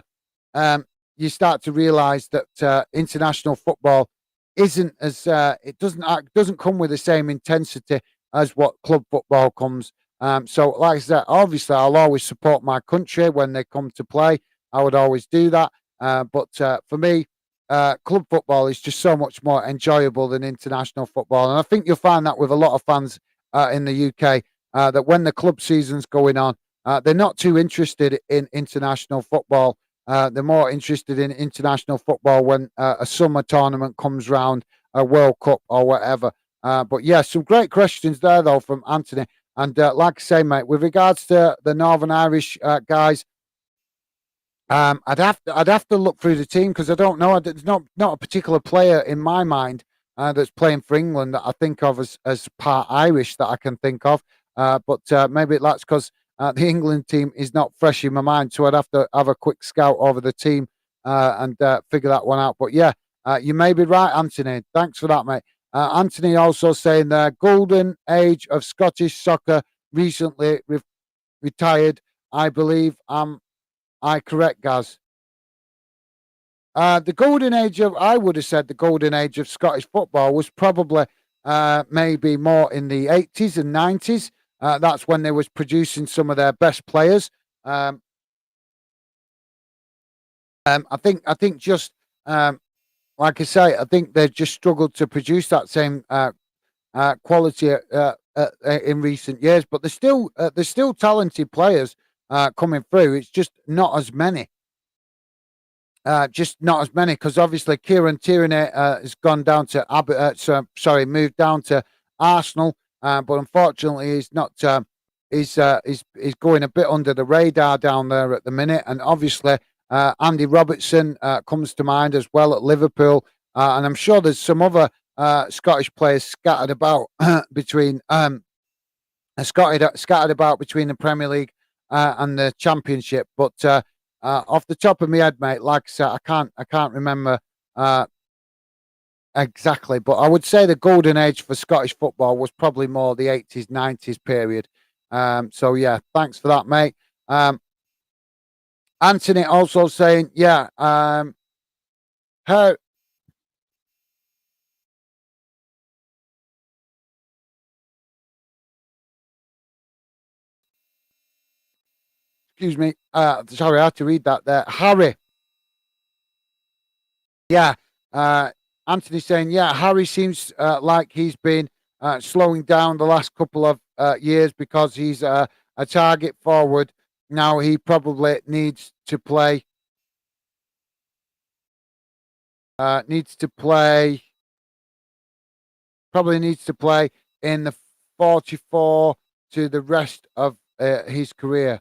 you start to realise that international football isn't as it doesn't come with the same intensity as what club football comes. So, like I said, obviously, I'll always support my country when they come to play. I would always do that. But for me, club football is just so much more enjoyable than international football, and I think you'll find that with a lot of fans in the UK that when the club season's going on, they're not too interested in international football. They're more interested in international football when a summer tournament comes round, a World Cup or whatever. But yeah, some great questions there though from Anthony. And like I say, mate, with regards to the Northern Irish guys, I'd have to look through the team because I don't know. There's not a particular player in my mind that's playing for England that I think of as part Irish that I can think of. But maybe that's because the England team is not fresh in my mind, so I'd have to have a quick scout over the team and figure that one out. But yeah, you may be right, Anthony. Thanks for that, mate. Anthony also saying the golden age of Scottish soccer recently retired. I believe. I correct, Gaz? The golden age I would have said the golden age of Scottish football was probably maybe more in the 80s and 90s. That's when they was producing some of their best players. I think just like I say, I think they've just struggled to produce that same quality in recent years. But there's still talented players coming through. It's just not as many. Just not as many because obviously Kieran Tierney has gone down to moved down to Arsenal, but unfortunately he's not. He's going a bit under the radar down there at the minute, and obviously Andy Robertson comes to mind as well at Liverpool, and I'm sure there's some other Scottish players scattered about between scattered about between the Premier League and the Championship. But off the top of my head, mate, like I said, I can't remember exactly, but I would say the golden age for Scottish football was probably more the 80s, 90s period. So yeah, thanks for that, mate. Anthony also saying, yeah, her excuse me, sorry, I had to read that there. Harry, yeah, Anthony saying, yeah, Harry seems like he's been slowing down the last couple of years because he's a target forward. Now he probably needs to play, probably needs to play in the 44 to the rest of his career.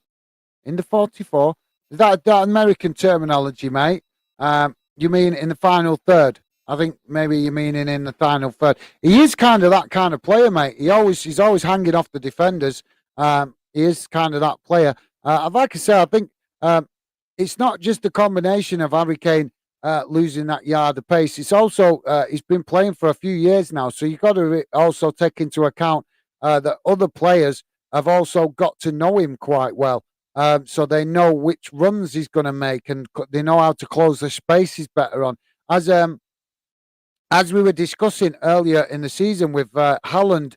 In the 44? Is that American terminology, mate? You mean in the final third? I think maybe you mean in the final third. He is kind of that kind of player, mate. He's always hanging off the defenders. He is kind of that player. Like I say, I think it's not just a combination of Harry Kane losing that yard of pace. It's also he's been playing for a few years now, so you've got to also take into account that other players have also got to know him quite well. So they know which runs he's going to make, and they know how to close the spaces better on. As we were discussing earlier in the season with Haaland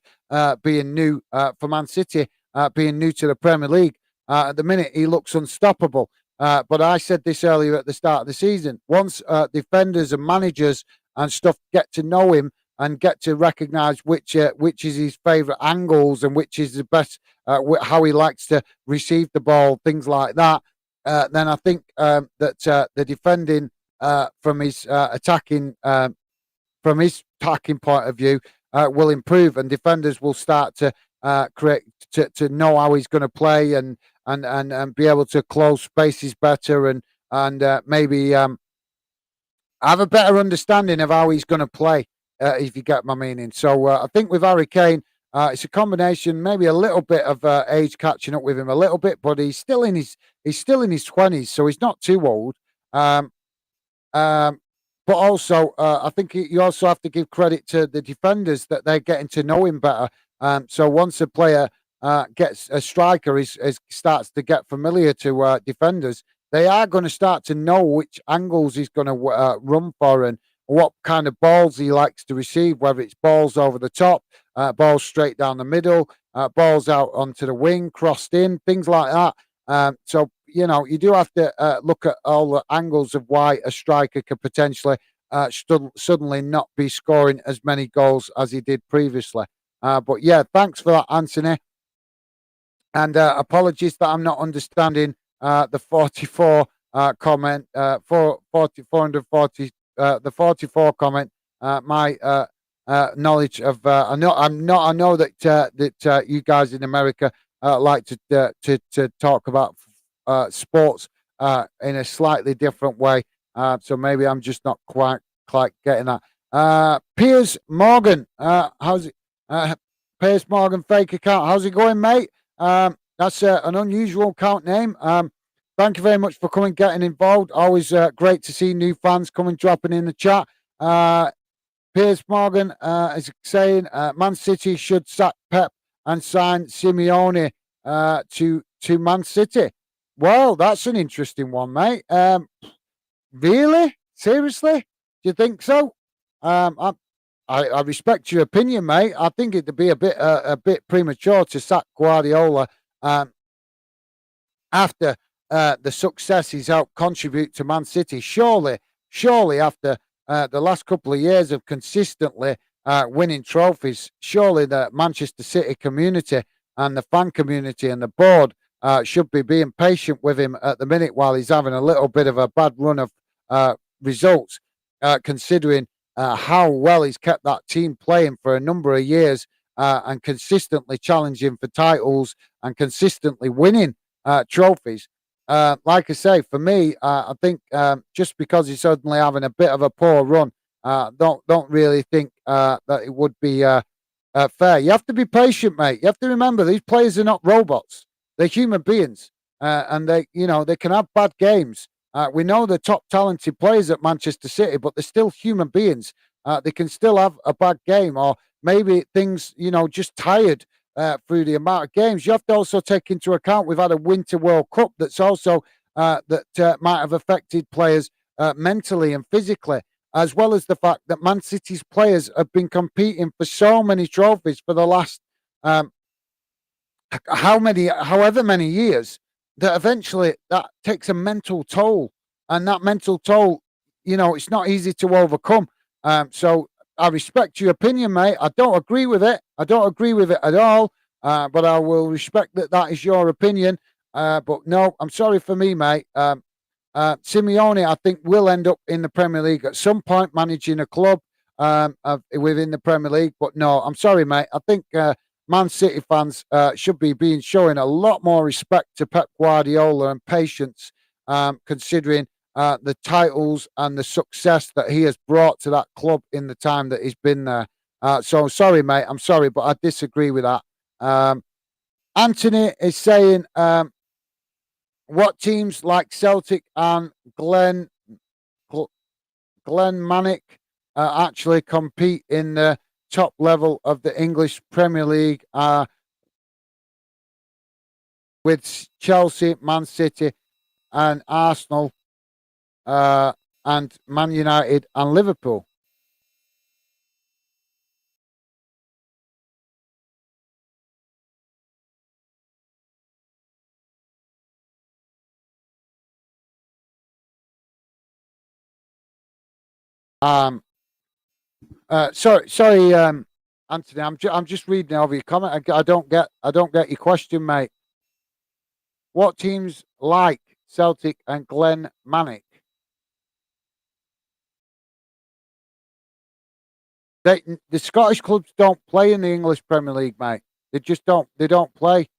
being new for Man City, being new to the Premier League, at the minute he looks unstoppable. But I said this earlier at the start of the season. Once defenders and managers and stuff get to know him and get to recognise which is his favourite angles and which is the best, how he likes to receive the ball, things like that, then I think that the defending from his attacking point of view will improve, and defenders will start to create to know how he's going to play and be able to close spaces better and maybe have a better understanding of how he's going to play, if you get my meaning. So I think with Harry Kane, it's a combination, maybe a little bit of age catching up with him a little bit, but he's still in his 20s, so he's not too old. Um, um, but also, I think you also have to give credit to the defenders that they're getting to know him better. So once a player gets a striker starts to get familiar to defenders, they are going to start to know which angles he's going to run for and what kind of balls he likes to receive, whether it's balls over the top, balls straight down the middle, balls out onto the wing, crossed in, things like that. So, you do have to look at all the angles of why a striker could potentially suddenly not be scoring as many goals as he did previously. But yeah, thanks for that, Anthony. And apologies that I'm not understanding the 44 comment, 440, the 44 comment. My knowledge of I know that you guys in America like to talk about sports in a slightly different way. So maybe I'm just not quite getting that. Piers Morgan, how's it? Piers Morgan fake account. How's it going, mate? That's an unusual account name. Thank you very much for coming, getting involved. Always great to see new fans coming, dropping in the chat. Piers Morgan is saying Man City should sack Pep and sign Simeone to Man City. Well, that's an interesting one, mate. Really? Seriously? Do you think so? I respect your opinion, mate. I think it'd be a bit premature to sack Guardiola after the success he's helped contribute to Man City. Surely after the last couple of years of consistently winning trophies, surely the Manchester City community and the fan community and the board should be being patient with him at the minute while he's having a little bit of a bad run of results, considering how well he's kept that team playing for a number of years and consistently challenging for titles and consistently winning trophies. like I say, for me, I think just because he's suddenly having a bit of a poor run, don't really think that it would be fair. You have to be patient, mate. You have to remember these players are not robots; they're human beings, and they can have bad games. We know the top talented players at Manchester City, but they're still human beings. They can still have a bad game, or maybe things, just tired through the amount of games. You have to also take into account we've had a Winter World Cup that's also that might have affected players mentally and physically, as well as the fact that Man City's players have been competing for so many trophies for the last um, however many years, that eventually that takes a mental toll, and that mental toll, it's not easy to overcome. So I respect your opinion, mate. I don't agree with it. I don't agree with it at all. But I will respect that that is your opinion. But no, I'm sorry for me, mate. Simeone, I think, will end up in the Premier League at some point, managing a club within the Premier League. But no, I'm sorry, mate. I think Man City fans should be being showing a lot more respect to Pep Guardiola and patience, considering the titles and the success that he has brought to that club in the time that he's been there. So sorry, mate. I'm sorry, but I disagree with that. Anthony is saying, what teams like Celtic and Glen Glenmannick actually compete in the top level of the English Premier League with Chelsea, Man City, and Arsenal, uh, and Man United and Liverpool. Um, sorry, Anthony. I'm just reading over your comment. I don't get your question, mate. What teams like Celtic and Glenmannick? The Scottish clubs don't play in the English Premier League, mate. They just don't. They don't play.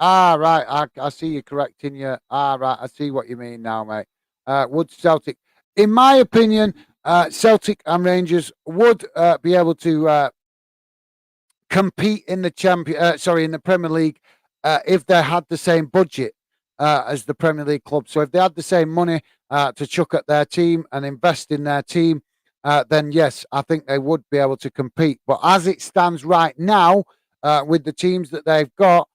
Ah, right. I see you correcting you. Ah, right. I see what you mean now, mate. Would Celtic, in my opinion, Celtic and Rangers would be able to compete in the in the Premier League, if they had the same budget as the Premier League club. So if they had the same money to chuck at their team and invest in their team, then yes, I think they would be able to compete. But as it stands right now, with the teams that they've got,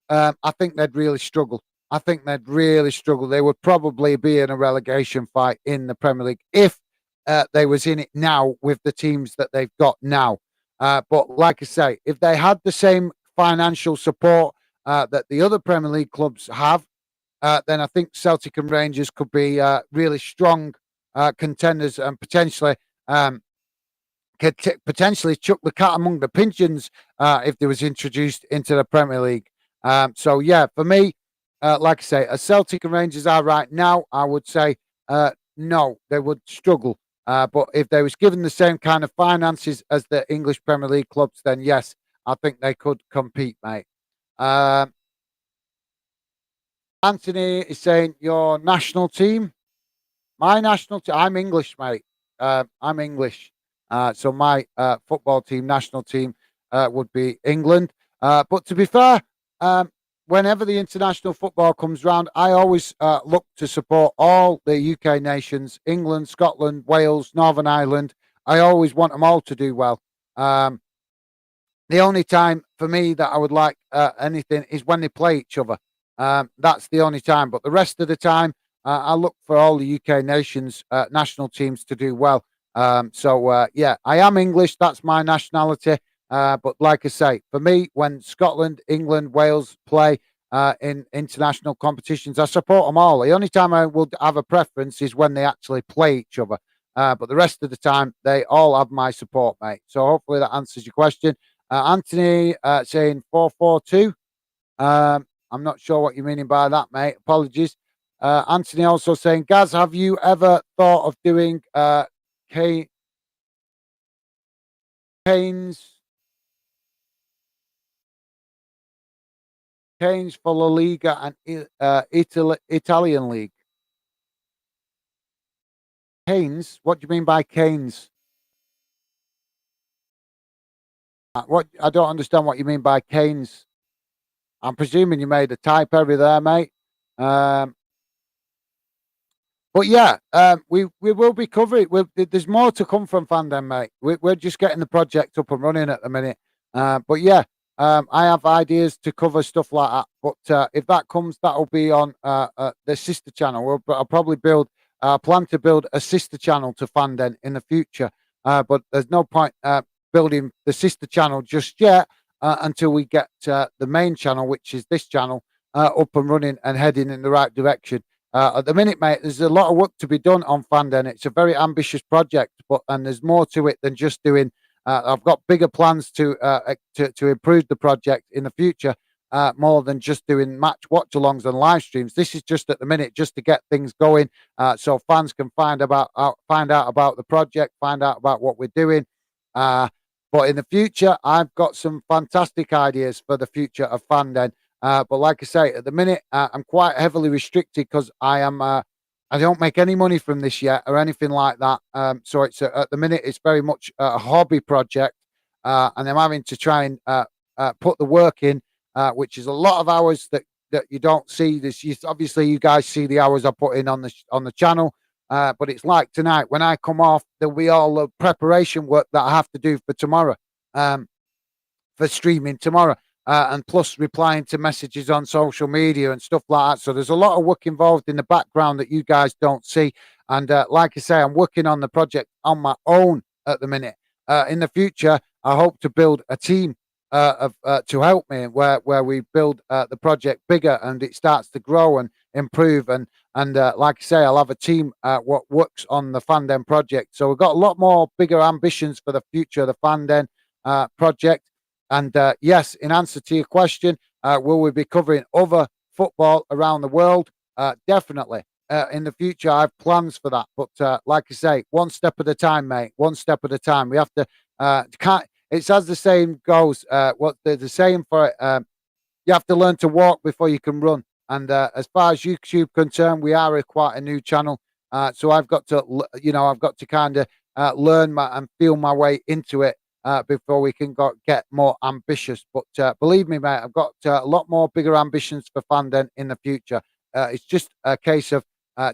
I think they'd really struggle. I think they'd really struggle. They would probably be in a relegation fight in the Premier League if they was in it now with the teams that they've got now. But like I say, if they had the same financial support that the other Premier League clubs have, then I think Celtic and Rangers could be really strong contenders and potentially could potentially chuck the cat among the pigeons if they was introduced into the Premier League. So yeah, for me, like I say, as Celtic and Rangers are right now, I would say no, they would struggle. But if they was given the same kind of finances as the English Premier League clubs, then yes, I think they could compete, mate. Um, Anthony is saying your national team. My national team. I'm English, mate. I'm English. So my football team, national team, would be England. But to be fair, um, whenever the international football comes round, I always look to support all the UK nations: England, Scotland, Wales, Northern Ireland. I always want them all to do well. Um, the only time for me that I would like anything is when they play each other. That's the only time. But the rest of the time, I look for all the UK nations, national teams to do well. Yeah, I am English. That's my nationality. But like I say, for me, when Scotland, England, Wales play in international competitions, I support them all. The only time I will have a preference is when they actually play each other. But the rest of the time, they all have my support, mate. So hopefully that answers your question. Anthony saying 4-4-2. I'm not sure what you're meaning by that, mate. Apologies. Anthony also saying, Gaz, have you ever thought of doing Kane, Kane's Canes for La Liga and Italian league. Canes? What do you mean by canes? What I don't understand what you mean by canes. I'm presuming you made a typo there, mate. Um, But yeah, we will be covering. There's more to come from Fandom, mate. We're just getting the project up and running at the minute. But yeah, I have ideas to cover stuff like that. But if that comes, that'll be on the sister channel. I'll probably plan to build a sister channel to Fandom in the future. But there's no point building the sister channel just yet until we get the main channel, which is this channel, up and running and heading in the right direction. At the minute, mate, there's a lot of work to be done on Fanden. It's a very ambitious project, and there's more to it than just doing. I've got bigger plans to improve the project in the future, more than just doing match watch-alongs and live streams. This is just at the minute, just to get things going, so fans can find out about the project, find out about what we're doing. But in the future, I've got some fantastic ideas for the future of Fanden. But like I say, at the minute, I'm quite heavily restricted because I don't make any money from this yet or anything like that. So it's at the minute, it's very much a hobby project, and I'm having to try and put the work in, which is a lot of hours that you don't see. Obviously, you guys see the hours I put in on the channel, but it's like tonight when I come off, there'll be all the preparation work that I have to do for tomorrow. For streaming tomorrow, and plus replying to messages on social media and stuff like that. So there's a lot of work involved in the background that you guys don't see. And like I say, I'm working on the project on my own at the minute. In the future, I hope to build a team to help me, where we build the project bigger and it starts to grow and improve. And like I say, I'll have a team what works on the Fanden project. So we've got a lot more bigger ambitions for the future of the Fanden project. And yes, in answer to your question, will we be covering other football around the world? Definitely. In the future, I have plans for that. But like I say, one step at a time, mate. One step at a time. We have to. Can't. It's as the saying goes. What the saying for it. You have to learn to walk before you can run. And as far as YouTube concerned, we are quite a new channel. So I've got to, I've got to kind of learn and feel my way into it. Before we can get more ambitious. But believe me, mate, I've got a lot more bigger ambitions for Fanden in the future. It's just a case of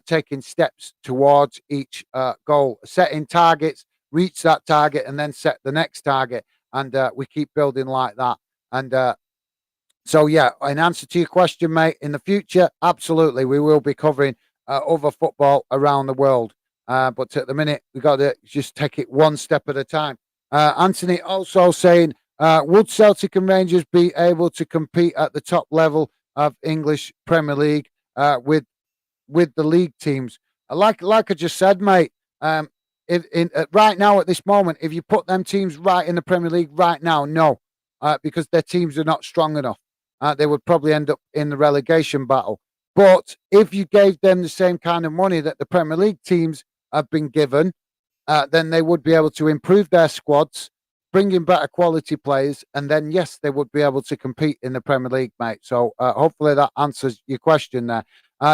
taking steps towards each goal, setting targets, reach that target, and then set the next target. And we keep building like that. And so, yeah, in answer to your question, mate, in the future, absolutely, we will be covering other football around the world. But at the minute, we've got to just take it one step at a time. Anthony also saying, would Celtic and Rangers be able to compete at the top level of English Premier League with the league teams? Like I just said, mate. Right now at this moment, if you put them teams right in the Premier League right now, no, because their teams are not strong enough. They would probably end up in the relegation battle. But if you gave them the same kind of money that the Premier League teams have been given, then they would be able to improve their squads, bring in better quality players, and then, yes, they would be able to compete in the Premier League, mate. So hopefully that answers your question there.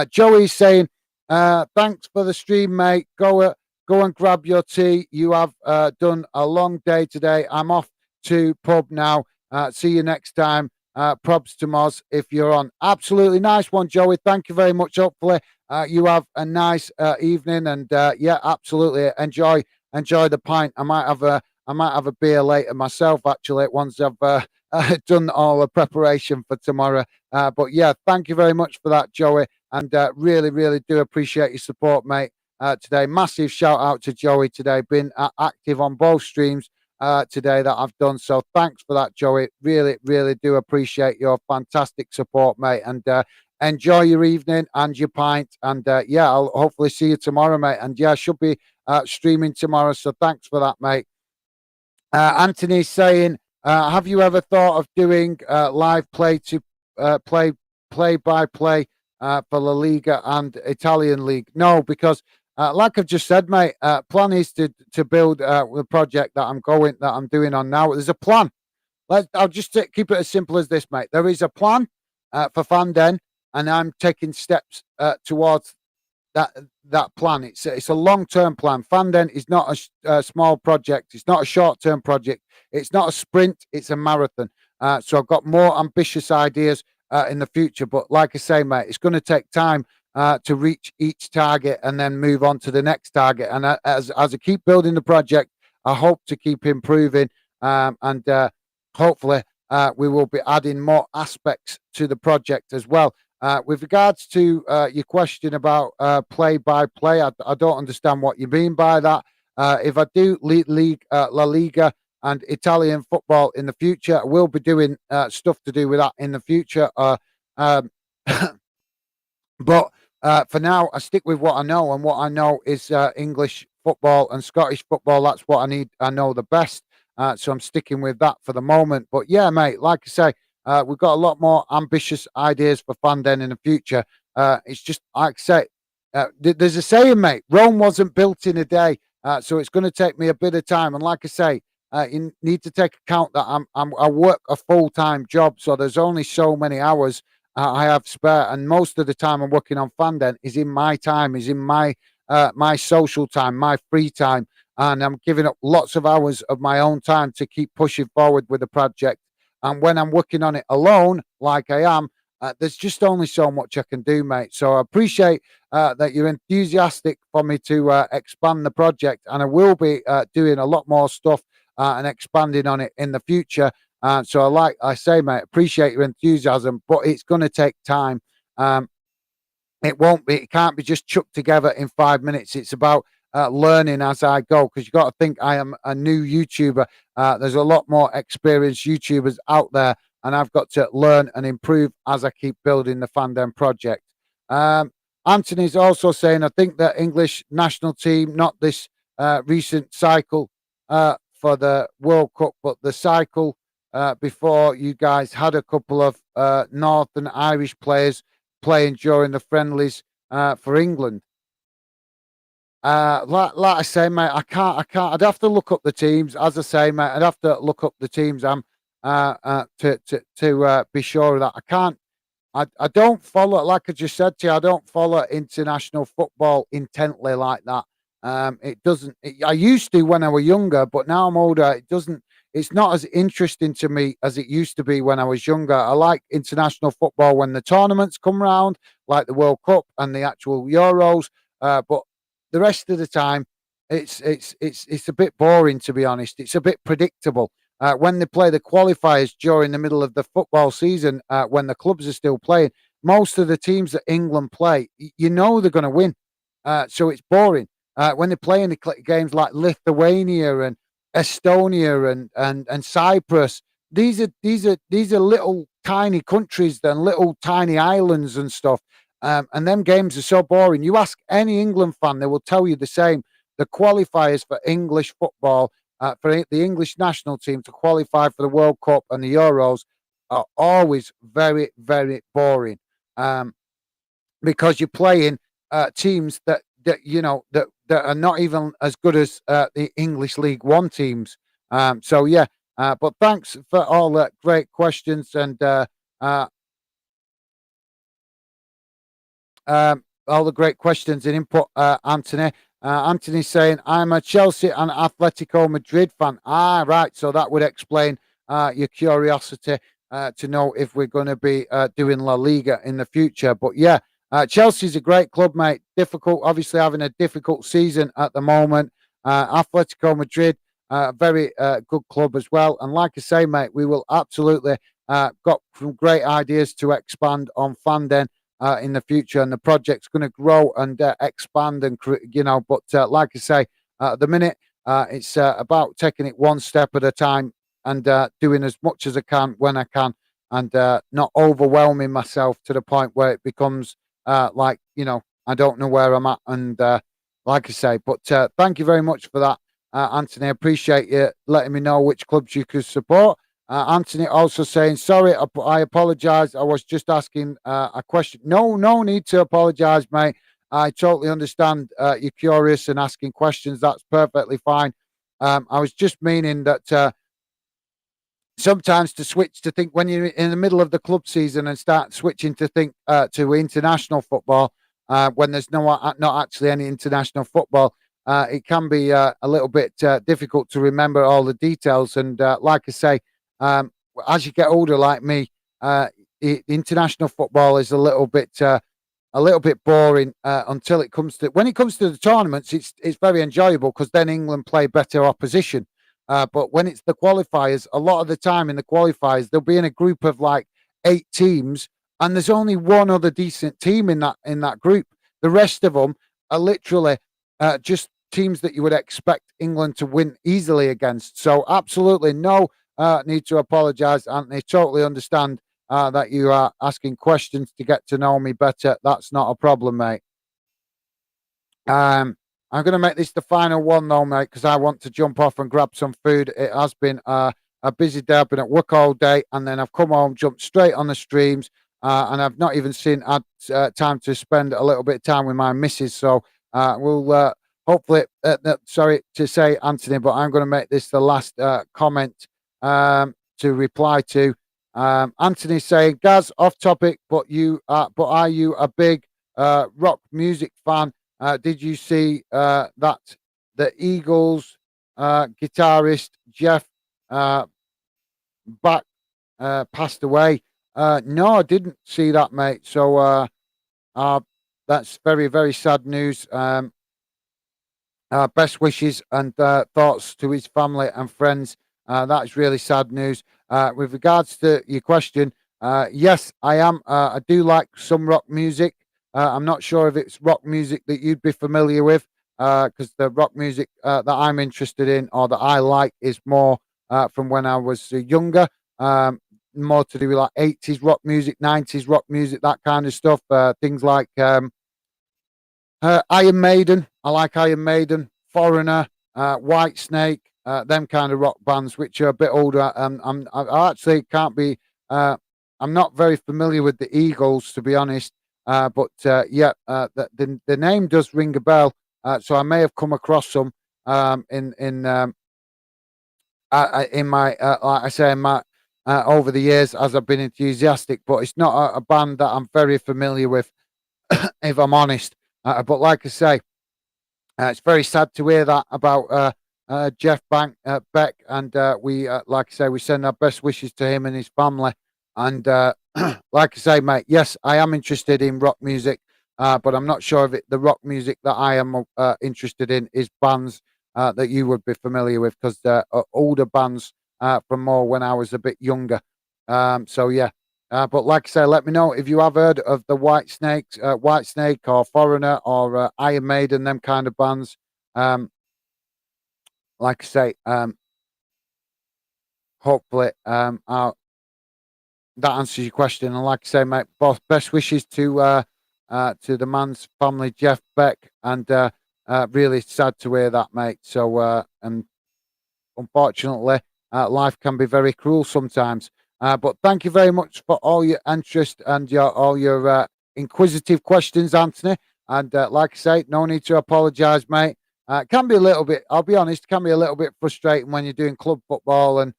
Joey's saying, thanks for the stream, mate. Go and grab your tea. You have done a long day today. I'm off to pub now. See you next time. Probs to Moz if you're on. Absolutely nice one, Joey. Thank you very much. Hopefully you have a nice evening, and yeah, absolutely enjoy the pint. I might have a beer later myself, actually, once I've done all the preparation for tomorrow. But yeah, thank you very much for that, Joey, and really, really do appreciate your support, mate. Today, massive shout out to Joey today, been active on both streams today that I've done. So thanks for that, Joey. Really, really do appreciate your fantastic support, mate. And enjoy your evening and your pint. And yeah, I'll hopefully see you tomorrow, mate. And yeah, I should be streaming tomorrow. So thanks for that, mate. Anthony's saying, have you ever thought of doing live play by play for La Liga and Italian League? No, because like I've just said, mate, plan is to build the project that I'm doing on now. There's a plan. I'll just keep it as simple as this, mate. There is a plan. for Fanden, and I'm taking steps towards that plan. It's a long-term plan. Fanden is not a small project. It's not a short-term project. It's not a sprint. It's a marathon. So I've got more ambitious ideas in the future. But like I say, mate, it's going to take time to reach each target and then move on to the next target. And as I keep building the project, I hope to keep improving, and hopefully we will be adding more aspects to the project as well. With regards to your question about play by play, I don't understand what you mean by that. If I do league, La Liga and Italian football in the future, I will be doing stuff to do with that in the future. Um, but for now, I stick with what I know, and what I know is English football and Scottish football. That's what I need. I know the best, so I'm sticking with that for the moment. But yeah, mate, like I say, we've got a lot more ambitious ideas for Fanden in the future. It's just like I say, there's a saying, mate. Rome wasn't built in a day, so it's going to take me a bit of time. And like I say, you need to take account that I work a full-time job, so there's only so many hours I have spare, and most of the time I'm working on Fanden is in my time, is in my social time, my free time, and I'm giving up lots of hours of my own time to keep pushing forward with the project. And when I'm working on it alone, like I am, there's just only so much I can do, mate. So I appreciate that you're enthusiastic for me to expand the project, and I will be doing a lot more stuff and expanding on it in the future. So like I say, mate, appreciate your enthusiasm, but it's going to take time. Um, it won't be. It can't be just chucked together in 5 minutes. It's about learning as I go, because you got to think I am a new YouTuber. There's a lot more experienced YouTubers out there, and I've got to learn and improve as I keep building the Fandom project. Anthony's also saying, I think the English national team, not this recent cycle for the World Cup, but the cycle before, you guys had a couple of Northern Irish players playing during the friendlies for England. Like I say, mate, I can't. I'd have to look up the teams. As I say, mate, I'd have to look up the teams. To be sure of that. I can't. I don't follow, like I just said to you, I don't follow international football intently like that. It doesn't. I used to when I was younger, but now I'm older. It doesn't. It's not as interesting to me as it used to be when I was younger. I like international football when the tournaments come round, like the World Cup and the actual Euros. But the rest of the time, it's a bit boring, to be honest. It's a bit predictable. When they play the qualifiers during the middle of the football season, when the clubs are still playing, most of the teams that England play, you know they're going to win. So it's boring. When they're playing the games like Lithuania and Estonia and Cyprus, these are little tiny countries and little tiny islands and stuff. And them games are so boring. You ask any England fan, they will tell you the same. The qualifiers for English football, for the English national team to qualify for the World Cup and the Euros, are always very, very boring, because you're playing teams that that are not even as good as the English League One teams. So yeah, but thanks for all the great questions and uh, all the great questions and input, Anthony. Anthony's saying, I'm a Chelsea and Atletico Madrid fan. Ah, right. So that would explain your curiosity to know if we're going to be doing La Liga in the future. But yeah, Chelsea's a great club, mate. Difficult, obviously having a difficult season at the moment. Atletico Madrid, very good club as well. And like I say, mate, we will absolutely got some great ideas to expand on Fanden in the future, and the project's going to grow and expand, and But like I say, at the minute, it's about taking it one step at a time and doing as much as I can when I can, and not overwhelming myself to the point where it becomes like I don't know where I'm at. And like I say, but thank you very much for that, Anthony. I appreciate you letting me know which clubs you could support. Anthony also saying, sorry, I apologize. I was just asking a question. No need to apologize, mate. I totally understand you're curious and asking questions. That's perfectly fine. I was just meaning that sometimes to switch to think when you're in the middle of the club season and start switching to think to international football when there's not actually any international football, it can be a little bit difficult to remember all the details. And like I say, as you get older, like me, international football is a little bit boring until it comes to when it comes to the tournaments. It's very enjoyable because then England play better opposition. But when it's the qualifiers, a lot of the time in the qualifiers, they'll be in a group of like 8 teams, and there's only one other decent team in that group. The rest of them are literally just teams that you would expect England to win easily against. So absolutely no need to apologise, Anthony. Totally understand that you are asking questions to get to know me better. That's not a problem, mate. I'm going to make this the final one, though, mate, because I want to jump off and grab some food. It has been a busy day. I've been at work all day, and then I've come home, jumped straight on the streams, and I've not even had time to spend a little bit of time with my missus. So we'll hopefully, sorry to say, Anthony, but I'm going to make this the last comment to reply to. Anthony saying, Gaz, off topic, but are you a big rock music fan? Did you see that the Eagles guitarist Jeff Beck passed away? No, I didn't see that, mate. So that's very, very sad news. Best wishes and thoughts to his family and friends. That's really sad news. With regards to your question, yes, I am. I do like some rock music. I'm not sure if it's rock music that you'd be familiar with, because the rock music that I'm interested in or that I like is more from when I was younger, more to do with like 80s rock music, 90s rock music, that kind of stuff. Things like Iron Maiden. I like Iron Maiden, Foreigner, White Snake, them kind of rock bands, which are a bit older. I actually can't be. I'm not very familiar with the Eagles, to be honest. But yeah, the name does ring a bell. So I may have come across some in my like I say in my over the years as I've been enthusiastic. But it's not a band that I'm very familiar with, if I'm honest. But like I say, it's very sad to hear that about Jeff Beck, and we, like I say, we send our best wishes to him and his family. And like I say, mate, yes, I am interested in rock music, but I'm not sure if the rock music that I am interested in is bands that you would be familiar with, because they're older bands from more when I was a bit younger. So yeah. But like I say, let me know if you have heard of the White Snake or Foreigner or Iron Maiden, them kind of bands. Like I say, hopefully that answers your question. And like I say, mate, both best wishes to the man's family, Jeff Beck, and really sad to hear that, mate. So and unfortunately, life can be very cruel sometimes. But thank you very much for all your interest and all your inquisitive questions, Anthony. And like I say, no need to apologise, mate. It can be a little bit, I'll be honest, can be a little bit frustrating when you're doing club football and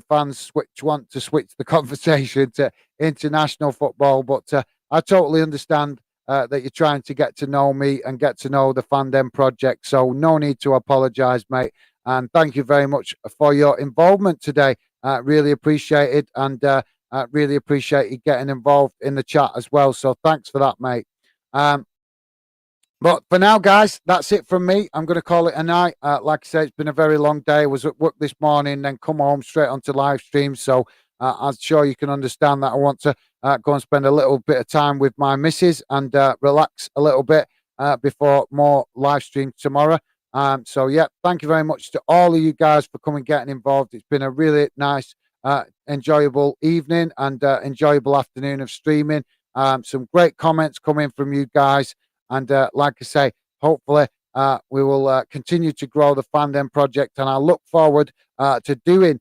fans want to switch the conversation to international football. But I totally understand that you're trying to get to know me and get to know the Fandom project. So no need to apologise, mate. And thank you very much for your involvement today. Really appreciate it, and really appreciate you getting involved in the chat as well. So thanks for that, mate. But for now, guys, that's it from me. I'm going to call it a night. Like I said, it's been a very long day. I was at work this morning, then come home straight onto live stream. So I'm sure you can understand that I want to go and spend a little bit of time with my missus and relax a little bit before more live stream tomorrow. So yeah, thank you very much to all of you guys for coming, getting involved. It's been a really nice, enjoyable evening and enjoyable afternoon of streaming. Some great comments coming from you guys. And like I say, hopefully we will continue to grow the Fandom project, and I look forward to doing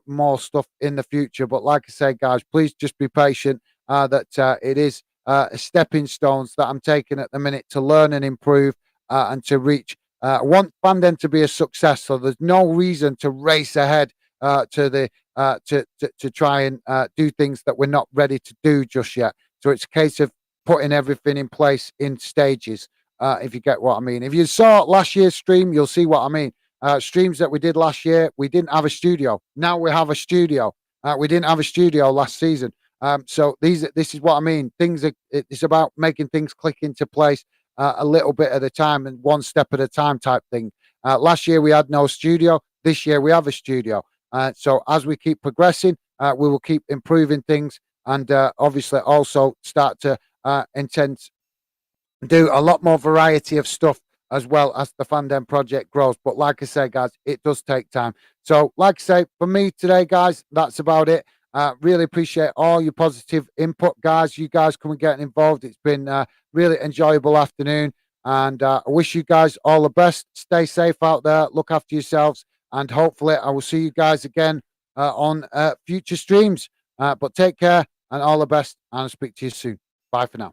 more stuff in the future. But like I say, guys, please just be patient. That it is stepping stones that I'm taking at the minute to learn and improve and to reach. I want Fandom to be a success, so there's no reason to race ahead to the to try and do things that we're not ready to do just yet. So it's a case of putting everything in place in stages. If you get what I mean. If you saw last year's stream, you'll see what I mean. Streams that we did last year, we didn't have a studio. Now we have a studio. We didn't have a studio last season. So this is what I mean. It's about making things click into place a little bit at a time and one step at a time type thing. Last year we had no studio. This year we have a studio. So as we keep progressing, we will keep improving things and obviously also start to intend do a lot more variety of stuff as well as the Fandom project grows. But like I say, guys, it does take time. So, like I say, for me today, guys, that's about it. Really appreciate all your positive input, guys. You guys coming getting involved. It's been a really enjoyable afternoon. And I wish you guys all the best. Stay safe out there. Look after yourselves. And hopefully I will see you guys again on future streams. But take care and all the best. And I'll speak to you soon. Bye for now.